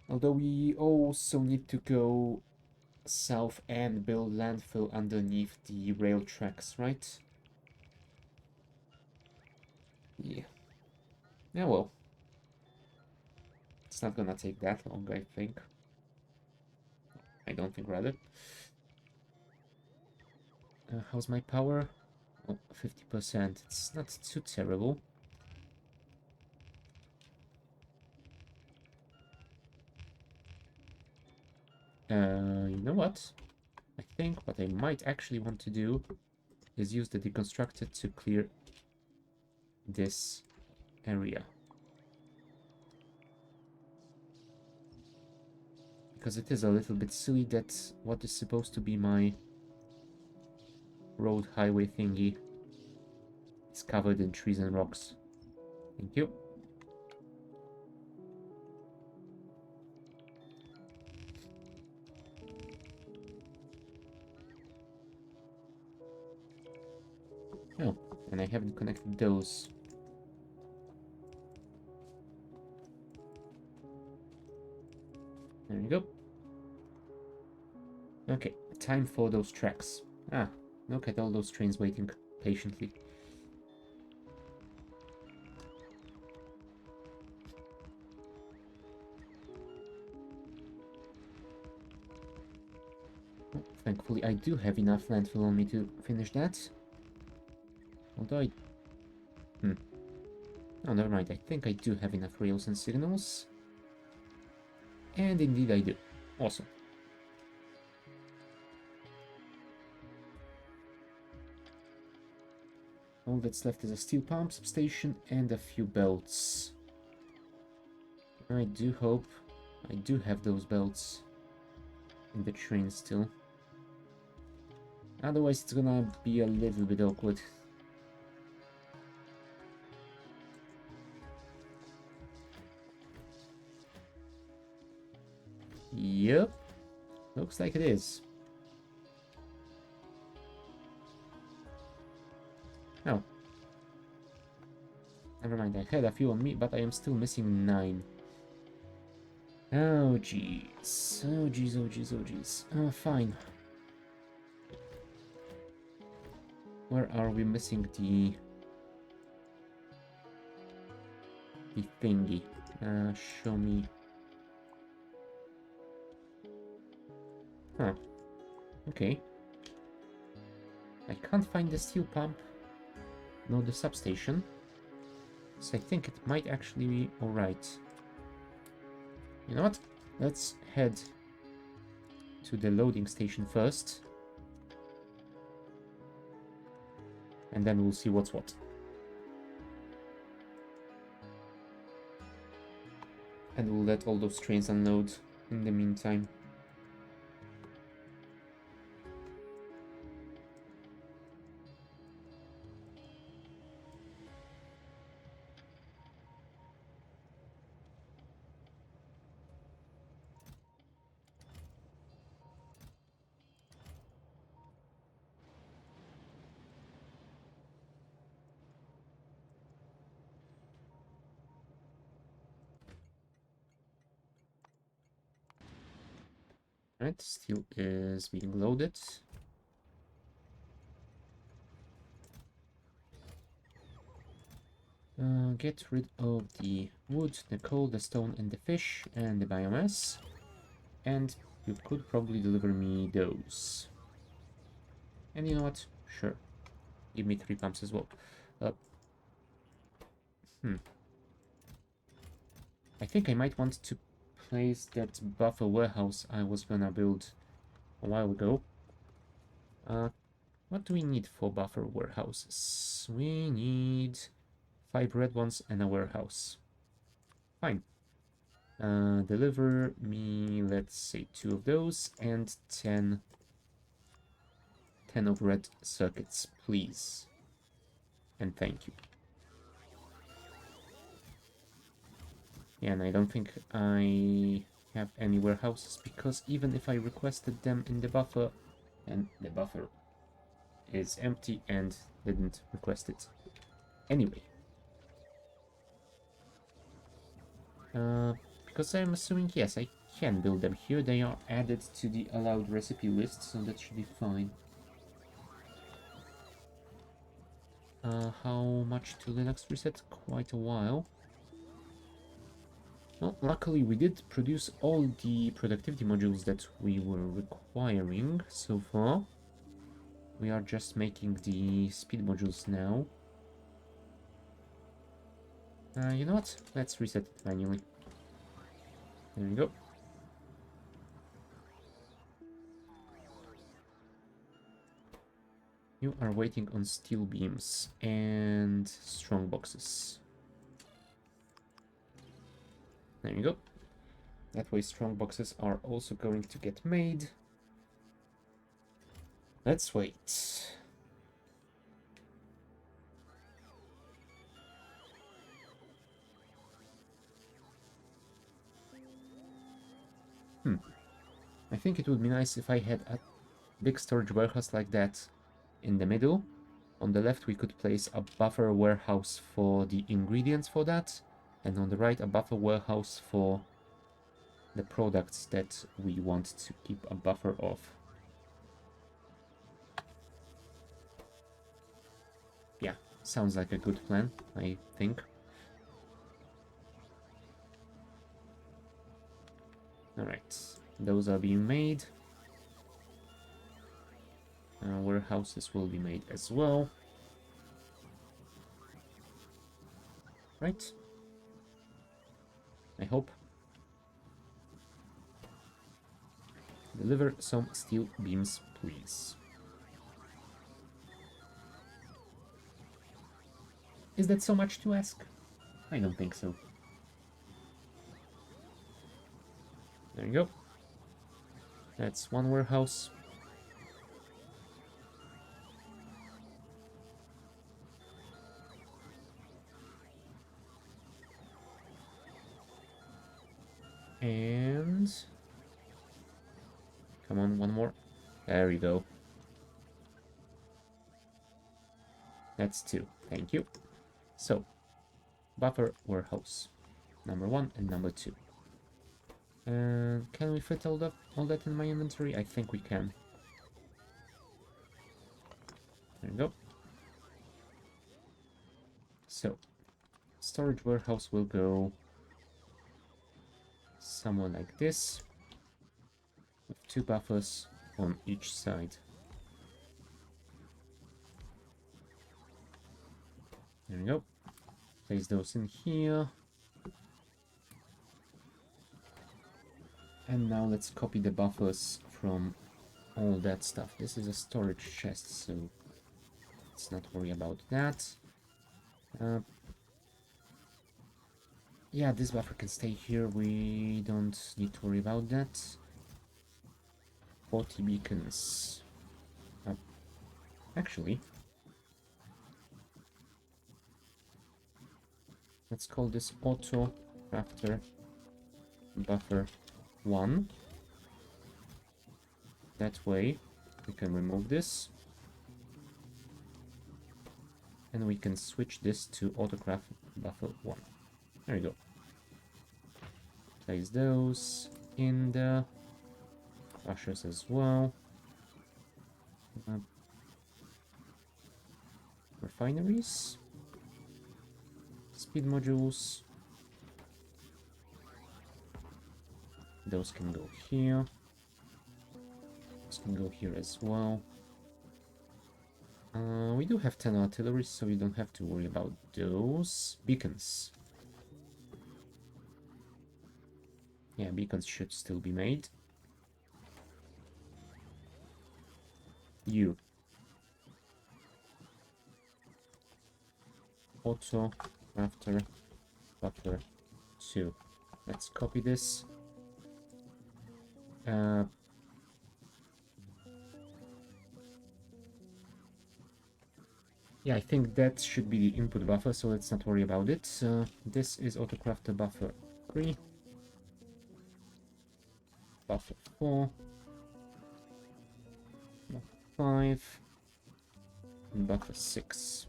Although we also need to go south and build landfill underneath the rail tracks, right? Yeah. Yeah, well. It's not gonna take that long, I think. I don't think, rather. How's my power? Oh, 50%. It's not too terrible. You know what? I think what I might actually want to do is use the deconstructor to clear this area. Because it is a little bit silly that what is supposed to be my road highway thingy is covered in trees and rocks. Thank you. Oh, and I haven't connected those. There we go. Okay, time for those tracks. Ah, look at all those trains waiting patiently. Oh, thankfully, I do have enough land to allow me to finish that. Although I... Oh, never mind. I think I do have enough rails and signals. And indeed I do. Awesome. All that's left is a steel pump substation and a few belts. I do hope I do have those belts in the train still. Otherwise it's gonna be a little bit awkward. Yep. Looks like it is. Oh. Never mind, I had a few on me, but I am still missing 9. Oh jeez. Oh jeez, oh jeez, oh jeez. Fine. Where are we missing the thingy? Show me. Huh. Okay. I can't find the steel pump, nor the substation. So I think it might actually be alright. You know what? Let's head to the loading station first. And then we'll see what's what. And we'll let all those trains unload in the meantime. Right, steel is being loaded. Get rid of the wood, the coal, the stone, and the fish, and the biomass. And you could probably deliver me those. And you know what? Sure. Give me 3 pumps as well. I think I might want to place that buffer warehouse I was gonna build a while ago. What do we need for buffer warehouses? We need 5 red ones and a warehouse. Fine. Deliver me, let's say, 2 of those and 10 of red circuits, please. And thank you. Yeah, and I don't think I have any warehouses, because even if I requested them in the buffer, and the buffer is empty and didn't request it. Anyway. Because I'm assuming, yes, I can build them here. They are added to the allowed recipe list, so that should be fine. How much to Linux reset? Quite a while. Well, luckily we did produce all the productivity modules that we were requiring so far. We are just making the speed modules now. You know what? Let's reset it manually. There we go. You are waiting on steel beams and strong boxes. There you go. That way strong boxes are also going to get made. Let's wait. I think it would be nice if I had a big storage warehouse like that in the middle. On the left, we could place a buffer warehouse for the ingredients for that. And on the right, a buffer warehouse for the products that we want to keep a buffer of. Yeah, sounds like a good plan, I think. Alright, those are being made. Warehouses will be made as well. Right? I hope. Deliver some steel beams, please. Is that so much to ask? I don't think so. There you go. That's one warehouse. And... come on, one more. There we go. That's two. Thank you. So, buffer warehouse. Number 1 and number 2. Can we fit all that in my inventory? I think we can. There we go. So, storage warehouse will go somewhere like this, with 2 buffers on each side. There we go. Place those in here. And now let's copy the buffers from all that stuff. This is a storage chest, so let's not worry about that. Yeah, this buffer can stay here. We don't need to worry about that. 40 beacons. Actually, let's call this auto crafter buffer 1. That way we can remove this and we can switch this to autocraft buffer 1. There we go. Place those in the ushers as well. Refineries, speed modules, those can go here, those can go here as well. We do have 10 artillery, so we don't have to worry about those. Beacons. Yeah, beacons should still be made. You. Auto crafter buffer 2. Let's copy this. Yeah, I think that should be the input buffer, so let's not worry about it. This is autocrafter buffer 3, buffer 4, buffer 5, and buffer 6.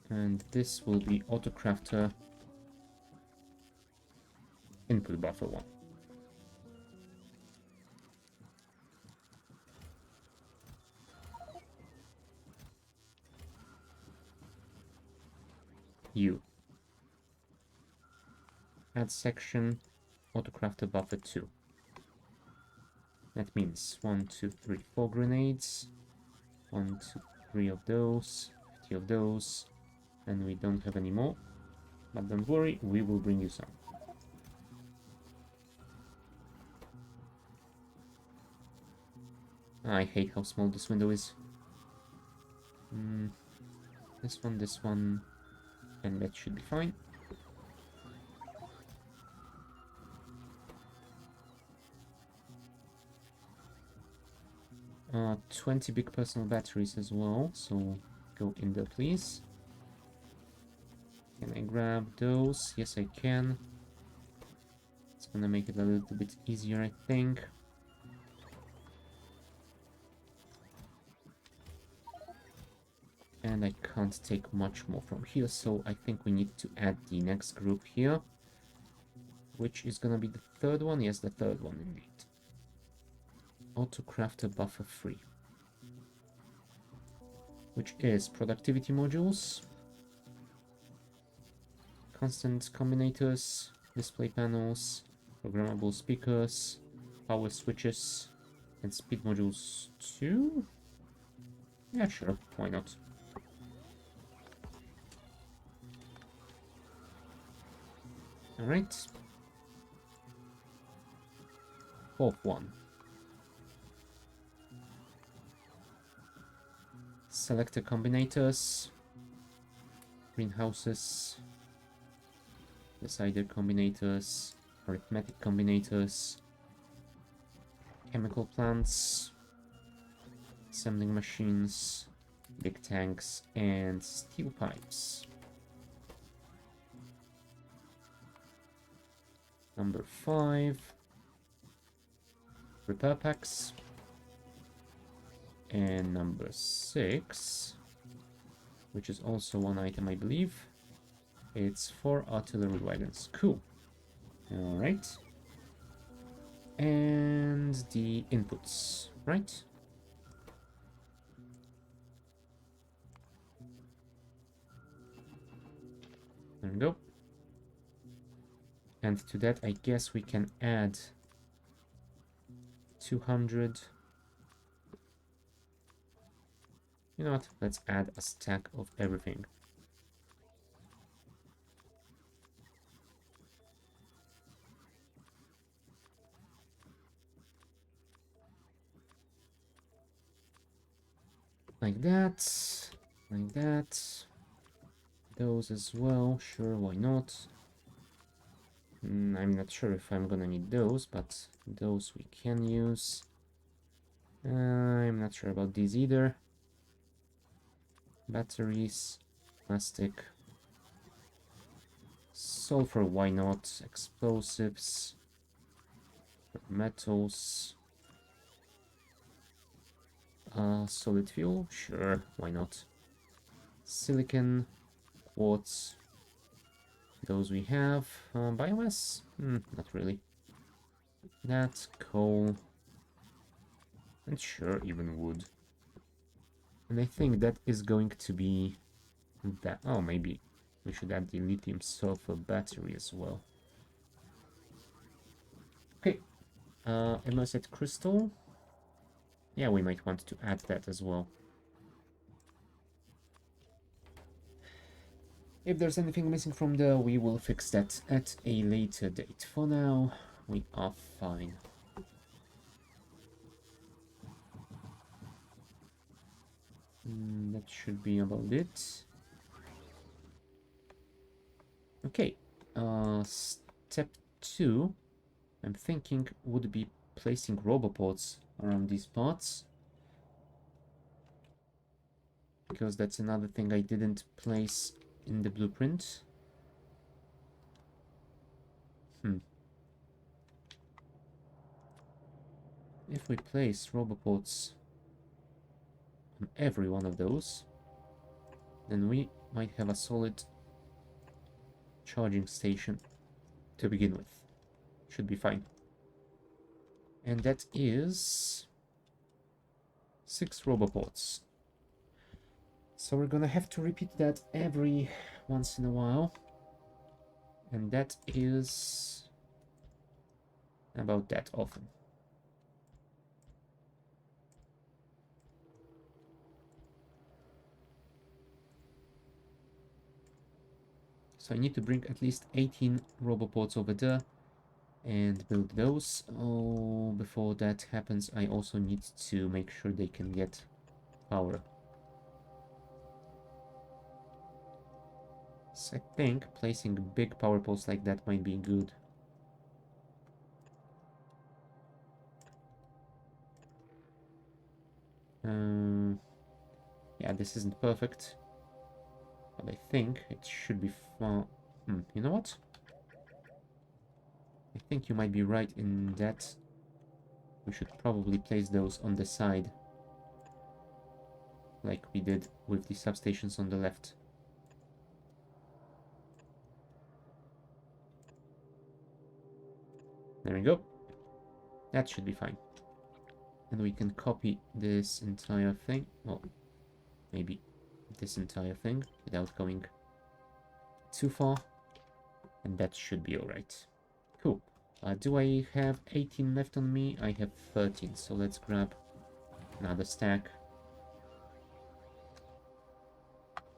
And this will be autocrafter input buffer 1. You. Add section, autocrafter buffer 2. That means 1, 2, 3, 4 grenades. 1, 2, 3 of those, 50 of those, and we don't have any more. But don't worry, we will bring you some. I hate how small this window is. This one, and that should be fine. Uh, 20 big personal batteries as well, so go in there, please. Can I grab those? Yes, I can. It's gonna make it a little bit easier, I think. And I can't take much more from here, so I think we need to add the next group here. Which is gonna be the third one? Yes, the third one indeed. Autocrafter buffer 3. Which is productivity modules, constant combinators, display panels, programmable speakers, power switches, and speed modules too? Yeah, sure, why not? Alright. Fourth one. Selector combinators, greenhouses, decider combinators, arithmetic combinators, chemical plants, assembling machines, big tanks, and steel pipes. Number 5, repair packs. And number 6, which is also one item, I believe. It's 4 artillery wagons. Cool. Alright. And the inputs, right? There we go. And to that, I guess we can add 200. You know what? Let's add a stack of everything. Like that. Like that. Those as well. Sure, why not? I'm not sure if I'm gonna need those, but those we can use. I'm not sure about these either. Batteries, plastic, sulfur, why not? Explosives, metals, solid fuel, sure, why not? Silicon, quartz, those we have. Biomass, not really. That, coal, and sure, even wood. And I think that is going to be that. Oh, maybe we should add the lithium sulfur battery as well. Okay, imersite crystal. Yeah, we might want to add that as well. If there's anything missing from there, we will fix that at a later date. For now, we are fine. That should be about it. Okay, step 2, I'm thinking, would be placing roboports around these parts. Because that's another thing I didn't place in the blueprint. If we place roboports on every one of those, then we might have a solid charging station to begin with. Should be fine. And that is 6 roboports. So we're gonna have to repeat that every once in a while. And that is about that often. So I need to bring at least 18 roboports over there and build those. Oh, before that happens, I also need to make sure they can get power. So I think placing big power poles like that might be good. Yeah, this isn't perfect, but I think it should be fine. You know what? I think you might be right in that we should probably place those on the side, like we did with the substations on the left. There we go. That should be fine. And we can copy this entire thing. Well, maybe this entire thing without going too far. And that should be alright. Cool. Do I have 18 left on me? I have 13, so let's grab another stack.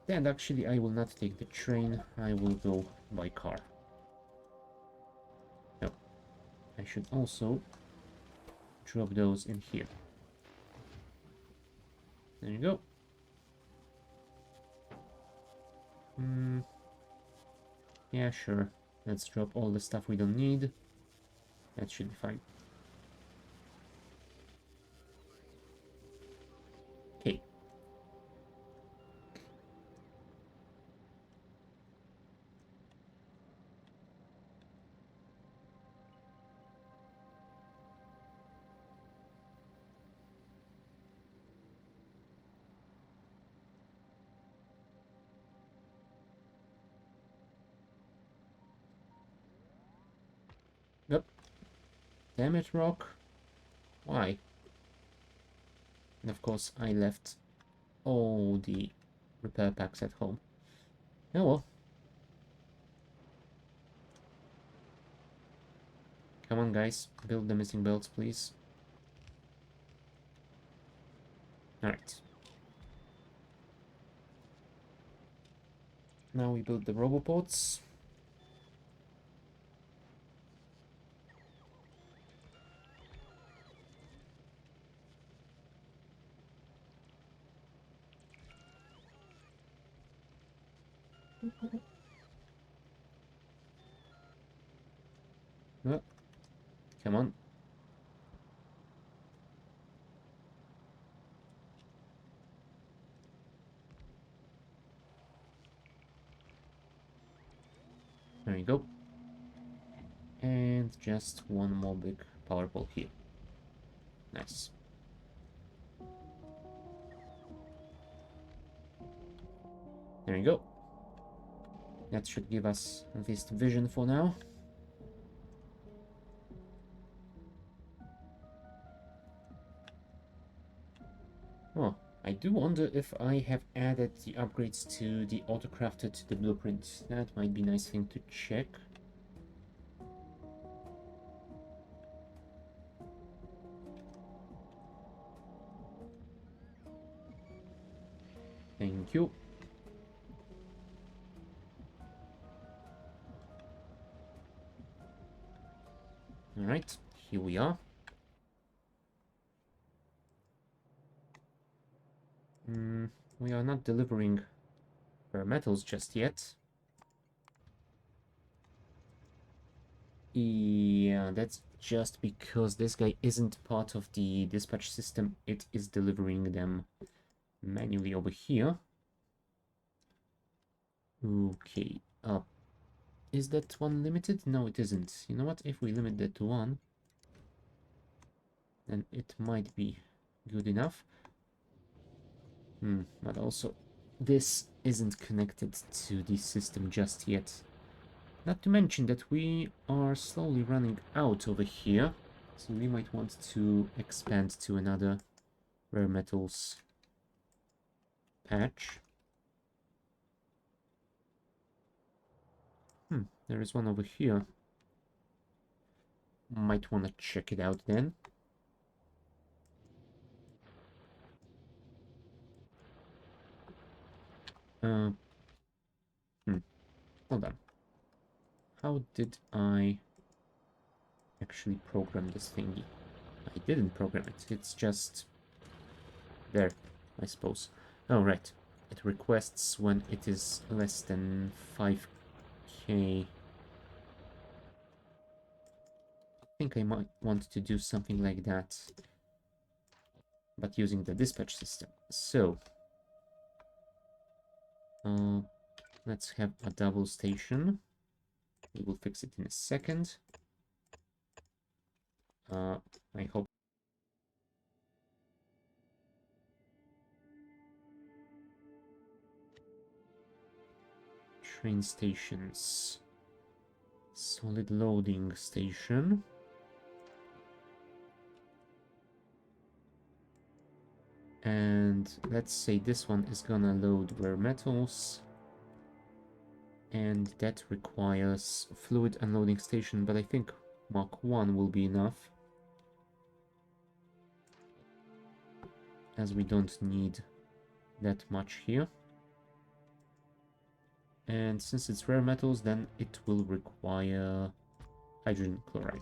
And actually, I will not take the train. I will go by car. No. I should also drop those in here. There you go. Yeah, sure. Let's drop all the stuff we don't need. That should be fine. Okay. Yep. Damn it, Rock. Why? And of course, I left all the repair packs at home. Oh well. Come on, guys. Build the missing belts, please. Alright. Now we build the roboports. Oh, come on. There you go. And just one more big power pole here. Nice. There you go. That should give us this vision for now. Oh, I do wonder if I have added the upgrades to the autocrafted to the blueprint. That might be a nice thing to check. Thank you. Alright, here we are. We are not delivering rare metals just yet. Yeah, that's just because this guy isn't part of the dispatch system. It is delivering them manually over here. Okay, is that one limited? No, it isn't. You know what? If we limit that to one, then it might be good enough. But also, this isn't connected to the system just yet. Not to mention that we are slowly running out over here, so we might want to expand to another rare metals patch. There is one over here. Might want to check it out then. Uh, Hold on. How did I actually program this thingy? I didn't program it. It's just there, I suppose. Oh, right. It requests when it is less than 5k. I think I might want to do something like that, but using the dispatch system. So, let's have a double station. We will fix it in a second. I hope. Train stations. Solid loading station. And let's say this one is gonna load rare metals. And that requires fluid unloading station, but I think Mach 1 will be enough, as we don't need that much here. And since it's rare metals, then it will require hydrogen chloride.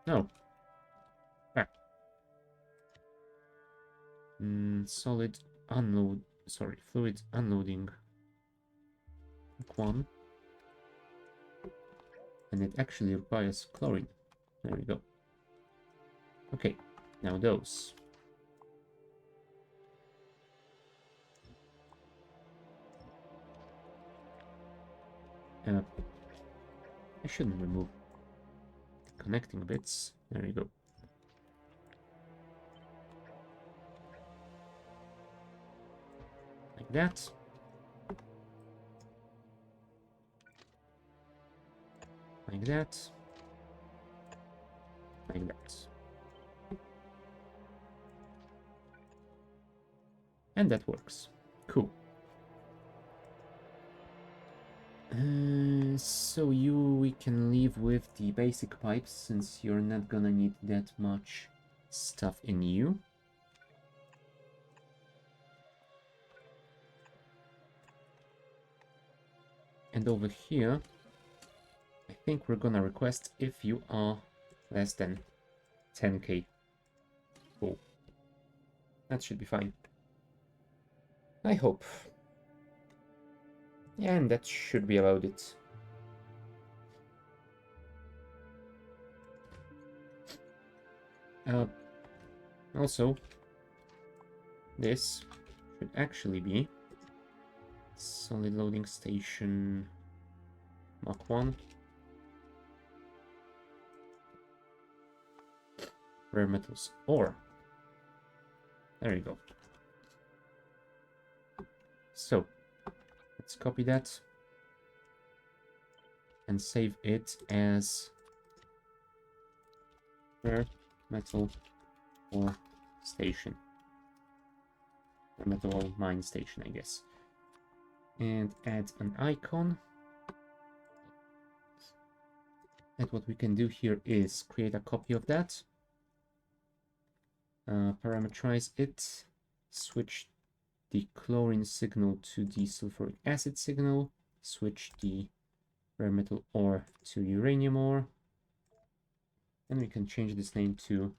No. Ah. Solid unload, sorry, fluid unloading. Mach 1. And it actually requires chlorine. There we go. Okay, now those. I shouldn't remove the connecting bits. There you go. Like that. Like that. Like that. And that works. Cool. So we can leave with the basic pipes, since you're not gonna need that much stuff in you. And over here, I think we're gonna request if you are less than 10k. Cool. That should be fine. I hope. Yeah, and that should be about it. Also, this should actually be solid loading station Mach 1. Rare metals ore. There you go. So, let's copy that and save it as rare metal ore station. Rare metal ore mine station, I guess. And add an icon. And what we can do here is create a copy of that. Parameterize it. Switch the chlorine signal to the sulfuric acid signal. Switch the rare metal ore to uranium ore. And we can change this name to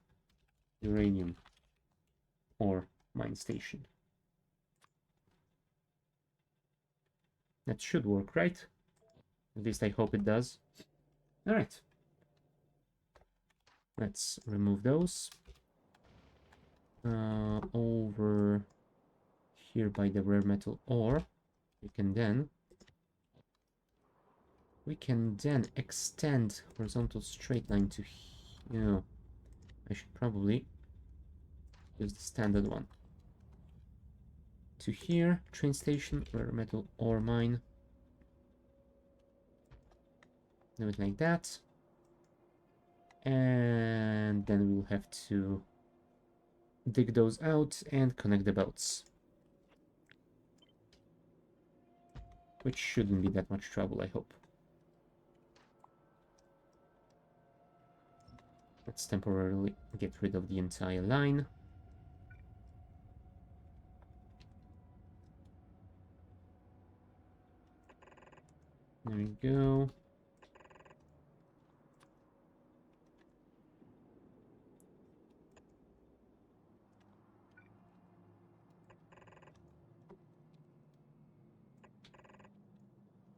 uranium ore mine station. That should work, right? At least I hope it does. All right. Let's remove those. Over here by the rare metal ore, we can then extend horizontal straight line to here. I should probably use the standard one. To here, train station, rare metal ore mine. Do it like that. And then we'll have to dig those out and connect the belts. which shouldn't be that much trouble, I hope. Let's temporarily get rid of the entire line. There we go.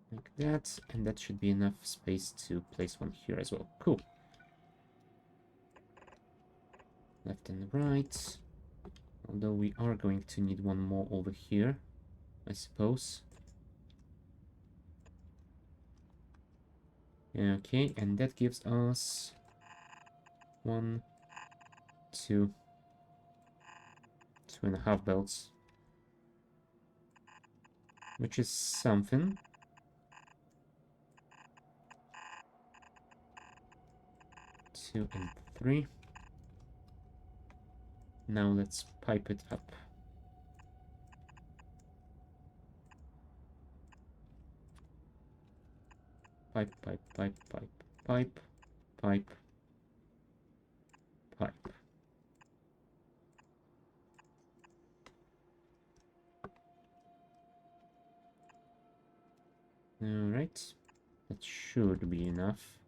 Like that, and that should be enough space to place one here as well. Cool. Left and right. Although we are going to need one more over here, I suppose. Okay, and that gives us 1, 2, 2.5 belts, which is something. Two and 3. Now let's pipe it up. Pipe, pipe, pipe, pipe, pipe, pipe, pipe. Alright, that should be enough.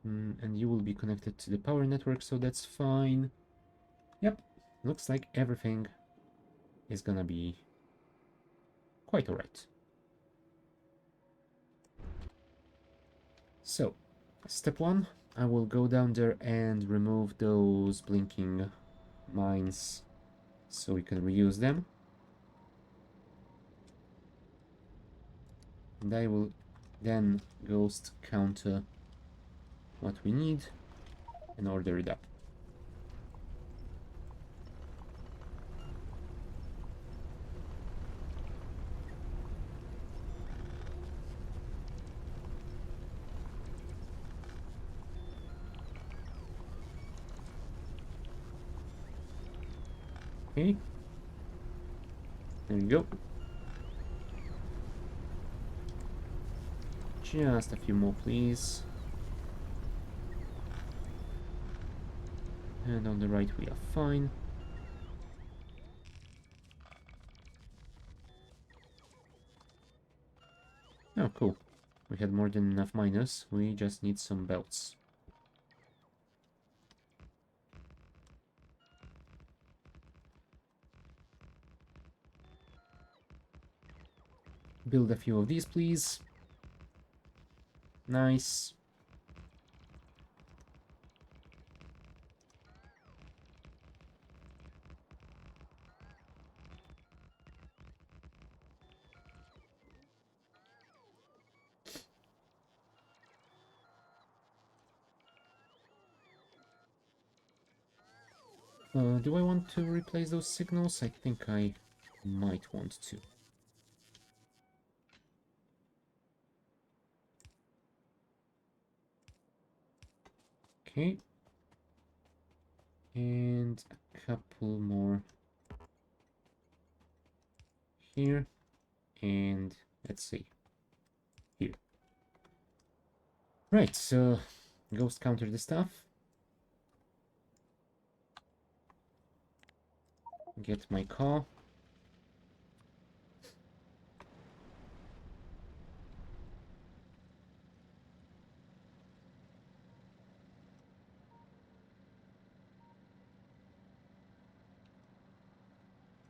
And you will be connected to the power network, so that's fine. Yep, looks like everything is gonna be quite alright. So, step 1, I will go down there and remove those blinking mines so we can reuse them. And I will then ghost counter what we need and order it up. Okay, there you go. Just a few more, please. And on the right we are fine. Oh, cool. We had more than enough miners. We just need some belts. Build a few of these, please. Nice. Do I want to replace those signals? I think I might want to. Okay. And a couple more here. And let's see. Here. Right, so ghost counter the stuff. Get my car.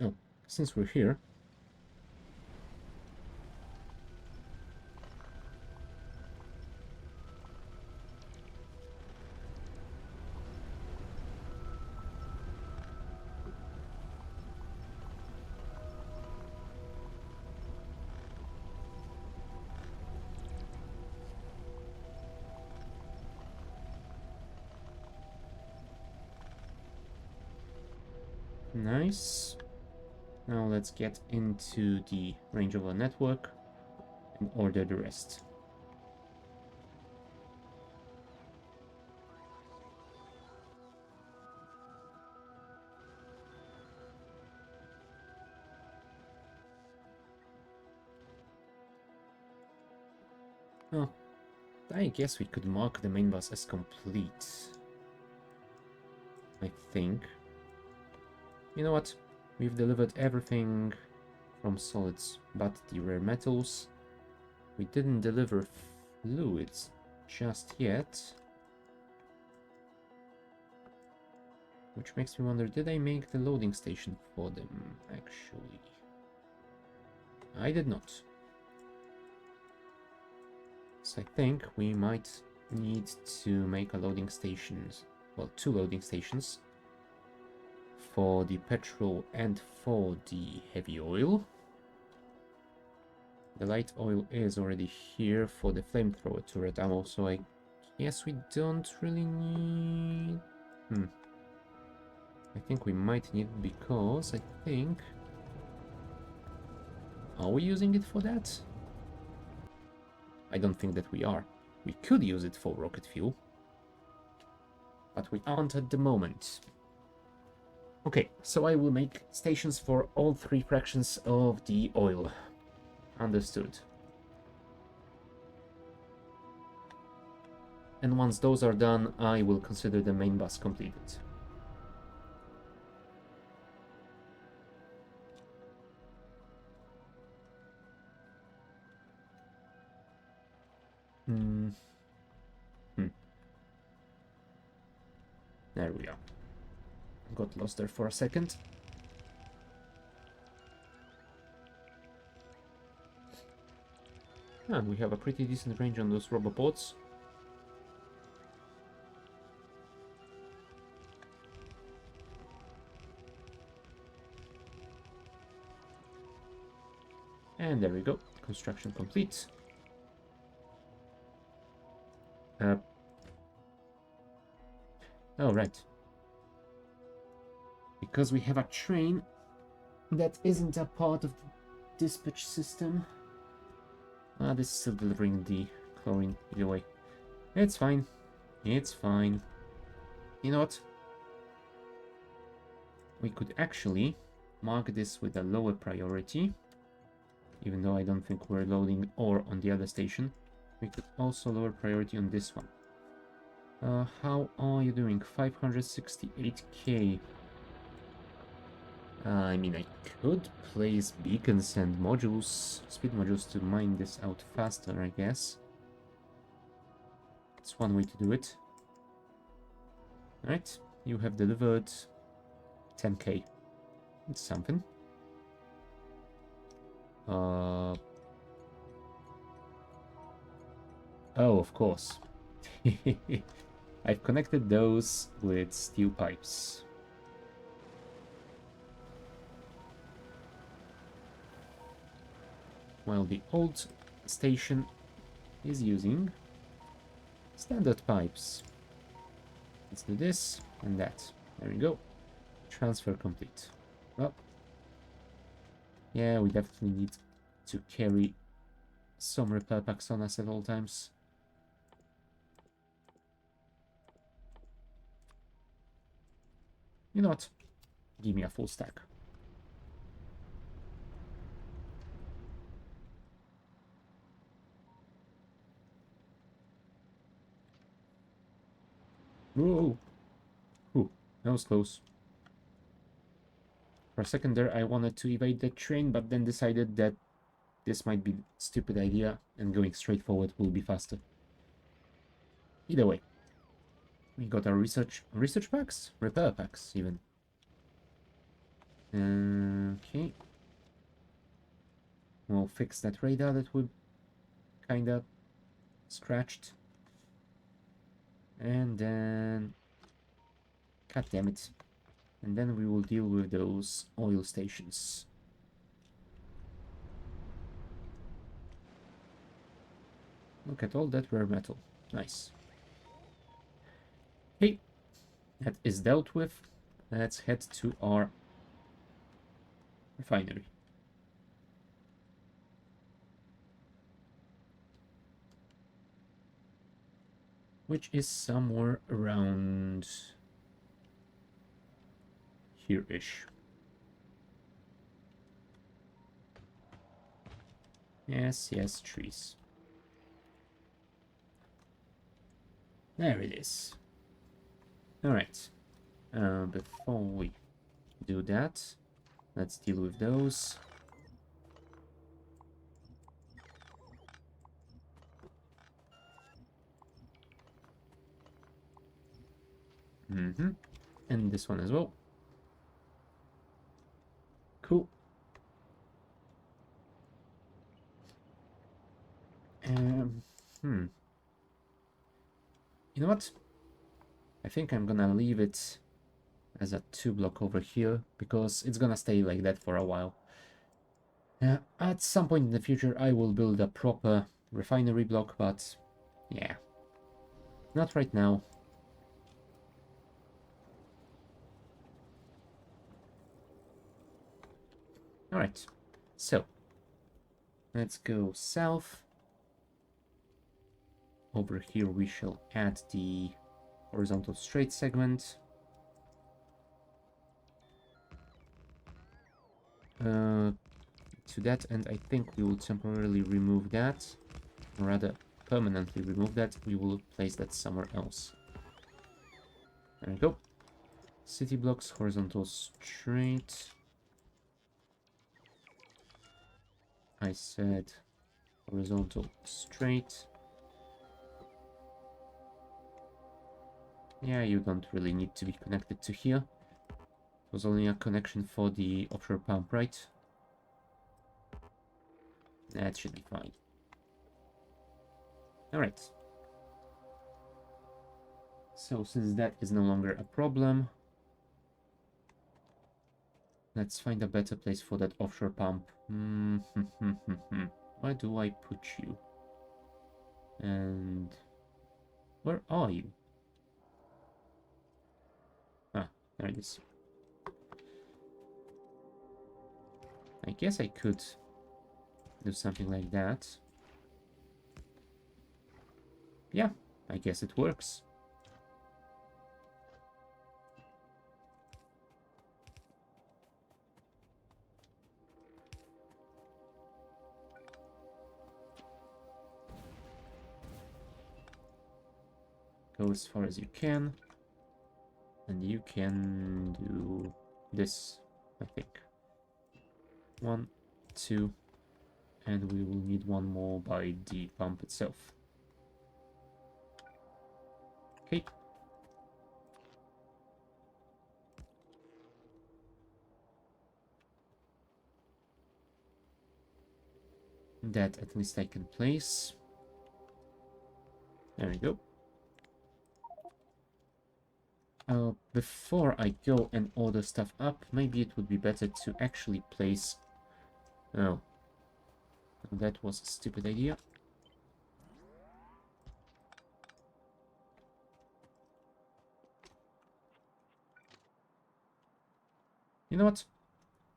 Oh, since we're here. Nice. Now let's get into the range of our network and order the rest. Well, I guess we could mark the main bus as complete. I think. You know what? We've delivered everything from solids but the rare metals. We didn't deliver fluids just yet. Which makes me wonder, did I make the loading station for them, actually? I did not. So I think we might need to make a loading stations, well, 2 loading stations for the petrol and for the heavy oil. The light oil is already here for the flamethrower turret ammo, so I guess we don't really need... I think we might need it because I think... Are we using it for that? I don't think that we are. We could use it for rocket fuel, but we aren't at the moment. Okay, so I will make stations for all 3 fractions of the oil. Understood. And once those are done, I will consider the main bus completed. There we are. Got lost there for a second. And we have a pretty decent range on those robopods. And there we go. Construction complete. Oh, right. Because we have a train that isn't a part of the dispatch system. This is still delivering the chlorine either way. It's fine. It's fine. You know what? We could actually mark this with a lower priority. Even though I don't think we're loading ore on the other station. We could also lower priority on this one. How are you doing? 568k. I mean, I could place beacons and modules, speed modules, to mine this out faster, I guess. It's one way to do it. Alright, you have delivered 10k. It's something. Oh, of course. I've connected those with steel pipes. While the old station is using standard pipes. Let's do this and that. There we go. Transfer complete. Well, yeah, we definitely need to carry some repair packs on us at all times. You know what? Give me a full stack. Whoa! Ooh, that was close. For a second there, I wanted to evade the train, but then decided that this might be a stupid idea, and going straight forward will be faster. Either way. We got our research packs? Repair packs, even. Okay. We'll fix that radar that we kinda scratched. And then... God damn it. And then we will deal with those oil stations. Look at all that rare metal. Nice. Okay, that is dealt with. Let's head to our refinery. Which is somewhere around here-ish. Yes, yes, trees. There it is. Alright. Before we do that, let's deal with those. And this one as well. Cool. Hmm. You know what? I think I'm gonna leave it as a 2-block over here, because it's gonna stay like that for a while. At some point in the future, I will build a proper refinery block, but yeah, not right now. Alright, so let's go south. Over here we shall add the horizontal straight segment. To that end, I think we will temporarily remove that, or rather permanently remove that. We will place that somewhere else. There we go. City blocks, horizontal straight. I said horizontal straight. Yeah, you don't really need to be connected to here. It was only a connection for the offshore pump, right? That should be fine. Alright. So since that is no longer a problem, let's find a better place for that offshore pump. Where do I put you? And where are you? Ah, there it is. I guess I could do something like that. Yeah, I guess it works. Go as far as you can. And you can do this, I think. 1, 2, and we will need one more by the pump itself. Okay. That at least I can place. There we go. Before I go and order stuff up, maybe it would be better to actually place... Oh. That was a stupid idea. You know what?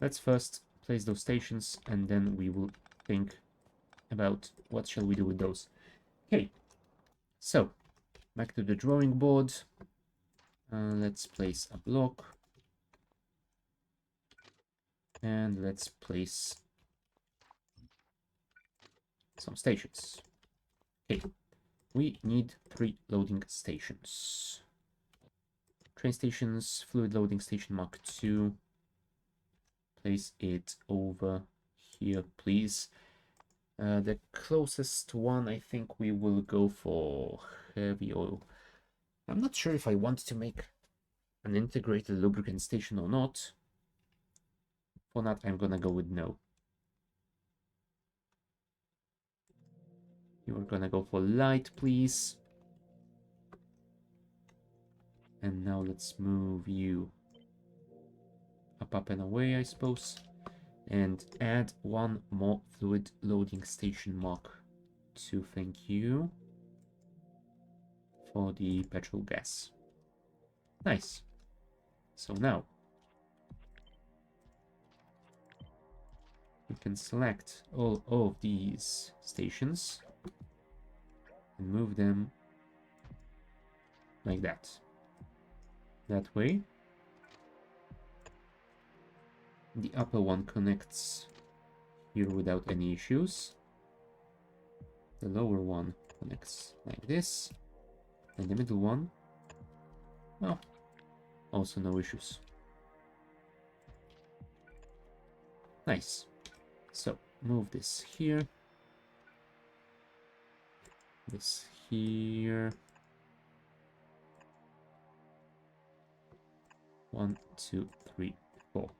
Let's first place those stations, and then we will think about what shall we do with those. Okay. So, back to the drawing board. Let's place a block. And let's place some stations. Okay, we need 3 loading stations. Train stations, fluid loading station Mark II. Place it over here, please. The closest one, I think we will go for heavy oil. I'm not sure if I want to make an integrated lubricant station or not. For that, I'm gonna go with no. You're gonna go for light, please. And now let's move you up and away, I suppose. And add one more fluid loading station Mark II, thank you. For the petrol gas. Nice. So now we can select all of these stations and move them like that. That way, the upper one connects here without any issues. The lower one connects like this. And the middle one, well, also no issues. Nice. So, move this here. This here. 1, 2, 3, 4.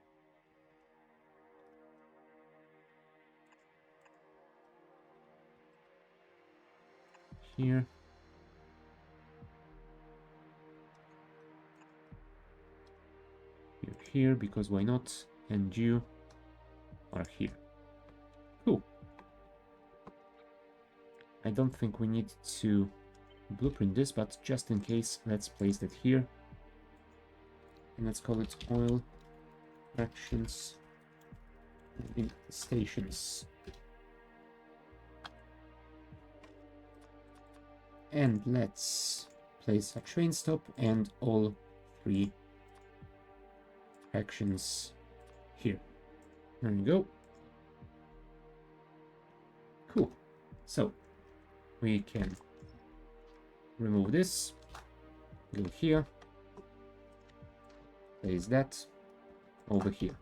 Here. You're here, because why not? And you are here. Cool. I don't think we need to blueprint this, but just in case, let's place that here. And let's call it oil fractions in stations. And let's place a train stop and all 3 fractions here. There we go. Cool. So we can remove this, go here, place that over here.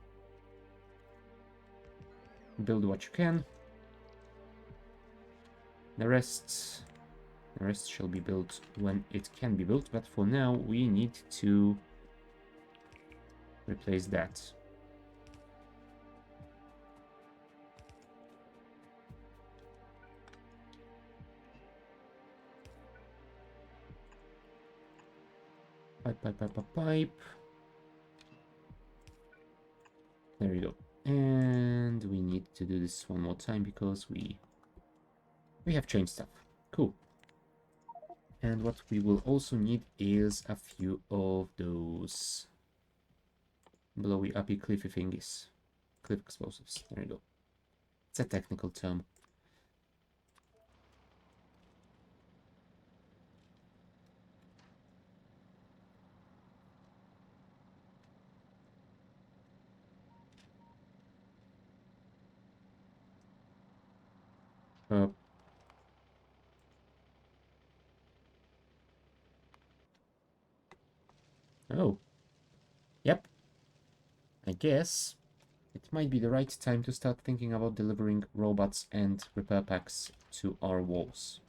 Build what you can. The rest shall be built when it can be built, but for now we need to replace that. Pipe. There we go. And we need to do this one more time because we have changed stuff. Cool. And what we will also need is a few of those blowy uppy cliffy thingies. Cliff explosives. There you go. It's a technical term. Oh. Yep. I guess it might be the right time to start thinking about delivering robots and repair packs to our walls.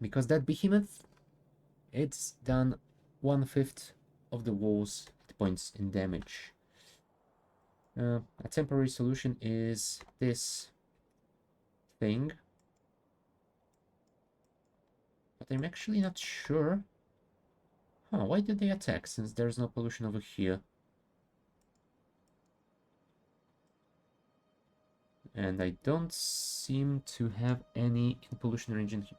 Because that behemoth, it's done 1/5 of the wall's hit points in damage. A temporary solution is this thing. But I'm actually not sure. Huh, why did they attack since there's no pollution over here? And I don't seem to have any pollution region here.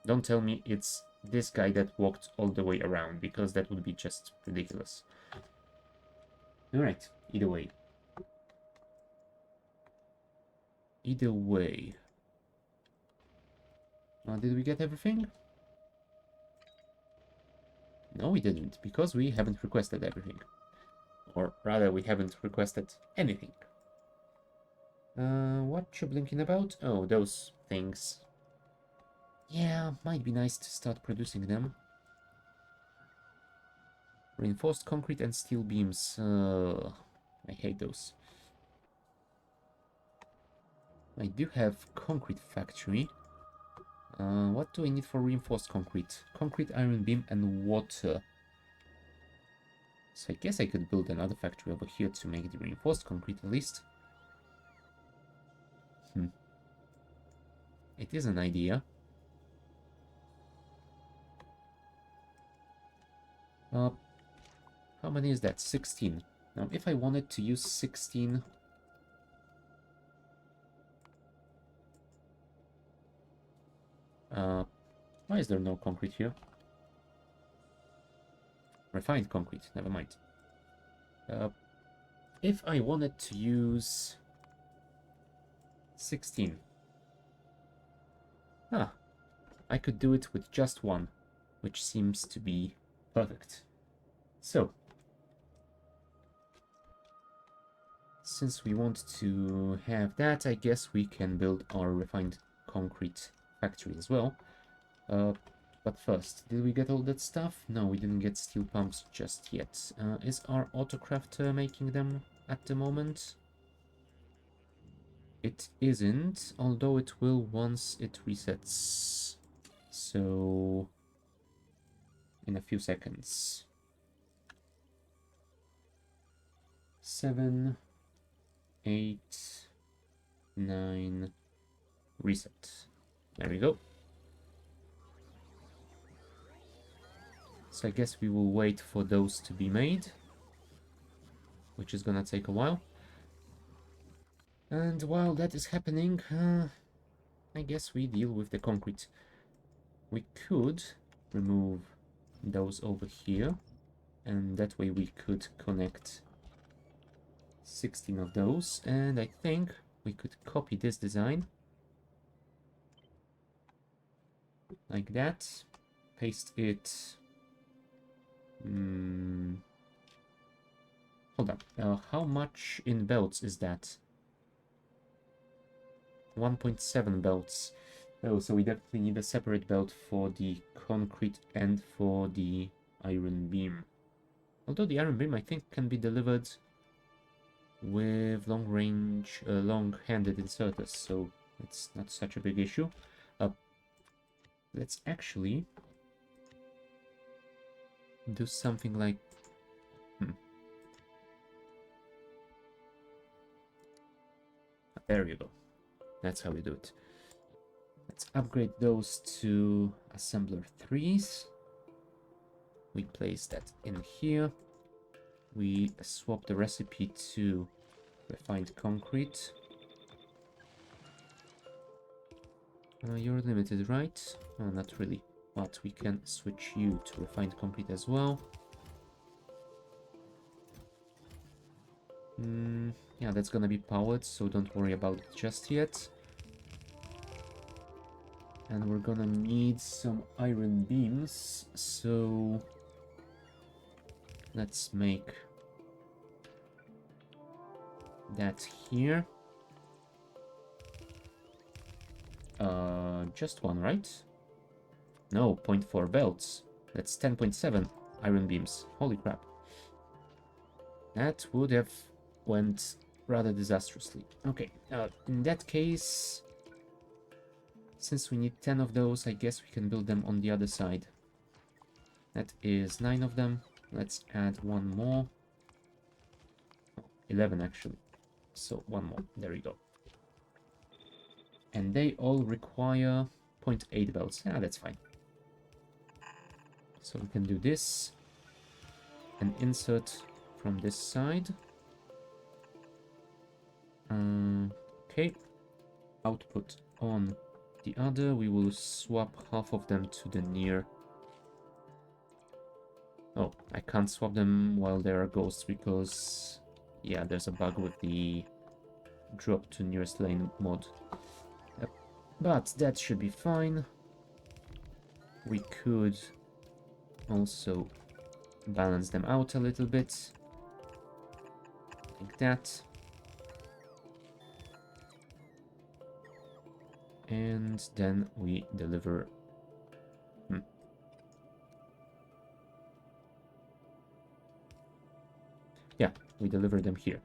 Don't tell me it's this guy that walked all the way around, because that would be just ridiculous. Alright, either way. Either way. Did we get everything? No, we didn't, because we haven't requested everything. Or rather, we haven't requested anything. What you blinking about? Oh, those things. Yeah, might be nice to start producing them. Reinforced concrete and steel beams. I hate those. I do have concrete factory. What do I need for reinforced concrete? Concrete, iron beam, and water. So I guess I could build another factory over here to make the reinforced concrete at least. It is an idea. How many is that? 16. Now, if I wanted to use 16... why is there no concrete here? Refined concrete, never mind. If I wanted to use 16... I could do it with just one, which seems to be perfect. So since we want to have that, I guess we can build our refined concrete factory as well. But first, did we get all that stuff? No, we didn't get steel pumps just yet. Is our autocrafter making them at the moment? It isn't, although it will once it resets. So, in a few seconds. 7, 8, 9, reset. There we go. So I guess we will wait for those to be made, which is gonna take a while. And while that is happening, I guess we deal with the concrete. We could remove those over here, and that way we could connect 16 of those, and I think we could copy this design like that, paste it. Hold up, how much in belts is that? 1.7 belts. Oh, so we definitely need a separate belt for the concrete and for the iron beam. Although the iron beam, I think, can be delivered with long-range, long-handed inserters, so it's not such a big issue. Let's actually do something like... There you go. That's how we do it. Let's upgrade those to assembler 3s. We place that in here. We swap the recipe to refined concrete. You're limited, right? Oh, not really. But we can switch you to refined concrete as well. Yeah, that's gonna be powered, so don't worry about it just yet. And we're gonna need some iron beams, so let's make that here. Just one, right? No, 0.4 belts. That's 10.7 iron beams. Holy crap. That would have went rather disastrously. Okay, in that case, since we need 10 of those, I guess we can build them on the other side. That is 9 of them. Let's add one more. 11 actually. So one more. There we go. And they all require 0.8 belts. Yeah, that's fine. So we can do this and insert from this side. Okay. Output on the other. We will swap half of them to the near. Oh, I can't swap them while there are ghosts because, yeah, there's a bug with the drop to nearest lane mod. Yep. But that should be fine. We could also balance them out a little bit, like that. And then we deliver... Yeah, we deliver them here.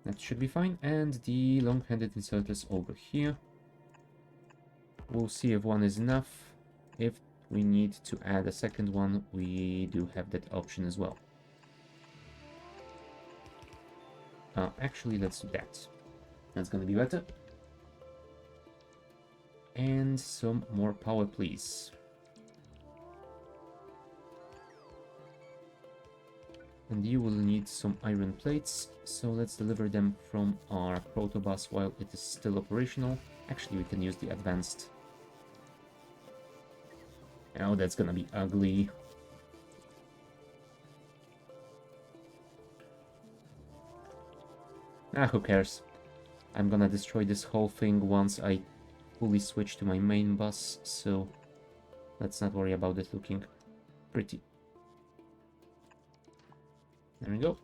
That should be fine. And the long-handed inserters over here. We'll see if one is enough. If we need to add a second one, we do have that option as well. Actually, let's do that. That's gonna be better. And some more power, please. And you will need some iron plates, so let's deliver them from our protobus while it is still operational. Actually, we can use the advanced. Oh, that's gonna be ugly. Who cares? I'm gonna destroy this whole thing once I fully switch to my main bus, so let's not worry about it looking pretty. There we go.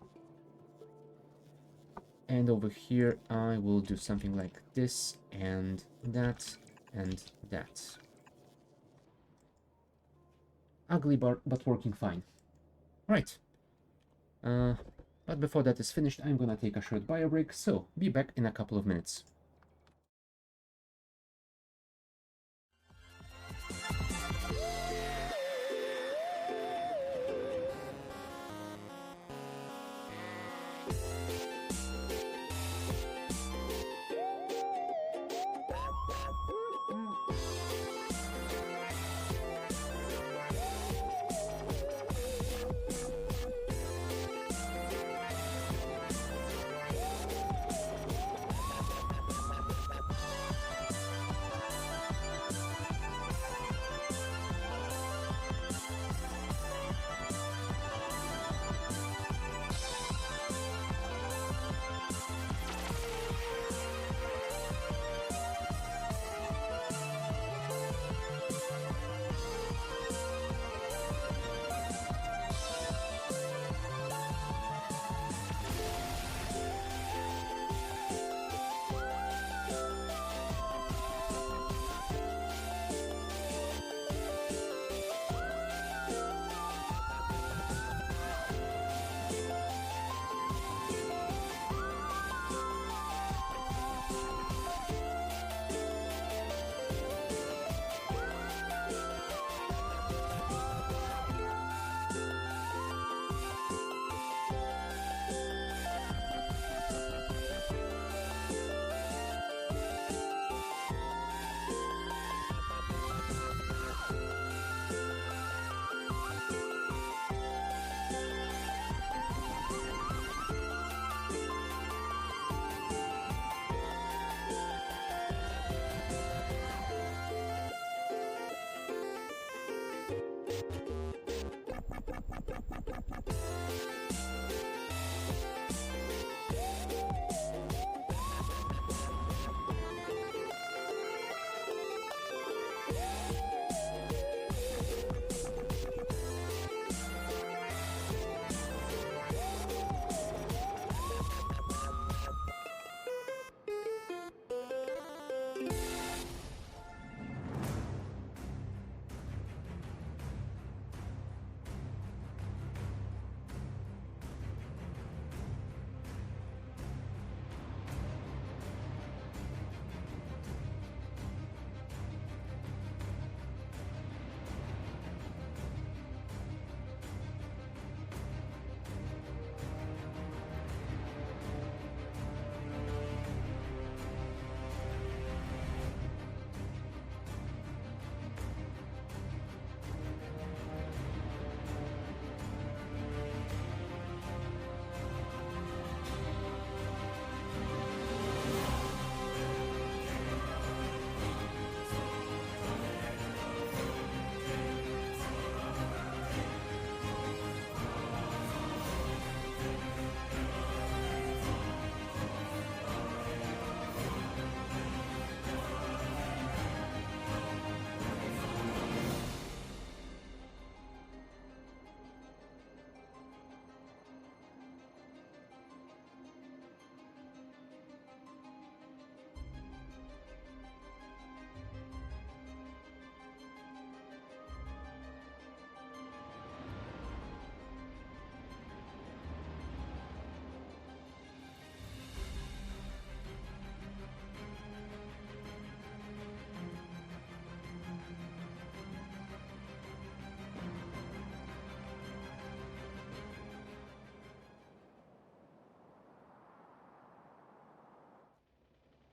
And over here, I will do something like this, and that, and that. Ugly, but working fine. Right. But before that is finished, I'm gonna take a short bio break, so be back in a couple of minutes.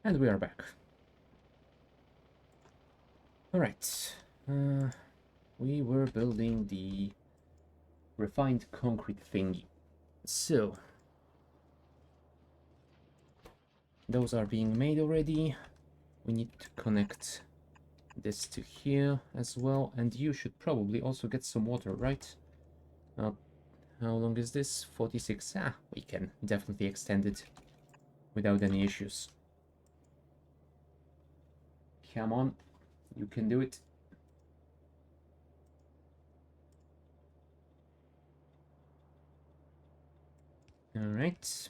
And we are back. Alright. We were building the refined concrete thingy. So, those are being made already. We need to connect this to here as well. And you should probably also get some water, right? How long is this? 46. Ah, we can definitely extend it without any issues. Come on, you can do it. All right.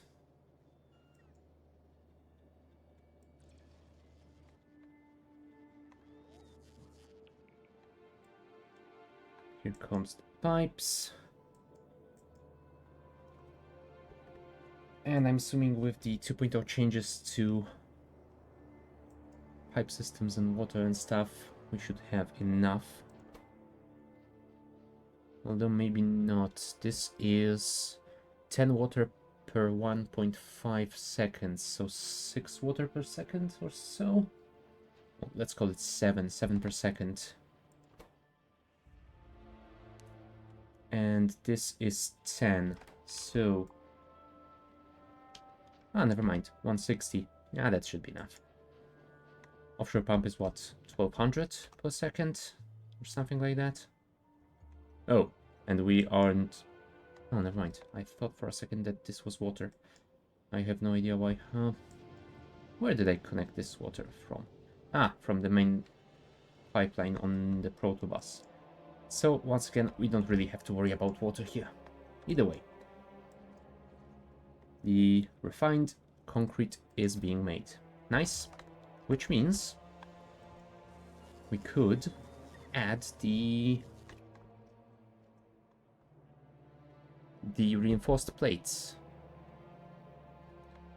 Here comes the pipes. And I'm assuming with the 2.0 changes to pipe systems and water and stuff, we should have enough. Although maybe not. This is 10 water per 1.5 seconds, so 6 water per second or so. Well, let's call it 7 per second. And this is 10, so... Ah, never mind, 160. Yeah, that should be enough. Offshore pump is what, 1200 per second? Or something like that? Oh, and we aren't... Oh, never mind. I thought for a second that this was water. I have no idea why. Where did I connect this water from? Ah, from the main pipeline on the protobus. So, once again, we don't really have to worry about water here. Either way. The refined concrete is being made. Nice. Which means we could add the reinforced plates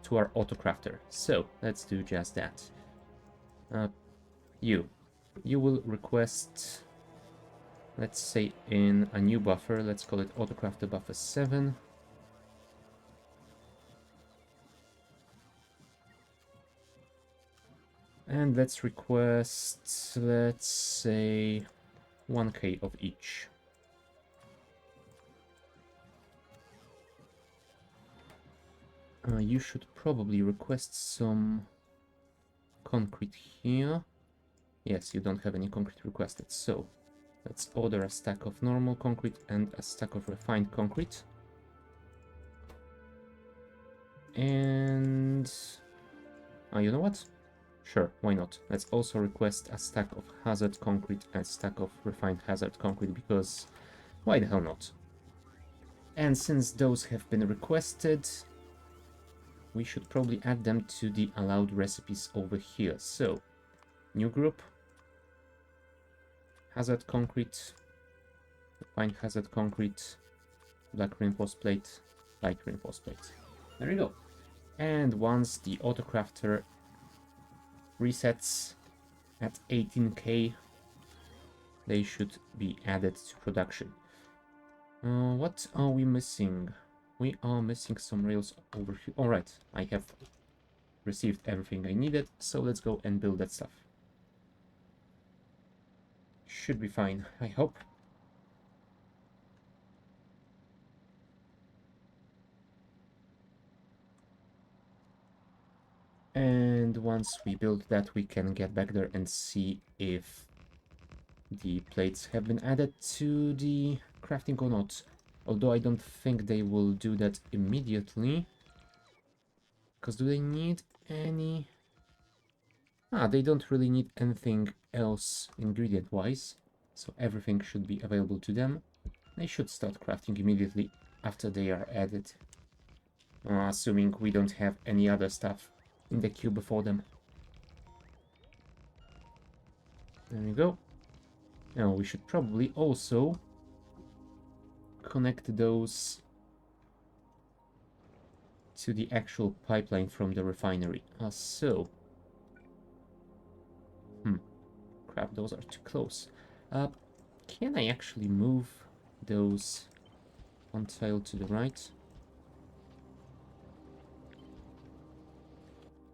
to our autocrafter. So let's do just that. You will request, let's say, in a new buffer, let's call it autocrafter buffer 7. And let's request, let's say, 1k of each. You should probably request some concrete here. Yes, you don't have any concrete requested, so let's order a stack of normal concrete and a stack of refined concrete. And... you know what? Sure, why not? Let's also request a stack of hazard concrete and a stack of refined hazard concrete, because why the hell not? And since those have been requested, we should probably add them to the allowed recipes over here. So, new group, hazard concrete, refined hazard concrete, black reinforced plate, light reinforced plate. There we go. And once the autocrafter resets at 18k, they should be added to production. What are we missing? We are missing some rails over here. Alright, I have received everything I needed, so let's go and build that stuff. Should be fine, I hope. And once we build that, we can get back there and see if the plates have been added to the crafting or not. Although I don't think they will do that immediately. Because do they need any... they don't really need anything else ingredient-wise. So everything should be available to them. They should start crafting immediately after they are added. Assuming we don't have any other stuff in the queue before them. There we go. Now we should probably also connect those to the actual pipeline from the refinery. Crap, those are too close. Can I actually move those one tile to the right?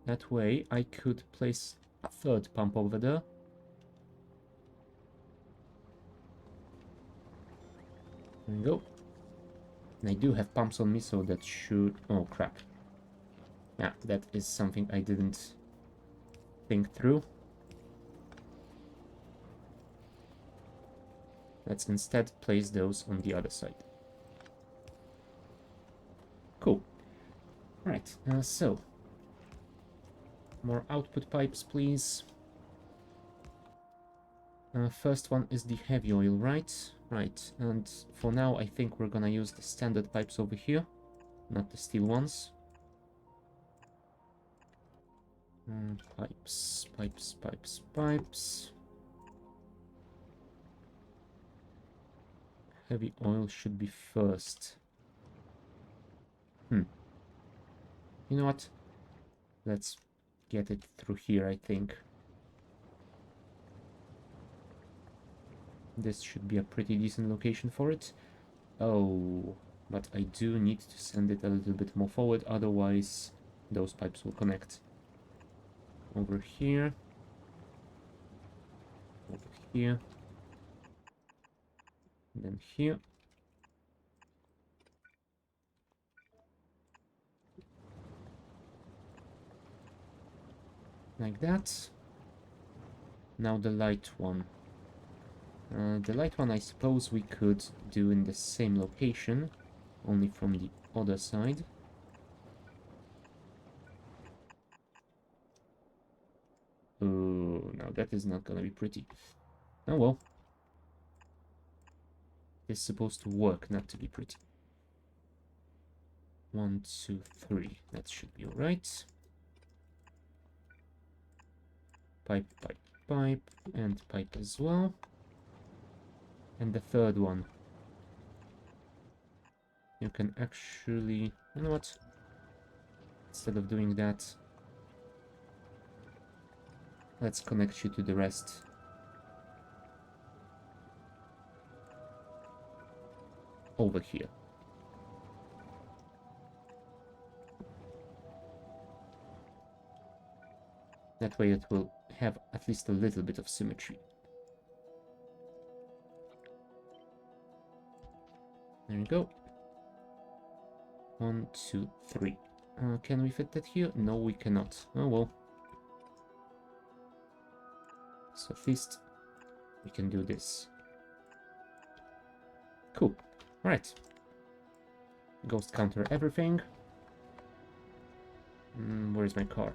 That way I could place a third pump over there. There we go. And I do have pumps on me, so that should... Oh, crap. Yeah, that is something I didn't think through. Let's instead place those on the other side. Cool. Right, so... More output pipes, please. First one is the heavy oil, right? Right, and for now I think we're gonna use the standard pipes over here, not the steel ones. Pipes, pipes, pipes, pipes. heavy oil should be first. You know what? Let's get it through here, I think. This should be a pretty decent location for it. Oh, but I do need to send it a little bit more forward, otherwise those pipes will connect. Over here. Over here. And then here. Like that. Now the light one. The light one I suppose we could do in the same location, only from the other side. Oh, now that is not gonna be pretty. Oh well. It's supposed to work, not to be pretty. 1, 2, 3. That should be alright. Pipe, pipe, pipe, and pipe as well. And the third one. You can actually... You know what? Instead of doing that, let's connect you to the rest. Over here. That way it will have at least a little bit of symmetry. There you go. 1, 2, 3. Can we fit that here? No, we cannot. Oh well. So at least we can do this. Cool. Alright. Ghost counter everything. Where's my car?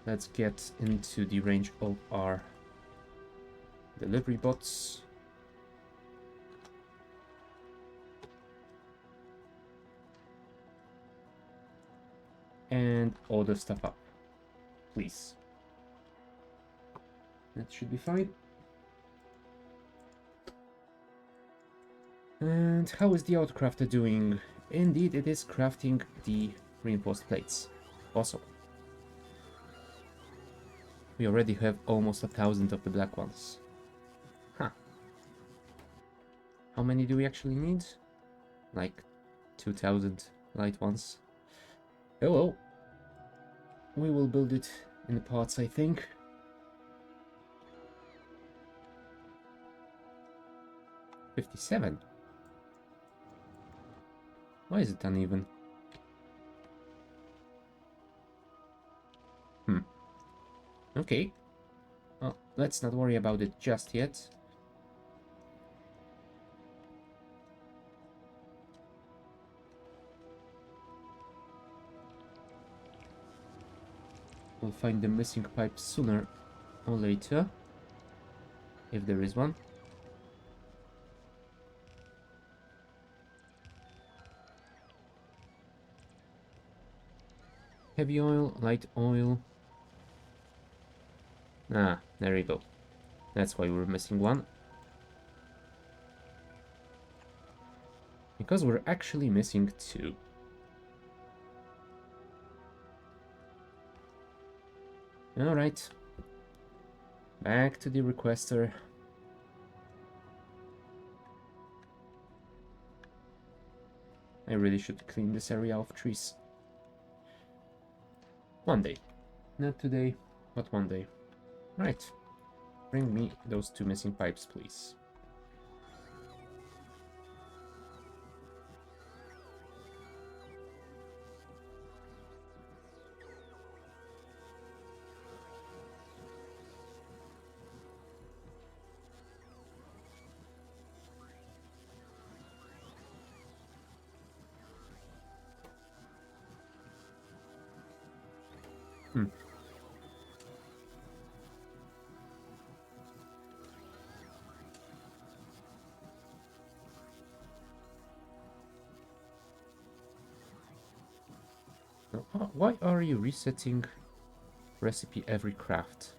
Let's get into the range of our delivery bots. And order stuff up, please. That should be fine. And how is the autocrafter doing? Indeed, it is crafting the reinforced plates. Awesome. We already have almost 1,000 of the black ones. Huh. How many do we actually need? Like 2,000 light ones. Oh well. We will build it in the parts, I think. $57. Why is it uneven? Okay. Well, let's not worry about it just yet. We'll find the missing pipe sooner or later, if there is one. Heavy oil, light oil. Ah, there you go. That's why we're missing one. Because we're actually missing 2. Alright. Back to the requester. I really should clean this area of trees. One day. Not today, but one day. Right. Bring me those 2 missing pipes, please. Why are you resetting recipe every craft?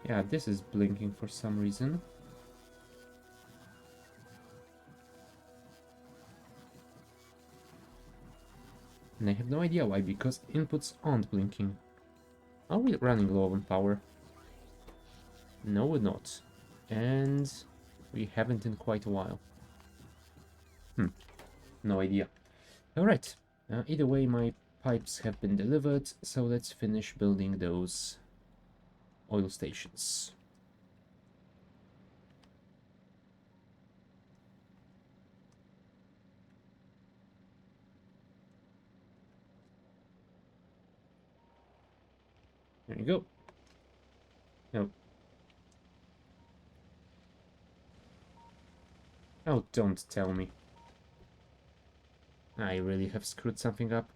Yeah, this is blinking for some reason. And I have no idea why, because inputs aren't blinking. Are we running low on power? No, we're not. And we haven't in quite a while. No idea. Alright. Either way, my pipes have been delivered, so let's finish building those oil stations. There you go. No. Oh, don't tell me. I really have screwed something up.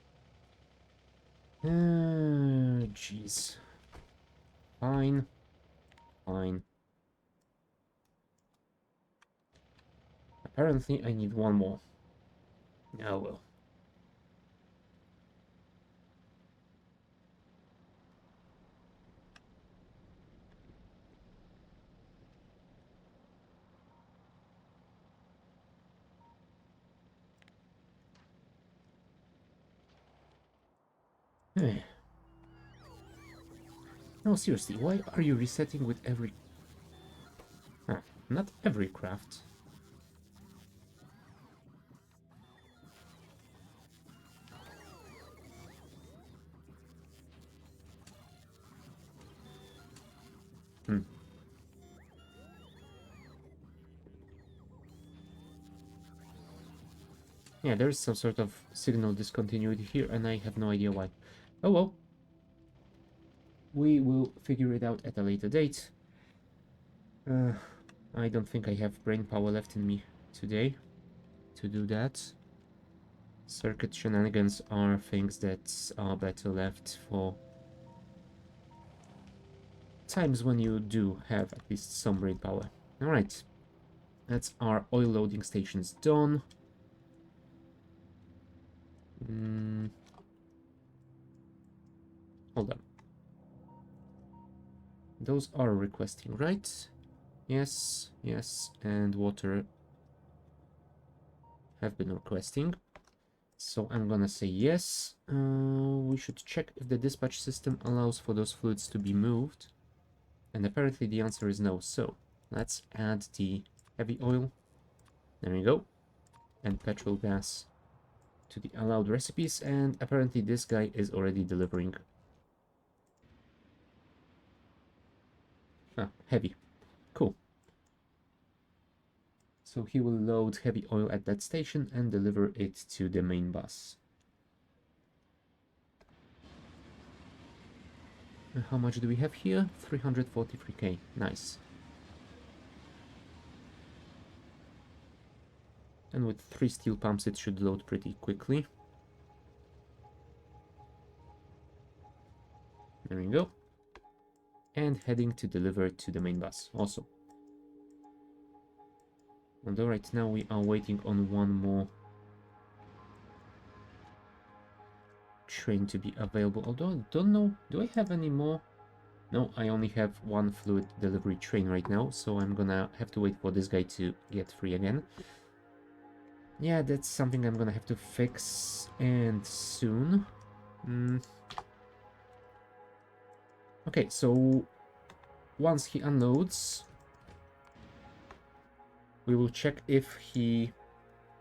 Jeez. Fine. Fine. Apparently, I need one more. Oh well. No, seriously, why are you resetting with every... Huh, not every craft. Hmm. Yeah, there's some sort of signal discontinuity here, and I have no idea why. Oh well. We will figure it out at a later date. Uh, I don't think I have brain power left in me today to do that. Circuit shenanigans are things that are better left for times when you do have at least some brain power. Alright, that's our oil loading stations done. Hold on. Those are requesting, right? Yes, yes, and water have been requesting. So I'm gonna say yes. We should check if the dispatch system allows for those fluids to be moved. And apparently the answer is no. So let's add the heavy oil. There we go. And petrol gas to the allowed recipes. And apparently this guy is already delivering. Ah, heavy. Cool. So he will load heavy oil at that station and deliver it to the main bus. And how much do we have here? 343k. Nice. And with 3 steel pumps it should load pretty quickly. There we go. And heading to deliver to the main bus. Awesome. Although right now we are waiting on one more train to be available. Although I don't know, do I have any more? No, I only have one fluid delivery train right now, so I'm gonna have to wait for this guy to get free again. Yeah, that's something I'm gonna have to fix, and soon. Okay, so once he unloads, we will check if he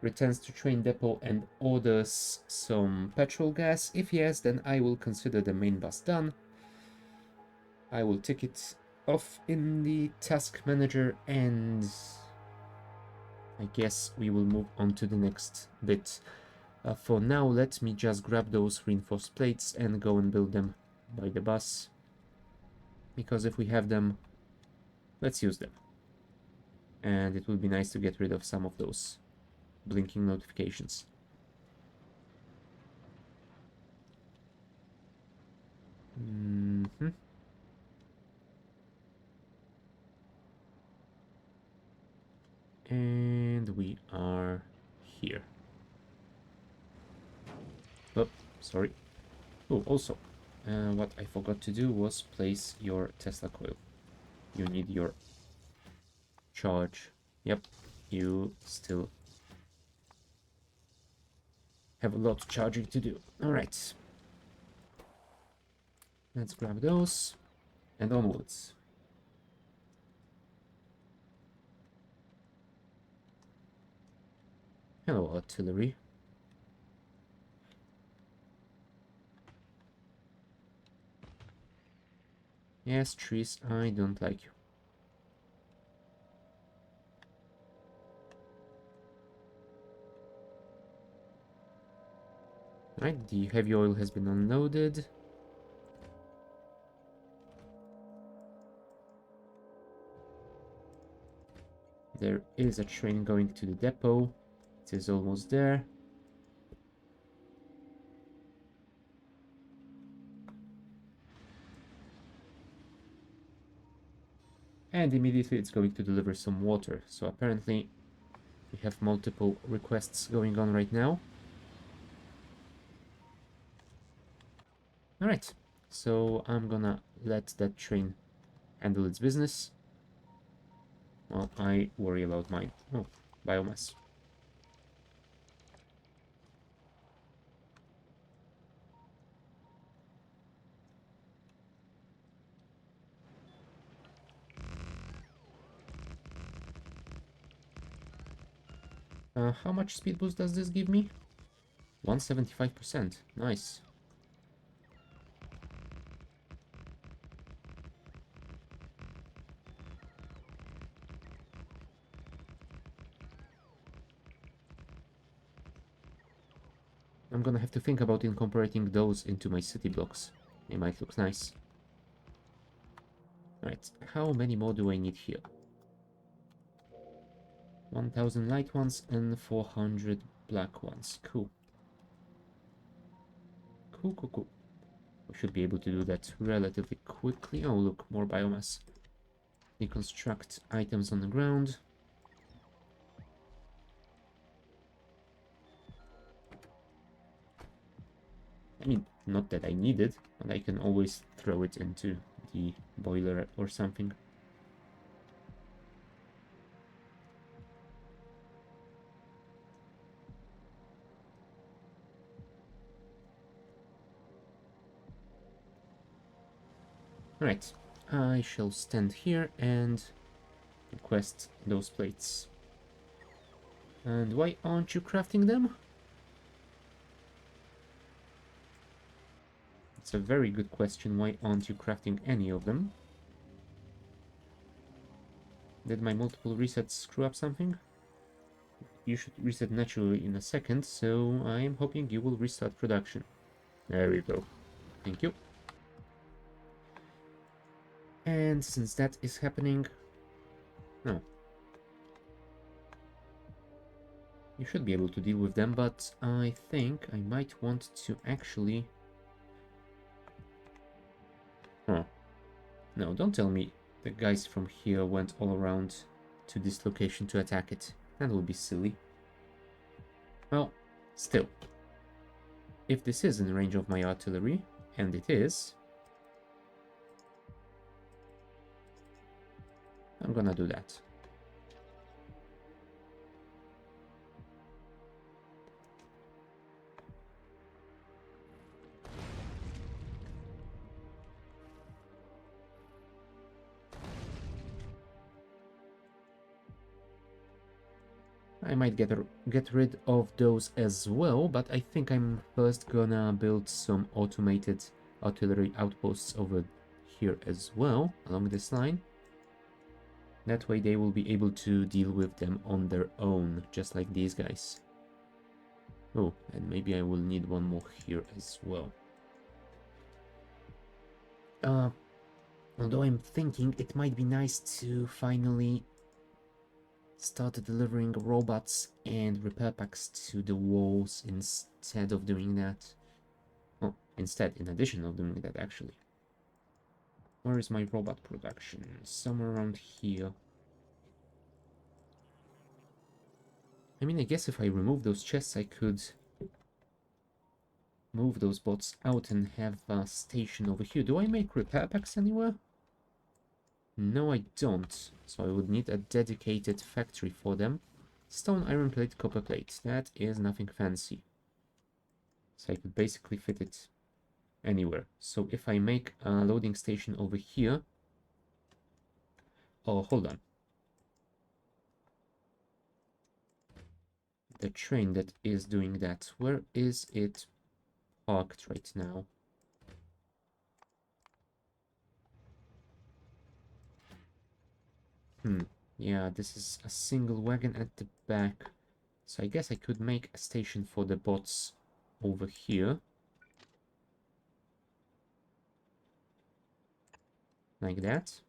returns to train depot and orders some petrol gas. If yes, then I will consider the main bus done. I will tick it off in the task manager, and I guess we will move on to the next bit. For now, let me just grab those reinforced plates and go and build them by the bus. Because if we have them, let's use them. And it would be nice to get rid of some of those blinking notifications. And we are here. Oh, sorry. Oh, also, what I forgot to do was place your Tesla coil. You need your charge. Yep, you still have a lot of charging to do. Alright. Let's grab those and onwards. Hello, artillery. Yes, trees, I don't like you. Right, the heavy oil has been unloaded. There is a train going to the depot. It is almost there. And immediately it's going to deliver some water. So apparently we have multiple requests going on right now. Alright, so I'm gonna let that train handle its business while I worry about my biomass. How much speed boost does this give me? 175%. Nice. I'm gonna have to think about incorporating those into my city blocks. They might look nice. Alright, how many more do I need here? 1000 light ones and 400 black ones. Cool. Cool. We should be able to do that relatively quickly. Oh, look, more biomass. Deconstruct items on the ground. I mean, not that I need it, but I can always throw it into the boiler or something. Right, I shall stand here and request those plates. And why aren't you crafting them? It's a very good question. Why aren't you crafting any of them? Did my multiple resets screw up something? You should reset naturally in a second, so I am hoping you will restart production. There we go. Thank you. And since that is happening... No. You should be able to deal with them, but I think I might want to actually... Huh. No, don't tell me the guys from here went all around to this location to attack it. That would be silly. Well, still. If this is in range of my artillery, and it is, I'm gonna do that. I might get rid of those as well, but I think I'm first gonna build some automated artillery outposts over here as well, along this line. That way they will be able to deal with them on their own, just like these guys. Oh, and maybe I will need one more here as well. Although I'm thinking it might be nice to finally start delivering robots and repair packs to the walls instead of doing that. Oh, in addition of doing that, actually. Where is my robot production? Somewhere around here. I mean, I guess if I remove those chests, I could move those bots out and have a station over here. Do I make repair packs anywhere? No, I don't. So I would need a dedicated factory for them. Stone, iron plate, copper plate. That is nothing fancy. So I could basically fit it anywhere. So if I make a loading station over here... Oh, hold on. The train that is doing that, where is it parked right now? Yeah, this is a single wagon at the back. So I guess I could make a station for the bots over here. Like that.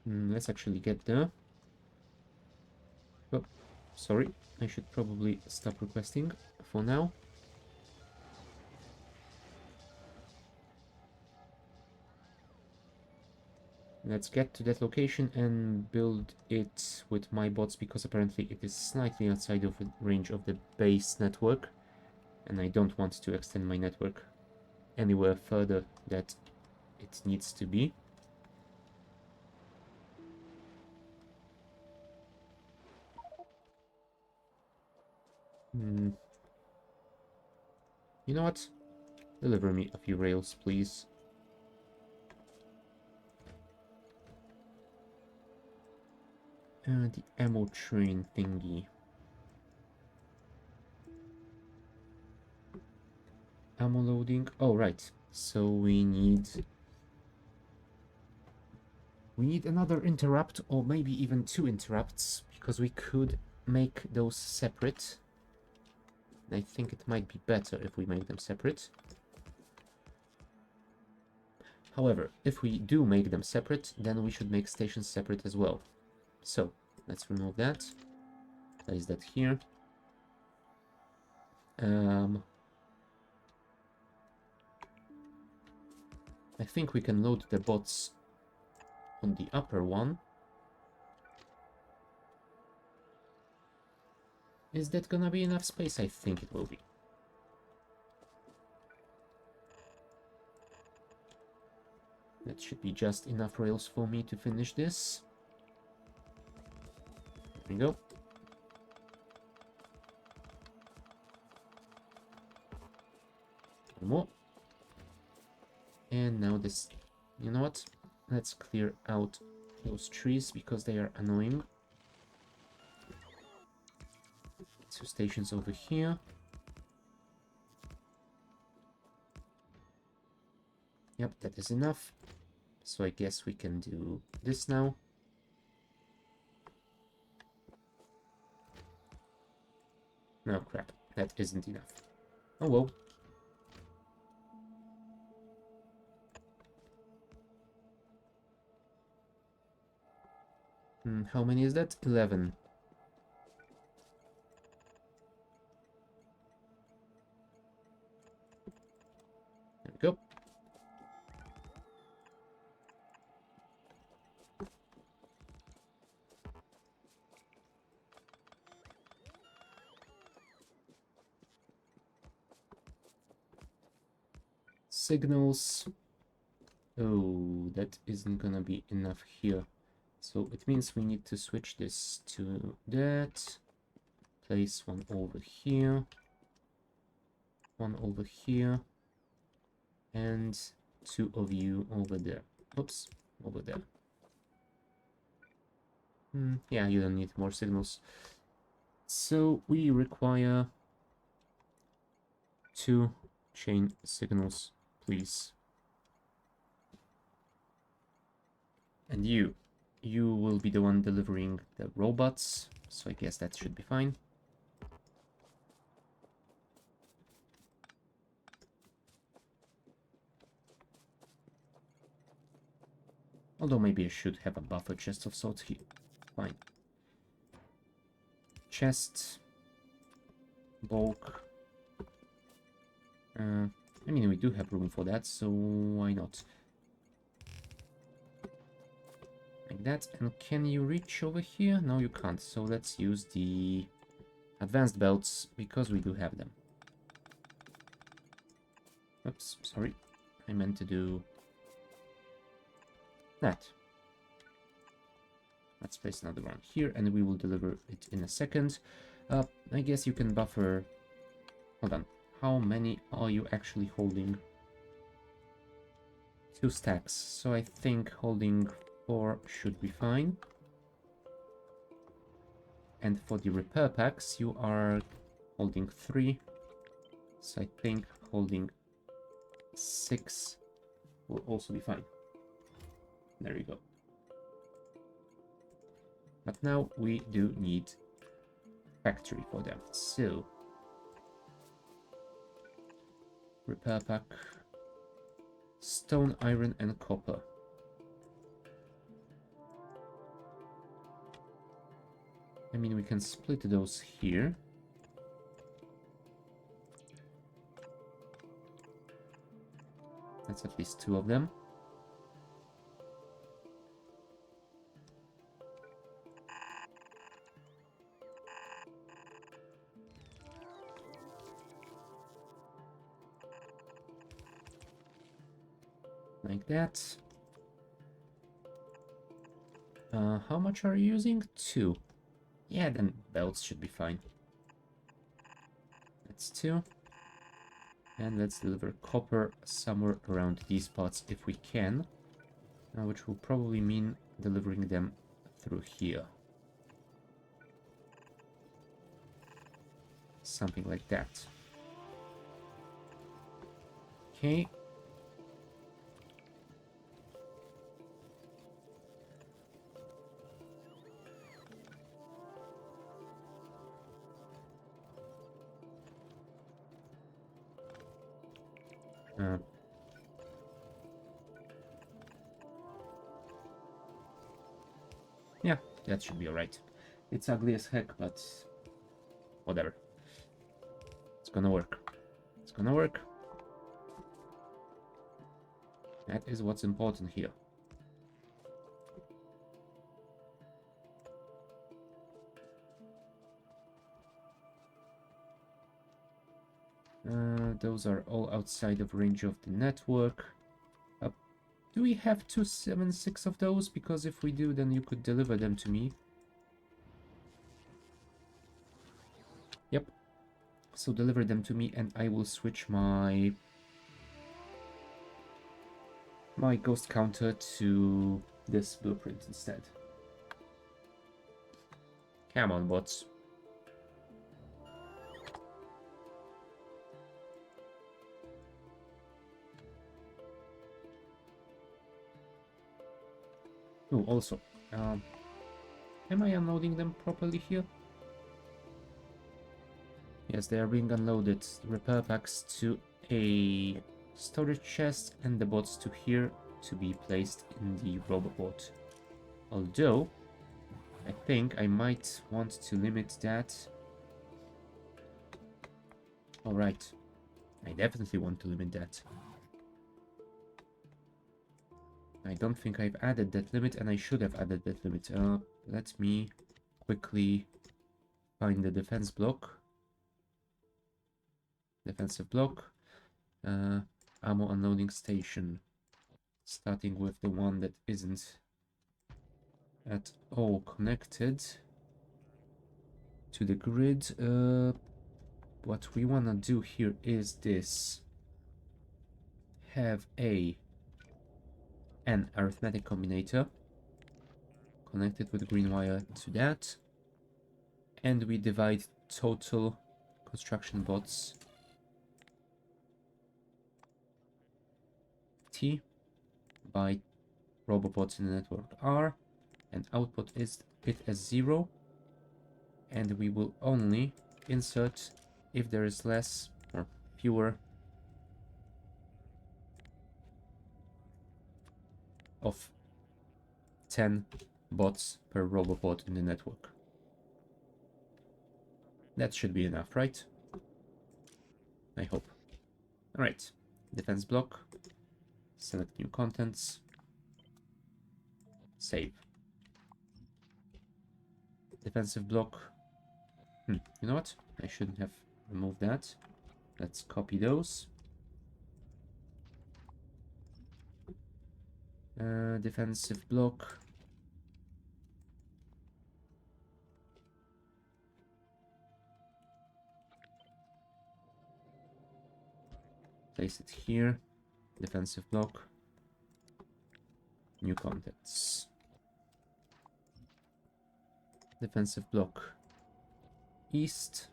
Let's actually get there. Oh, sorry. I should probably stop requesting for now. Let's get to that location and build it with my bots, because apparently it is slightly outside of the range of the base network, and I don't want to extend my network anywhere further that it needs to be. You know what? Deliver me a few rails, please. The ammo train thingy. Ammo loading. Oh, right. So we need another interrupt, or maybe even two interrupts, because we could make those separate. I think it might be better if we make them separate. However, if we do make them separate, then we should make stations separate as well. So, let's remove that. Place that here. I think we can load the bots on the upper one. Is that gonna be enough space? I think it will be. That should be just enough rails for me to finish this. There we go. One more. And now this... You know what? Let's clear out those trees because they are annoying. Two stations over here. Yep, that is enough. So I guess we can do this now. No, crap. That isn't enough. Oh well. How many is that? 11. There we go. Signals. Oh, that isn't gonna be enough here. So it means we need to switch this to that. Place one over here. One over here. And two of you over there. Oops, over there. Yeah, you don't need more signals. So we require 2 chain signals, please. And you will be the one delivering the robots, so I guess that should be fine. Although maybe I should have a buffer chest of sorts here. Fine. Chest. Bulk. I mean, we do have room for that, so why not? Like that. And can you reach over here? No, you can't. So let's use the advanced belts because we do have them. Oops, sorry. I meant to do that. Let's place another one here and we will deliver it in a second. I guess you can buffer... Hold on. How many are you actually holding? 2 stacks. So I think holding 4 should be fine. And for the repair packs, you are holding 3. So I think holding 6 will also be fine. There you go. But now we do need factory for them. So repair pack, stone, iron, and copper. I mean, we can split those here. That's at least 2 of them. Like that. How much are you using? 2. Yeah, then belts should be fine. That's 2. And let's deliver copper somewhere around these parts if we can. Which will probably mean delivering them through here. Something like that. Okay. Yeah, that should be alright. It's ugly as heck, but whatever. It's gonna work. It's gonna work. That is what's important here. Those are all outside of range of the network. Do we have 276 of those? Because if we do, then you could deliver them to me. Yep. So deliver them to me and I will switch my ghost counter to this blueprint instead. Come on, bots. Oh, also, am I unloading them properly here? Yes, they are being unloaded. Repair packs to a storage chest and the bots to here to be placed in the robobot. Although, I think I might want to limit that. Alright, I definitely want to limit that. I don't think I've added that limit, and I should have added that limit. Let me quickly find the defense block. Defensive block. Ammo unloading station. Starting with the one that isn't at all connected to the grid. What we want to do here is this. Have an arithmetic combinator connected with green wire to that, and we divide total construction bots T by robobots in the network R, and output is it as 0, and we will only insert if there is less or fewer of 10 bots per robobot in the network. That should be enough, right? I hope. Alright, defense block, select new contents, save. Defensive block, You know what? I shouldn't have removed that. Let's copy those. Defensive block. Place it here. Defensive block. New contents. Defensive block. East.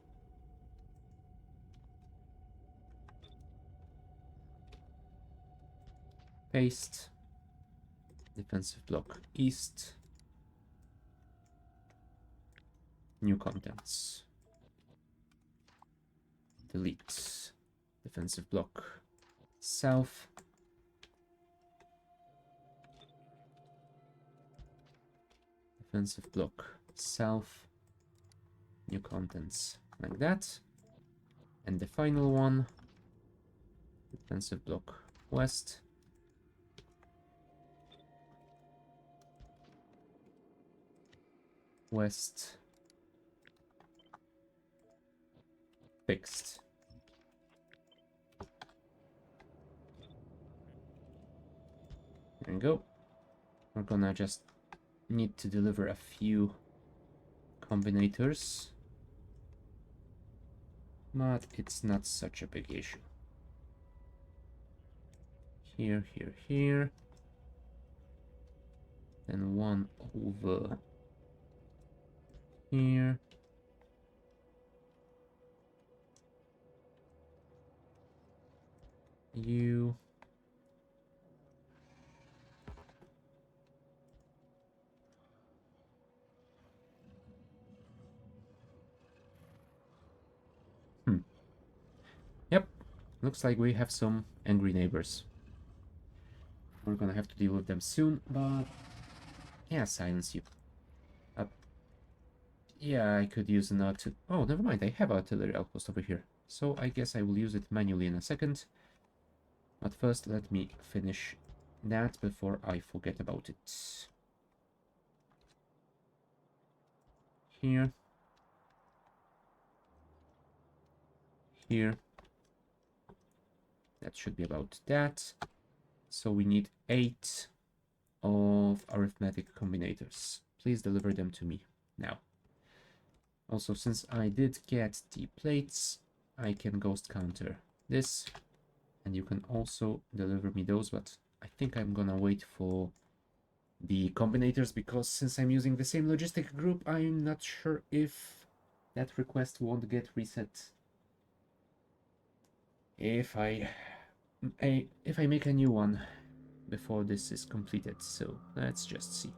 Paste. Defensive block. East. New contents. Delete. Defensive block. South. Defensive block. South. New contents. Like that. And the final one. Defensive block. West. West. Fixed. There we go. We're gonna just need to deliver a few combinators, but it's not such a big issue. Here, here, here. Then one over here. You. Yep. Looks like we have some angry neighbors. We're gonna have to deal with them soon, but yeah, silence you. Yeah, I could use an artillery. Oh, never mind. I have artillery outpost over here. So I guess I will use it manually in a second. But first, let me finish that before I forget about it. Here. Here. That should be about that. So we need 8 of arithmetic combinators. Please deliver them to me now. Also, since I did get the plates, I can ghost counter this. And you can also deliver me those, but I think I'm gonna wait for the combinators because since I'm using the same logistic group, I'm not sure if that request won't get reset if I make a new one before this is completed. So let's just see.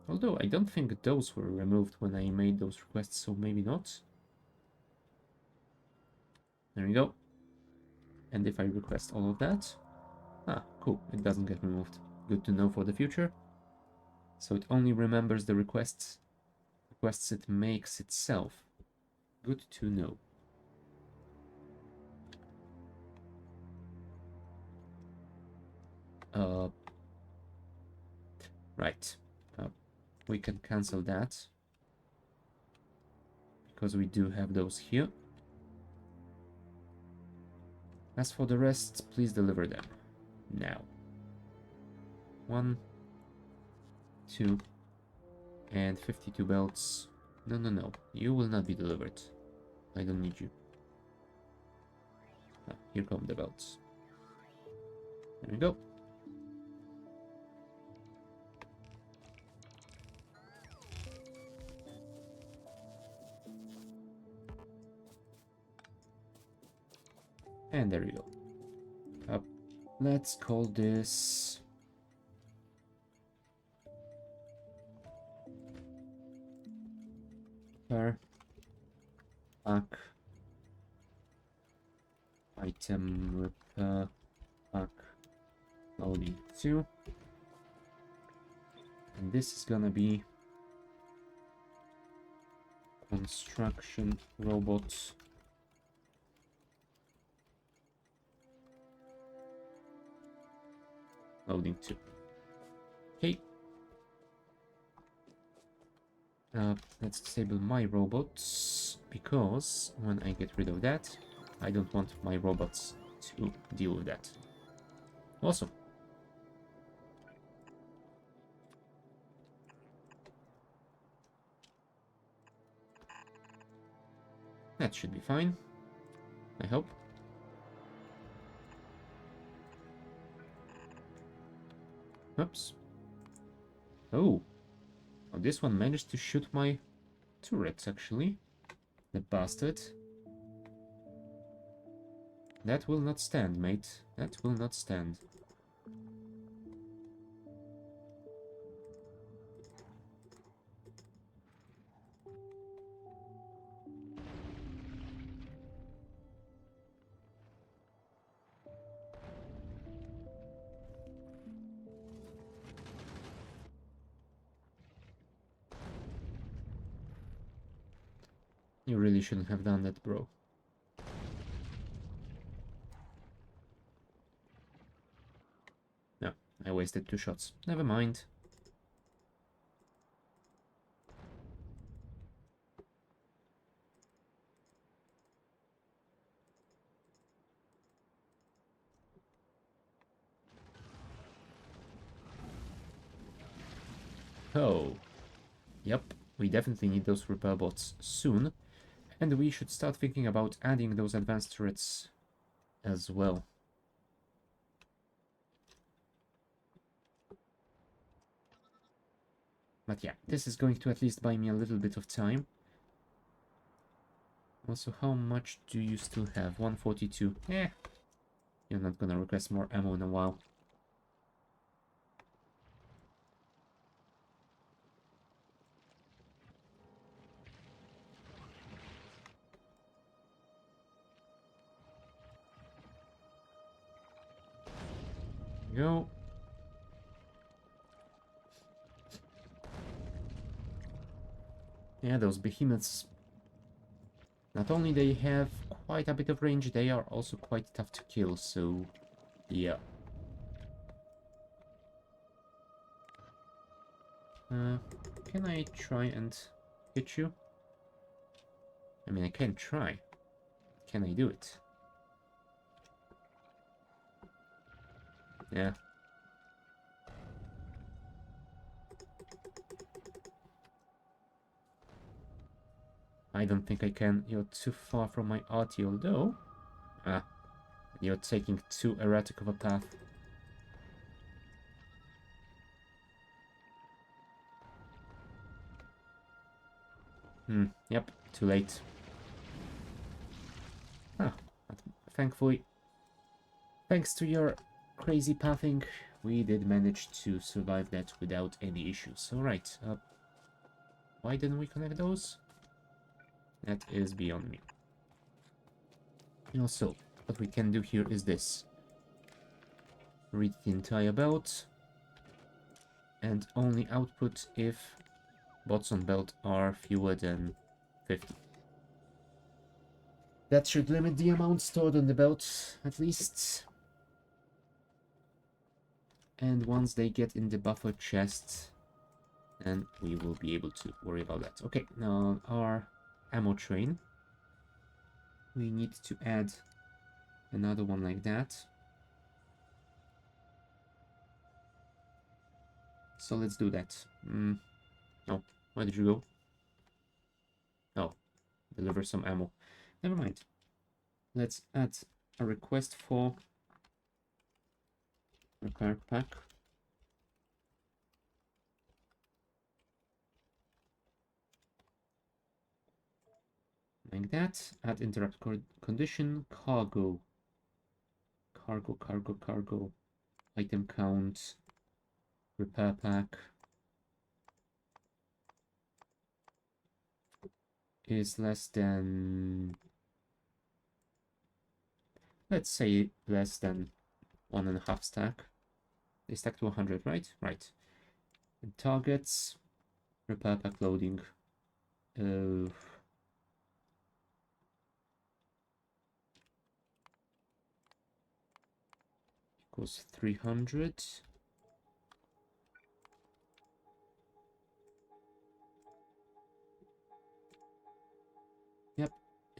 Although I don't think those were removed when I made those requests, so maybe not. There we go. And if I request all of that, cool, it doesn't get removed. Good to know for the future. So it only remembers the requests it makes itself. Good to know. Right. We can cancel that because we do have those here. As for the rest, please deliver them now. 1, 2, and 52 belts. No, no, no. You will not be delivered. I don't need you. Here come the belts. There we go. And there you go. Let's call this per pack item repair pack loading 2. And this is gonna be construction robots. Loading 2. Okay. Let's disable my robots, because when I get rid of that, I don't want my robots to deal with that. Awesome. That should be fine, I hope. Oops. Oh, this one managed to shoot my turrets, actually. The bastard. That will not stand, mate. That will not stand. You really shouldn't have done that, bro. No, I wasted 2 shots. Never mind. Oh. Yep, we definitely need those repair bots soon. And we should start thinking about adding those advanced turrets as well. But yeah, this is going to at least buy me a little bit of time. Also, how much do you still have? 142. Eh, you're not gonna request more ammo in a while. Go. Yeah, those behemoths. Not only they have quite a bit of range, they are also quite tough to kill, so yeah. Can I try and hit you? I mean, I can try. Can I do it? Yeah. I don't think I can. You're too far from my arty, although... Ah, you're taking too erratic of a path. Yep, too late. Ah, thankfully, thanks to your crazy pathing, we did manage to survive that without any issues. Alright, why didn't we connect those? That is beyond me. Also, what we can do here is this. Read the entire belt, and only output if bots on belt are fewer than 50. That should limit the amount stored on the belt, at least. And once they get in the buffer chest, then we will be able to worry about that. Okay, now our ammo train. We need to add another one like that. So let's do that. Oh, where did you go? Oh, deliver some ammo. Never mind. Let's add a request for repair pack. Like that. Add interrupt condition. Cargo. Cargo. Item count. Repair pack. Is less than... Let's say less than 1.5 stack. They stack to 100, right? Right. And targets. Repair pack loading. Equals 300.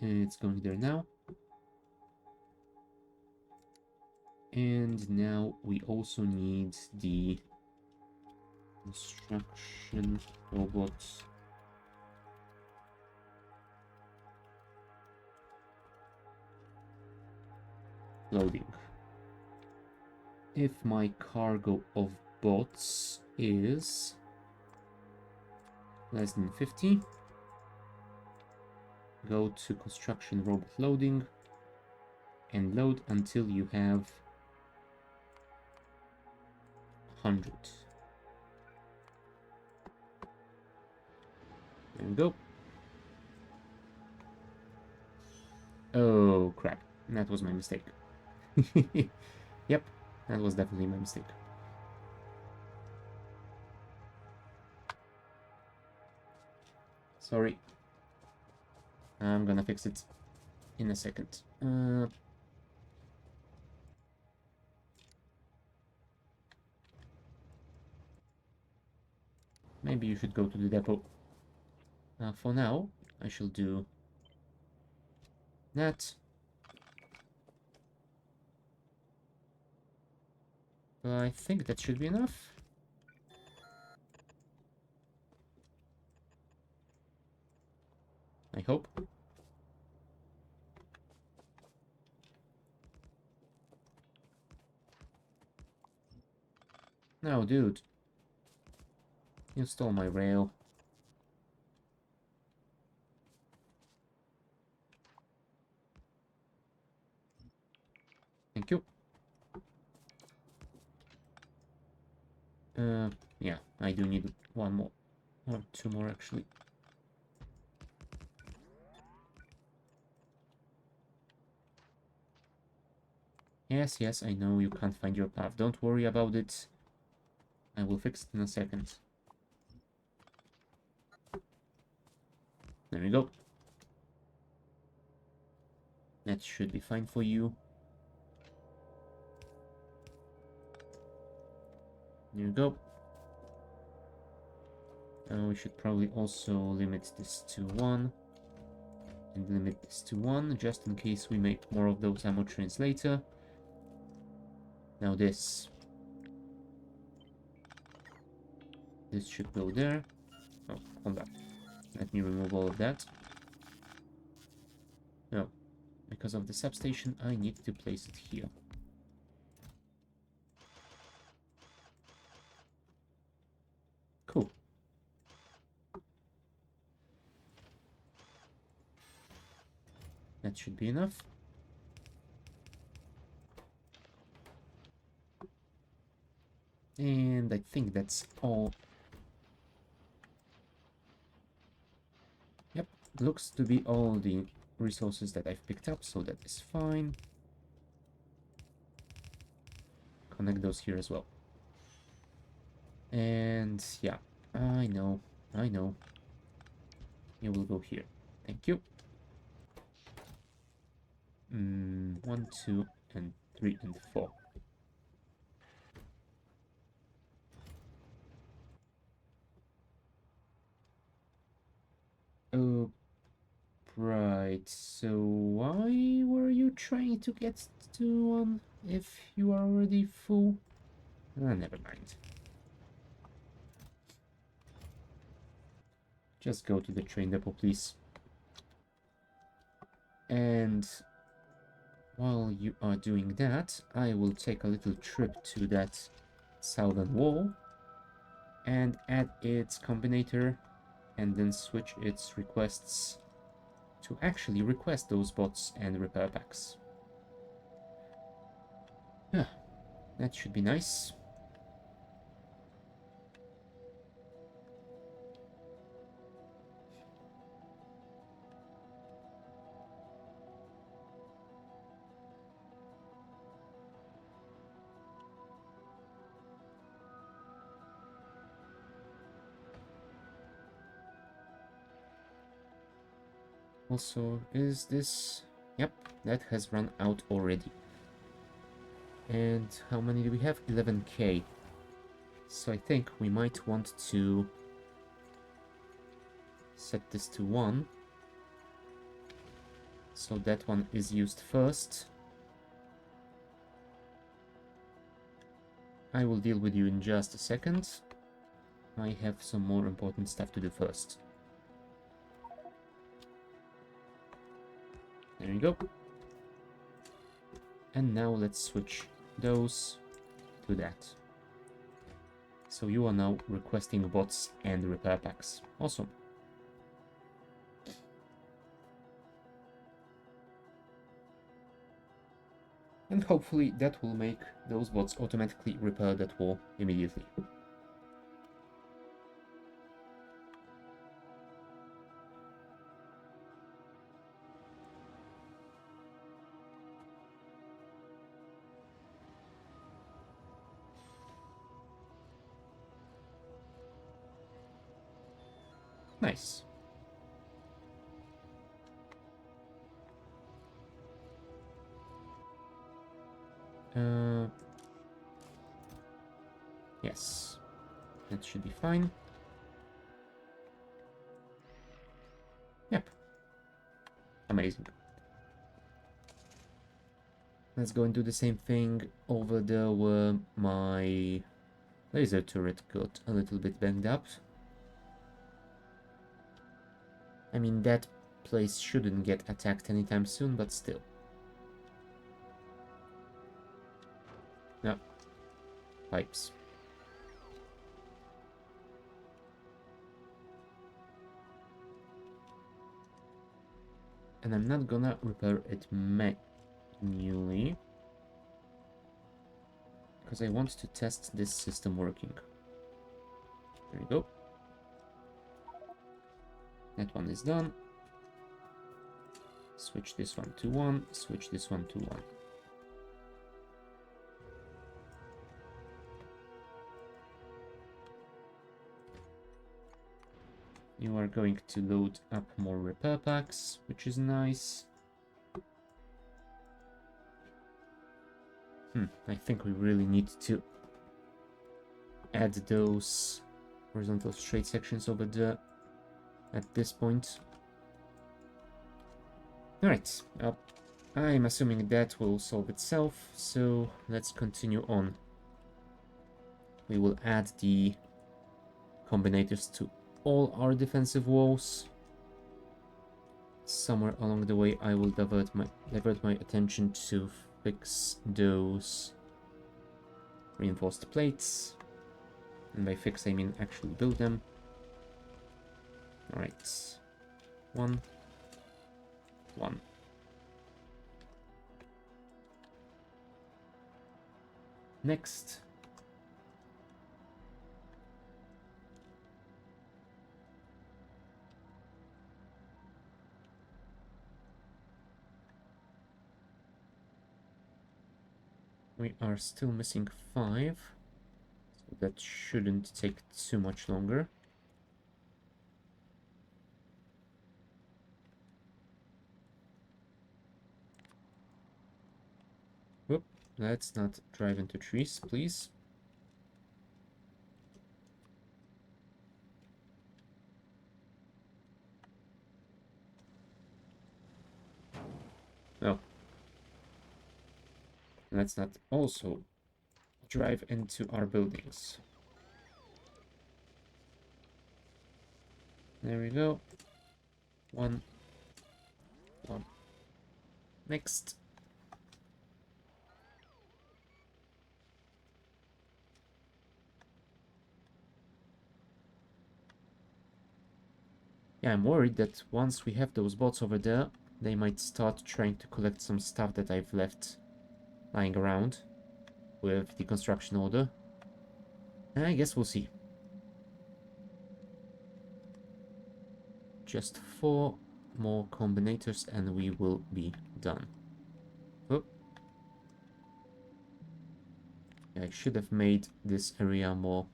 It's going there now. And now we also need the construction robots. Loading. If my cargo of bots is less than 50, go to construction robot loading and load until you have 100. There we go. Oh crap, that was my mistake. Yep, that was definitely my mistake. Sorry. I'm gonna fix it in a second. Maybe you should go to the depot. For now, I shall do that. I think that should be enough. I hope. No, dude. You stole my rail. Thank you. Yeah, I do need one more. Or two more, actually. Yes, yes, I know you can't find your path. Don't worry about it. I will fix it in a second. There we go. That should be fine for you. There you go. We should probably also limit this to 1. And limit this to 1, just in case we make more of those ammo trains later. Now this. This should go there. Oh, hold on. Let me remove all of that. No. Because of the substation, I need to place it here. Cool. That should be enough. And I think that's all. Yep, looks to be all the resources that I've picked up, so that is fine. Connect those here as well. And yeah, I know. You will go here. Thank you. 1, 2, and 3, and 4. Oh, right. So why were you trying to get to one if you are already full? Never mind. Just go to the train depot, please. And while you are doing that, I will take a little trip to that southern wall and add its combinator and then switch its requests to actually request those bots and repair packs. Yeah, that should be nice. Also, is this... Yep, that has run out already. And how many do we have? 11k. So I think we might want to set this to 1. So that one is used first. I will deal with you in just a second. I have some more important stuff to do first. There you go. And now let's switch those to that. So you are now requesting bots and repair packs. Awesome. And hopefully that will make those bots automatically repair that wall immediately. Nice. Yes, that should be fine. Yep. Amazing. Let's go and do the same thing over there where my laser turret got a little bit banged up. I mean, that place shouldn't get attacked anytime soon, but still. No. Pipes. And I'm not gonna repair it manually, because I want to test this system working. There we go. That one is done. Switch this one to 1, switch this one to 1. You are going to load up more repair packs, which is nice. I think we really need to add those horizontal straight sections over there at this point. Alright, I'm assuming that will solve itself, so let's continue on. We will add the combinators to all our defensive walls. Somewhere along the way I will divert my attention to fix those reinforced plates. And by fix I mean actually build them. Alright. 1. Next. We are still missing 5, so that shouldn't take too much longer. Whoop, let's not drive into trees, please. No. Let's not also drive into our buildings. There we go. 1. Next. Yeah, I'm worried that once we have those bots over there, they might start trying to collect some stuff that I've left lying around with the construction order. And I guess we'll see. Just 4 more combinators and we will be done. Oh. Yeah, I should have made this area more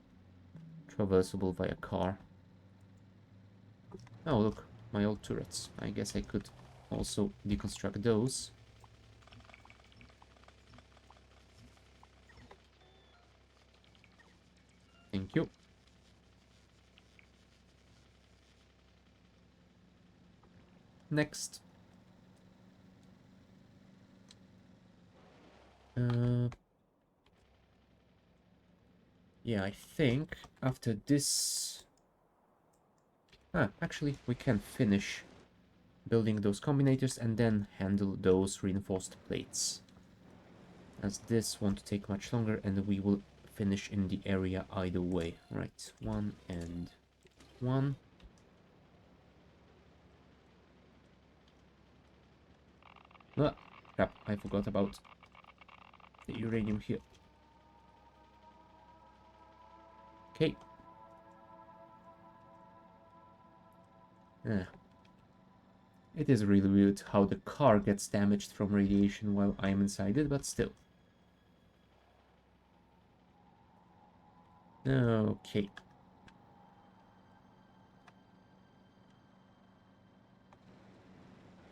traversable via car. Oh, look, my old turrets. I guess I could also deconstruct those. Thank you. Next. Yeah, I think after this... actually, we can finish building those combinators and then handle those reinforced plates, as this won't take much longer and we will finish in the area either way. Right, 1 and 1. Ah, crap, I forgot about the uranium here. Okay. It is really weird how the car gets damaged from radiation while I'm inside it, but still. Okay.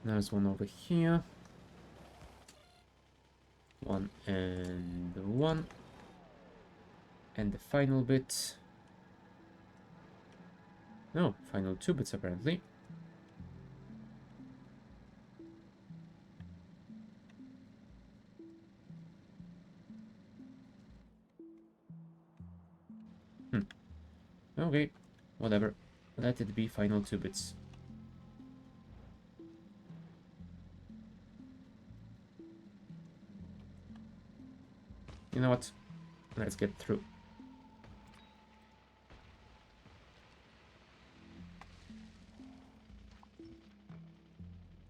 There's one over here. 1 and 1. And the final bit. No, final 2 bits apparently. Okay, whatever. Let it be final 2 bits. You know what? Let's get through.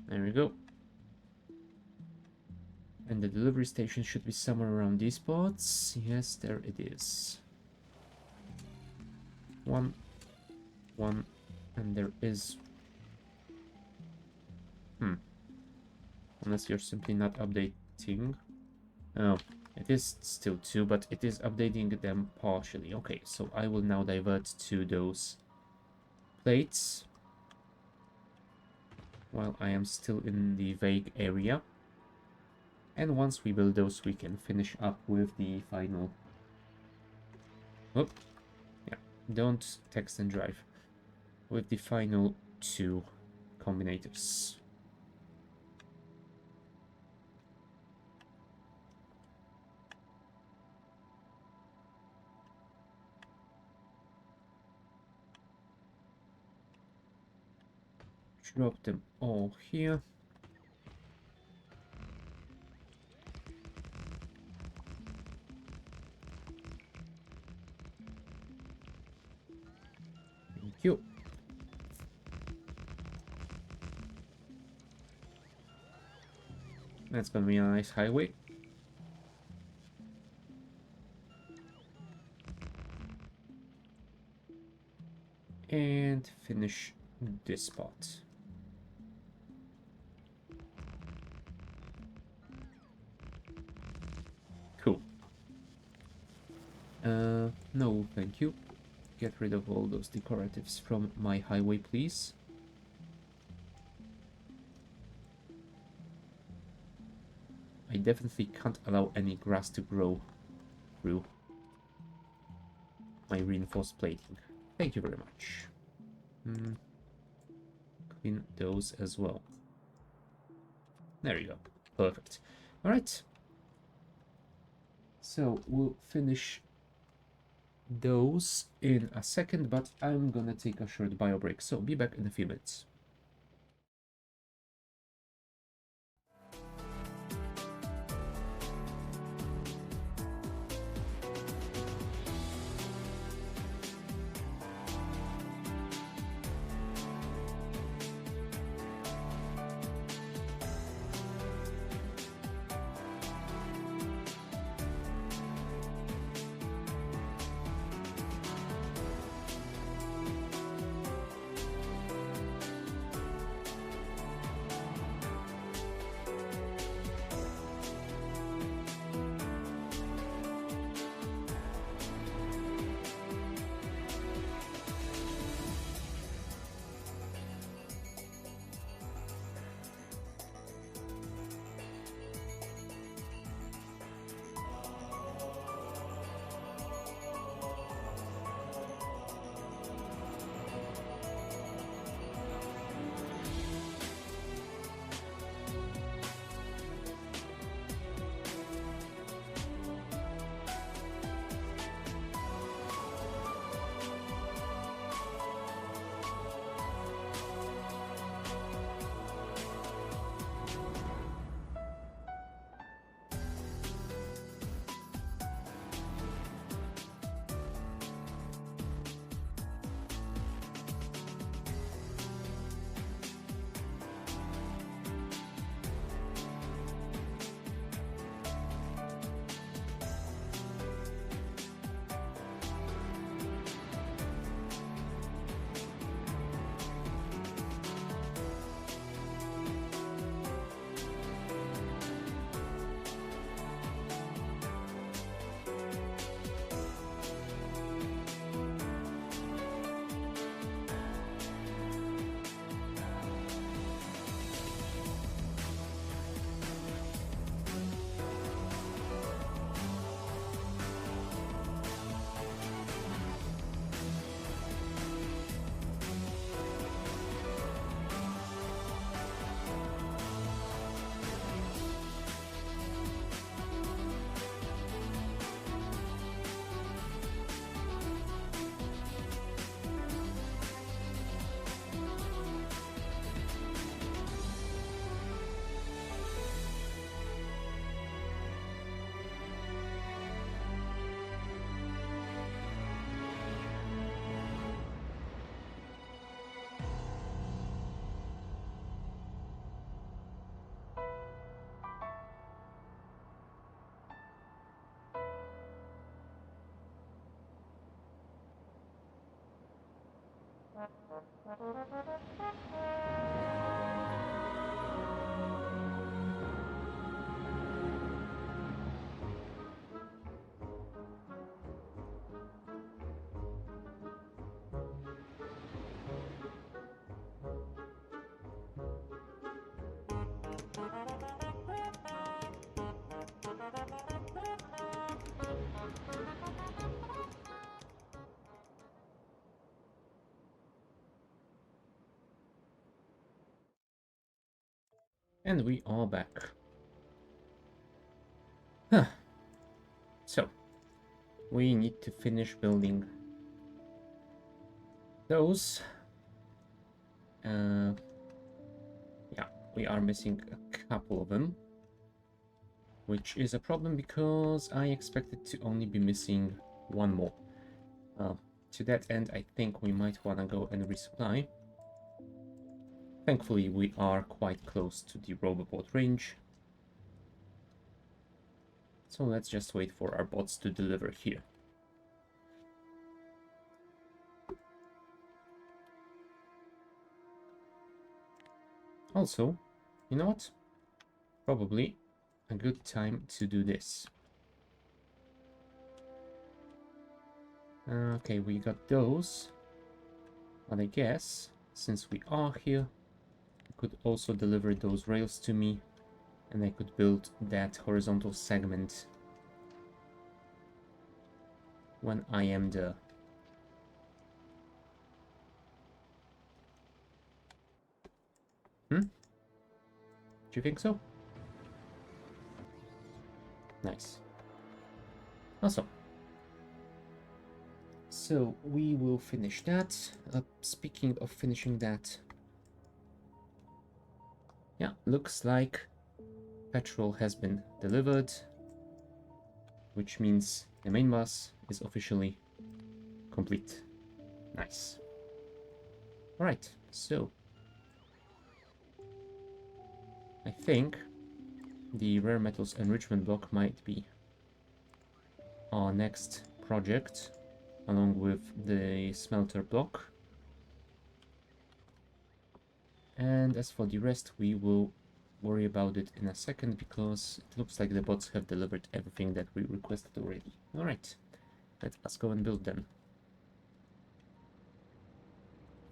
There we go. And the delivery station should be somewhere around these spots. Yes, there it is. 1, 1, and there is... Unless you're simply not updating. Oh, it is still 2, but it is updating them partially. Okay, so I will now divert to those plates while I am still in the vague area. And once we build those, we can finish up with the final... Oh, yeah, don't text and drive. With the final 2 combinators. Drop them all here. Thank you. That's gonna be a nice highway. And finish this spot. Cool. No, thank you. Get rid of all those decoratives from my highway, please. I definitely can't allow any grass to grow through my reinforced plating. Thank you very much. Clean those as well. There you go. Perfect. Alright. So we'll finish those in a second, but I'm gonna take a short bio break. So be back in a few minutes. And we are back. Huh. So, we need to finish building those. Yeah, we are missing a couple of them, which is a problem because I expected to only be missing one more. To that end, I think we might want to go and resupply. Thankfully, we are quite close to the robobot range. So let's just wait for our bots to deliver here. Also, you know what? Probably a good time to do this. Okay, we got those. But I guess, since we are here, you could also deliver those rails to me, and I could build that horizontal segment when I am there. Do you think so? Nice. Awesome. So we will finish that. Speaking of finishing that, yeah, looks like petrol has been delivered, which means the main bus is officially complete. Nice. Alright, so I think the rare metals enrichment block might be our next project, along with the smelter block. And as for the rest, we will worry about it in a second, because it looks like the bots have delivered everything that we requested already. Alright, let us go and build them.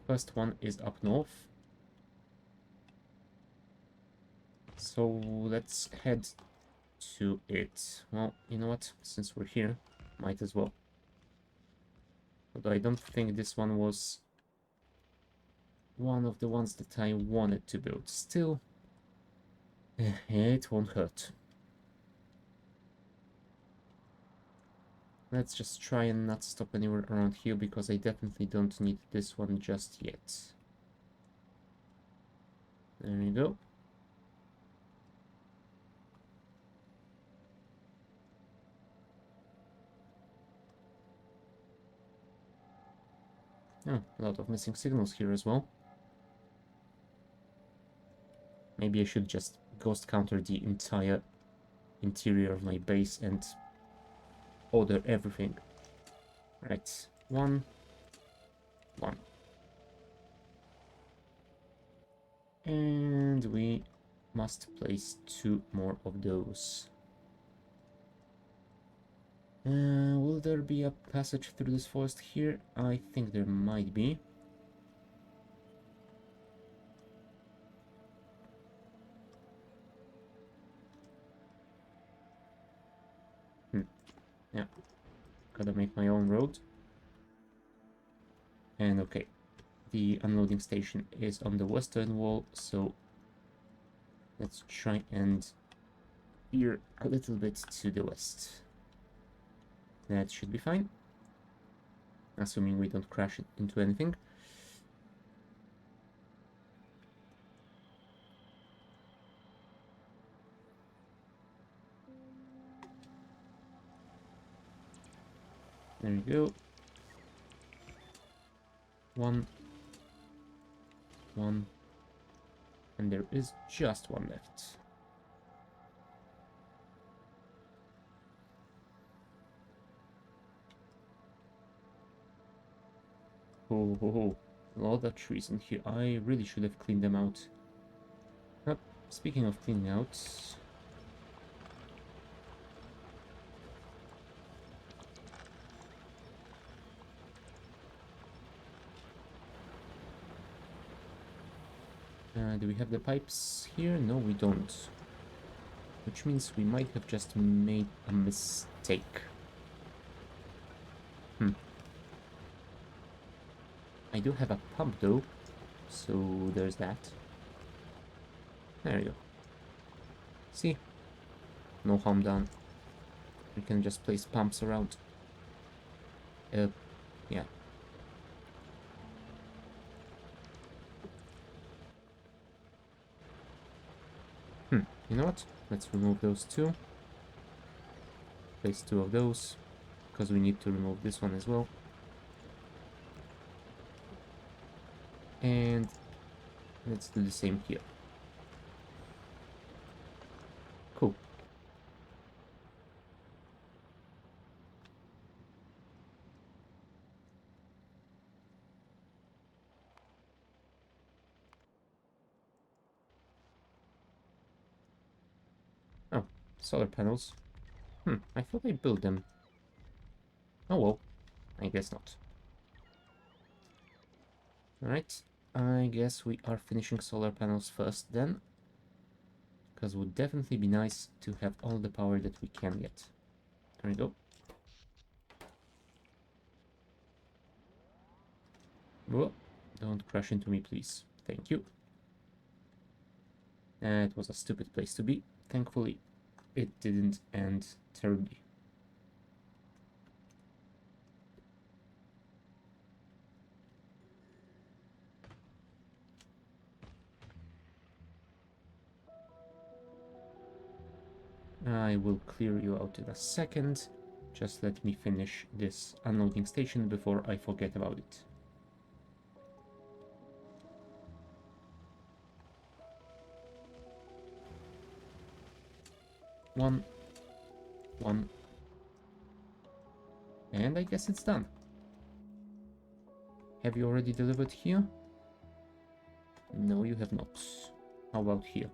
First one is up north. So let's head to it. Well, you know what? Since we're here, might as well. Although I don't think this one was one of the ones that I wanted to build. Still, it won't hurt. Let's just try and not stop anywhere around here, because I definitely don't need this one just yet. There we go. Oh, a lot of missing signals here as well. Maybe I should just ghost counter the entire interior of my base and order everything. Right, one. And we must place 2 more of those. Will there be a passage through this forest here? I think there might be. Yeah, gotta make my own road. And okay, the unloading station is on the western wall, so let's try and veer a little bit to the west. That should be fine, assuming we don't crash it into anything. There we go. One, and there is just one left. Oh, A lot of trees in here. I really should have cleaned them out. Speaking of cleaning out, do we have the pipes here? No, we don't. Which means we might have just made a mistake. I do have a pump though, so there's that. There you go. See? No harm done. We can just place pumps around. Yeah. You know what? Let's remove those two. Place two of those, because we need to remove this one as well. And let's do the same here. Cool. Oh, solar panels. I thought I built them. Oh well, I guess not. Alright, I guess we are finishing solar panels first then. Because it would definitely be nice to have all the power that we can get. There we go. Whoa, don't crash into me, please. Thank you. That was a stupid place to be. Thankfully, it didn't end terribly. I will clear you out in a second. Just let me finish this unloading station before I forget about it. One. And I guess it's done. Have you already delivered here? No, you have not. How about here?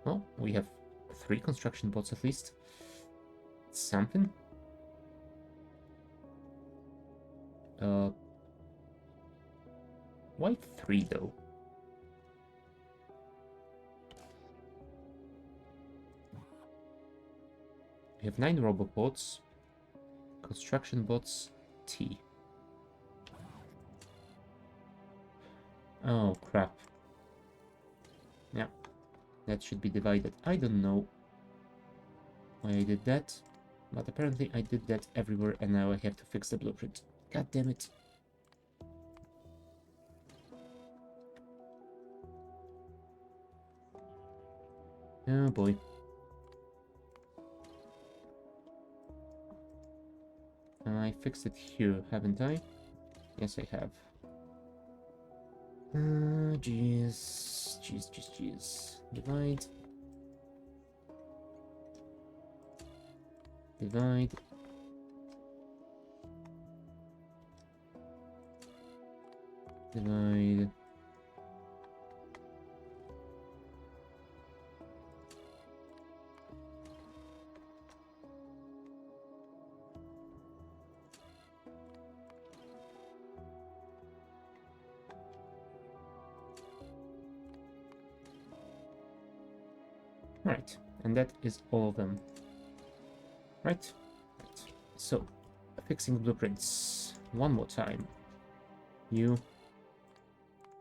Oh, we have 3 construction bots at least. Something. Why 3 though? We have 9 robot bots. Construction bots T. Oh crap. Yeah, that should be divided. I don't know why I did that, but apparently I did that everywhere and now I have to fix the blueprint. God damn it. Oh boy. I fixed it here, haven't I? Yes, I have. Jeez. Divide. Divide. Divide. Right, and that is all of them. Right? So, fixing blueprints. One more time. You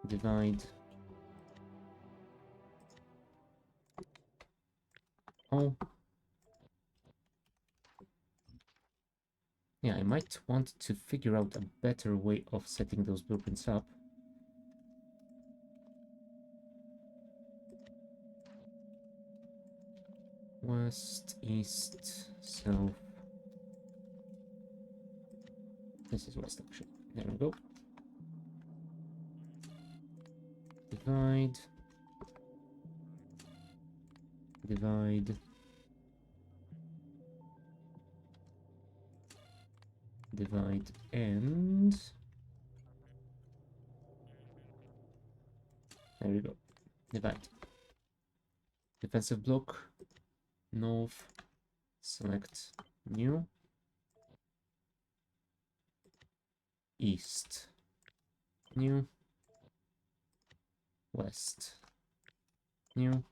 divide. Oh. Yeah, I might want to figure out a better way of setting those blueprints up. West, east, south. This is west actually. There we go. Divide. Divide. Divide and There we go. Divide. Defensive block. North. Select new. East. New. West. New.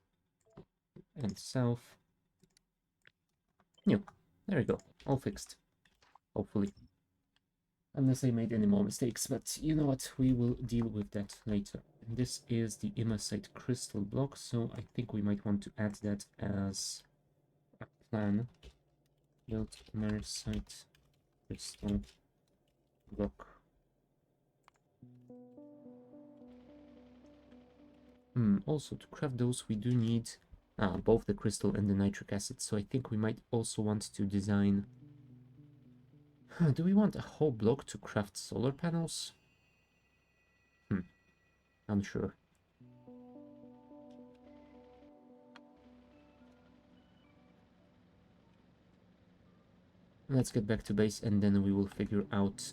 And south. New. There we go. All fixed. Hopefully. Unless I made any more mistakes, but you know what, we will deal with that later. This is the imersite crystal block, so I think we might want to add that as a plan. Build imersite crystal block. Also, to craft those, we do need both the crystal and the nitric acid, so I think we might also want to design... do we want a whole block to craft solar panels? Unsure. Let's get back to base and then we will figure out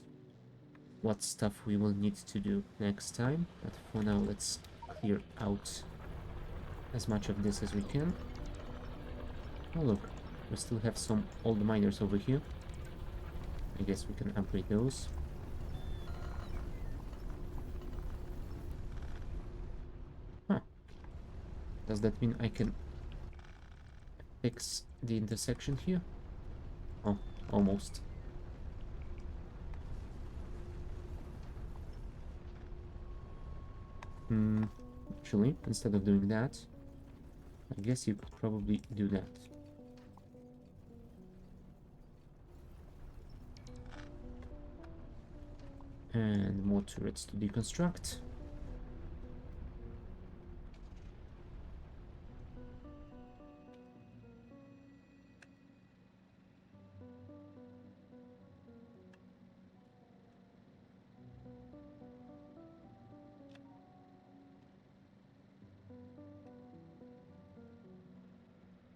what stuff we will need to do next time. But for now, let's clear out as much of this as we can. Oh look, we still have some old miners over here. I guess we can upgrade those. Huh. Does that mean I can fix the intersection here? Oh, almost. Actually, instead of doing that, I guess you could probably do that. And more turrets to deconstruct.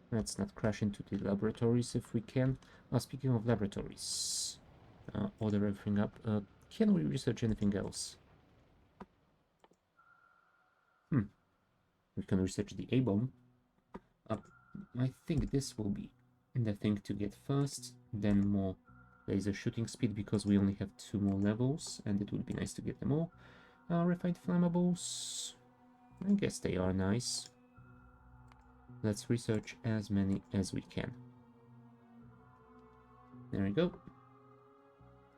Let's not crash into the laboratories if we can. Speaking of laboratories, order everything up. Can we research anything else? We can research the A-bomb. I think this will be the thing to get first, then more laser shooting speed because we only have 2 more levels and it would be nice to get them all. Refined flammables, I guess they are nice. Let's research as many as we can. There we go.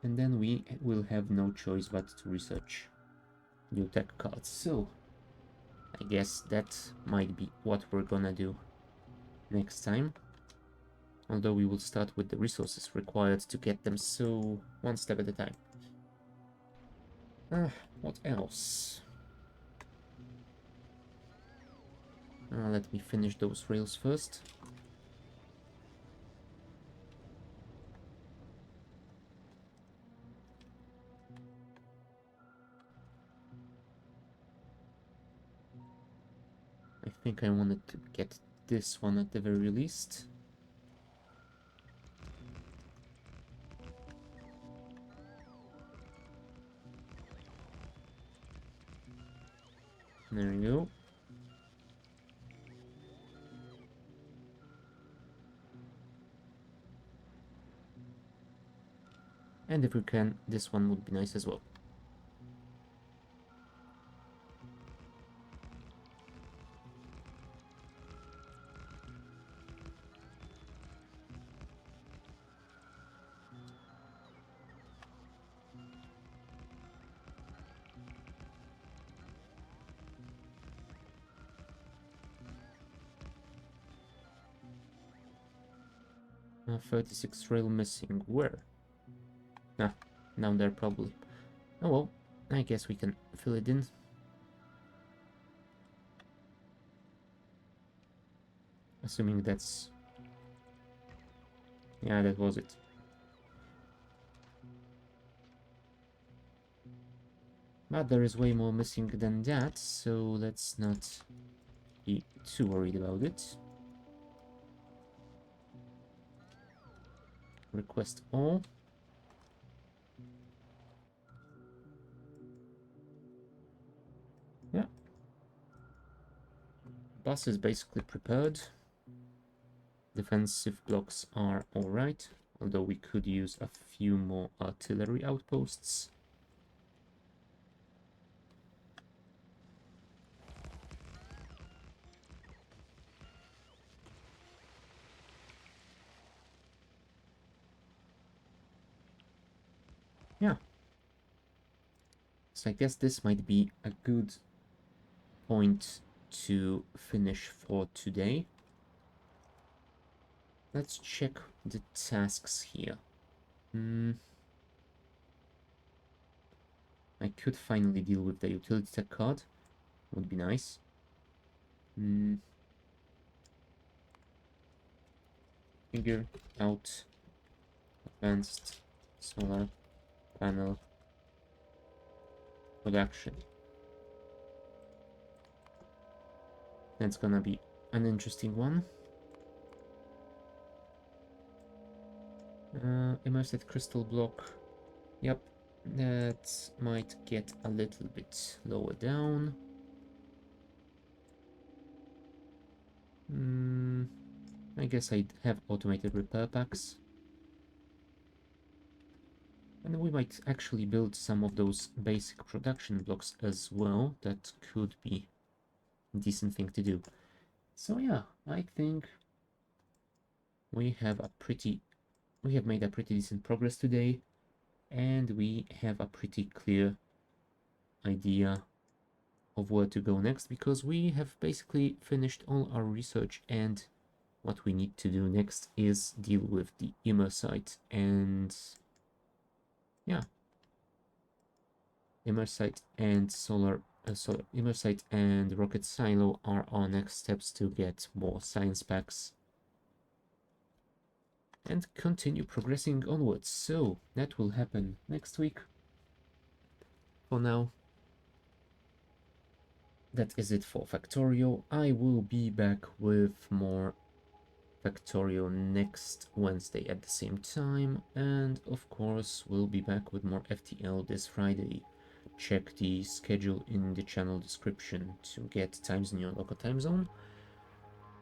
And then we will have no choice but to research new tech cards. So I guess that might be what we're gonna do next time. Although we will start with the resources required to get them, so one step at a time. What else? Let me finish those rails first. I think I wanted to get this one at the very least. There we go. And if we can, this one would be nice as well. 36 rail missing. Where? Ah, down there probably. Oh well, I guess we can fill it in. Assuming that's... yeah, that was it. But there is way more missing than that, so let's not be too worried about it. Request all. Yeah. bus is basically prepared. Defensive blocks are alright, although we could use a few more artillery outposts. Yeah. So I guess this might be a good point to finish for today. Let's check the tasks here. I could finally deal with the utility tech card. Would be nice. Figure out advanced solar panel production. That's gonna be an interesting one. Imersite crystal block. Yep, that might get a little bit lower down. I guess I'd have automated repair packs. And we might actually build some of those basic production blocks as well. That could be a decent thing to do. So yeah, I think we have made a pretty decent progress today, and we have a pretty clear idea of where to go next, because we have basically finished all our research, and what we need to do next is deal with the imersite. And yeah, imersite and imersite and rocket silo are our next steps to get more science packs and continue progressing onwards. So that will happen next week. For now, that is it for Factorio. I will be back with more Factorio next Wednesday at the same time, and of course we'll be back with more FTL this Friday. Check the schedule in the channel description to get times in your local time zone.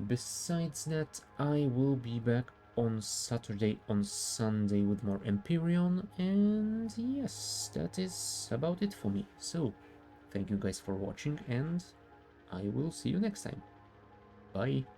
Besides that, I will be back on Saturday, on Sunday with more Empyrean, and yes, that is about it for me. So, thank you guys for watching, and I will see you next time. Bye!